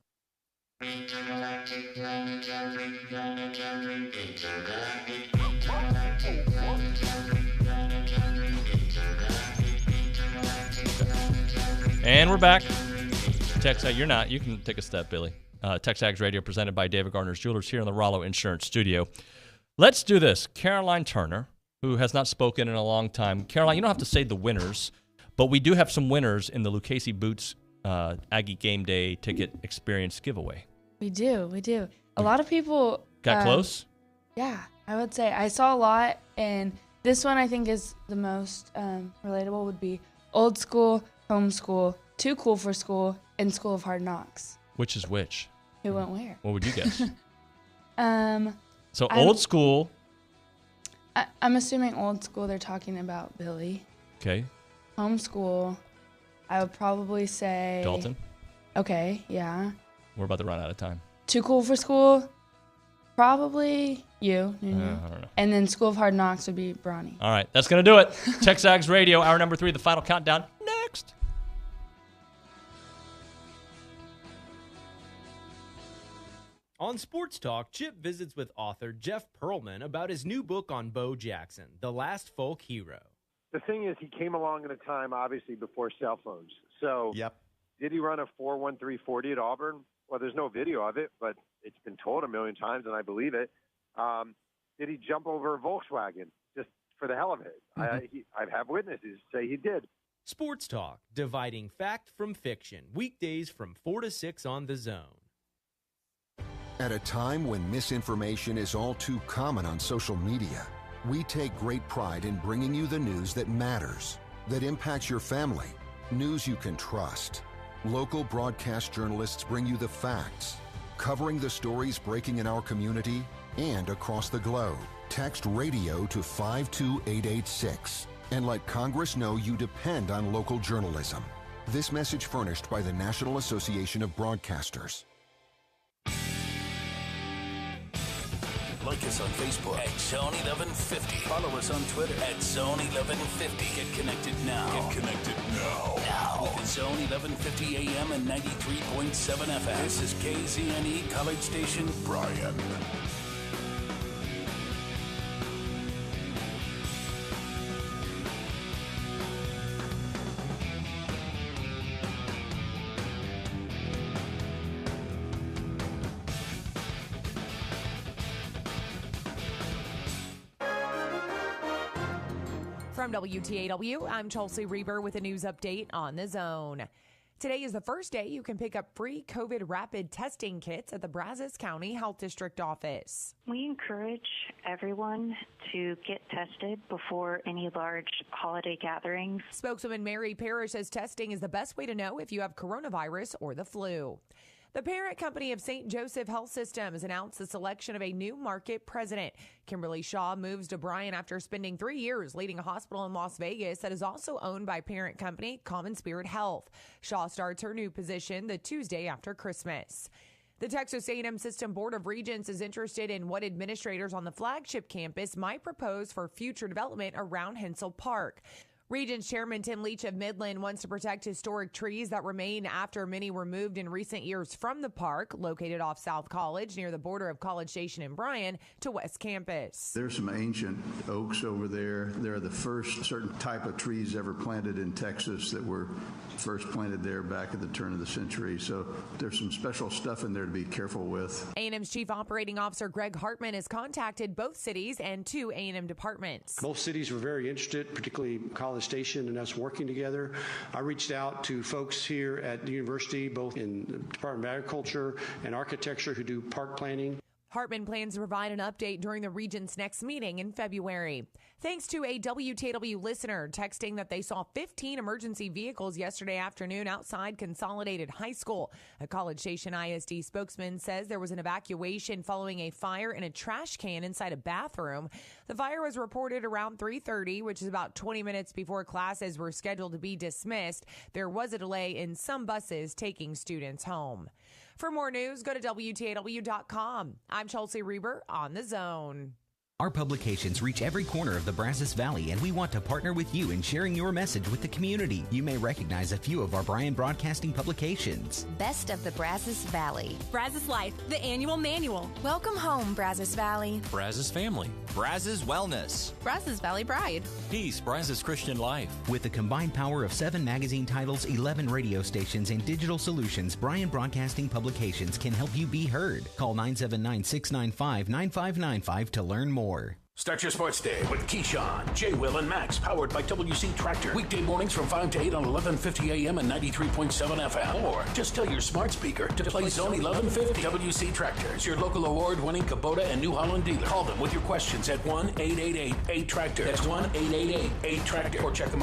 And we're back. TexAgs, you're not. You can take a step, Billy. TexAgs Radio presented by David Gardner's Jewelers here in the Rollo Insurance Studio. Let's do this. Caroline Turner, who has not spoken in a long time. Caroline, you don't have to say the winners, but we do have some winners in the Lucchese Boots Aggie Game Day Ticket Experience giveaway. We do. A lot of people got close? Yeah, I would say. I saw a lot, and this one I think is the most relatable would be Old School, Homeschool, Too Cool for School, and School of Hard Knocks. Which is which? Who went where? What would you guess? So I'm- Old School. I'm assuming Old School, they're talking about Billy. Okay. Homeschool, I would probably say... Dalton. Okay, yeah. We're about to run out of time. Too Cool for School, probably you. I don't know. And then School of Hard Knocks would be Bronny. All right, that's going to do it. TexAgs Radio, hour number 3, the final countdown. Next. On Sports Talk, Chip visits with author Jeff Pearlman about his new book on Bo Jackson, The Last Folk Hero. The thing is, he came along at a time, obviously, before cell phones. So did he run a 4.1340 at Auburn? Well, there's no video of it, but it's been told a million times, and I believe it. Did he jump over a Volkswagen just for the hell of it? I have witnesses say he did. Sports Talk, dividing fact from fiction, weekdays from 4 to 6 on The Zone. At a time when misinformation is all too common on social media, we take great pride in bringing you the news that matters, that impacts your family, news you can trust. Local broadcast journalists bring you the facts, covering the stories breaking in our community and across the globe. Text radio to 52886 and let Congress know you depend on local journalism. This message furnished by the National Association of Broadcasters. Like us on Facebook at Zone 1150. Follow us on Twitter at Zone 1150. Get connected now. Now. With Zone 1150 AM and 93.7 FM. This is KZNE College Station, Bryan. From WTAW, I'm Chelsea Reber with a news update on the Zone. Today is the first day you can pick up free COVID rapid testing kits at the Brazos County Health District office. We encourage everyone to get tested before any large holiday gatherings. Spokeswoman Mary Parrish says testing is the best way to know if you have coronavirus or the flu. The parent company of St. Joseph Health Systems announced the selection of a new market president. Kimberly Shaw moves to Bryan after spending 3 years leading a hospital in Las Vegas that is also owned by parent company Common Spirit Health. Shaw starts her new position the Tuesday after Christmas. The Texas A&M System Board of Regents is interested in what administrators on the flagship campus might propose for future development around Hensel Park. Regents Chairman Tim Leach of Midland wants to protect historic trees that remain after many were moved in recent years from the park, located off South College near the border of College Station and Bryan, to West Campus. There's some ancient oaks over there. They're the first certain type of trees ever planted in Texas that were first planted there back at the turn of the century. So there's some special stuff in there to be careful with. A&M's Chief Operating Officer Greg Hartman has contacted both cities and 2 A&M departments. Both cities were very interested, particularly College Station and us working together. I reached out to folks here at the university, both in the Department of Agriculture and Architecture, who do park planning. Hartman plans to provide an update during the Regents' next meeting in February. Thanks to a WTW listener texting that they saw 15 emergency vehicles yesterday afternoon outside Consolidated High School. A College Station ISD spokesman says there was an evacuation following a fire in a trash can inside a bathroom. The fire was reported around 3:30, which is about 20 minutes before classes were scheduled to be dismissed. There was a delay in some buses taking students home. For more news, go to WTAW.com. I'm Chelsea Reber on The Zone. Our publications reach every corner of the Brazos Valley, and we want to partner with you in sharing your message with the community. You may recognize a few of our Bryan Broadcasting publications. Best of the Brazos Valley. Brazos Life, the annual manual. Welcome home, Brazos Valley. Brazos Family. Brazos Wellness. Brazos Valley Bride. Peace, Brazos Christian Life. With the combined power of 7 magazine titles, 11 radio stations, and digital solutions, Bryan Broadcasting Publications can help you be heard. Call 979-695-9595 to learn more. Start your sports day with Keyshawn, J. Will, and Max, powered by WC Tractor. Weekday mornings from 5 to 8 on 1150 AM and 93.7 FM. Or just tell your smart speaker to play Zone 1150. WC Tractor is your local award-winning Kubota and New Holland dealer. Call them with your questions at 1-888-8-TRACTOR. That's 1-888-8-TRACTOR. Or check them out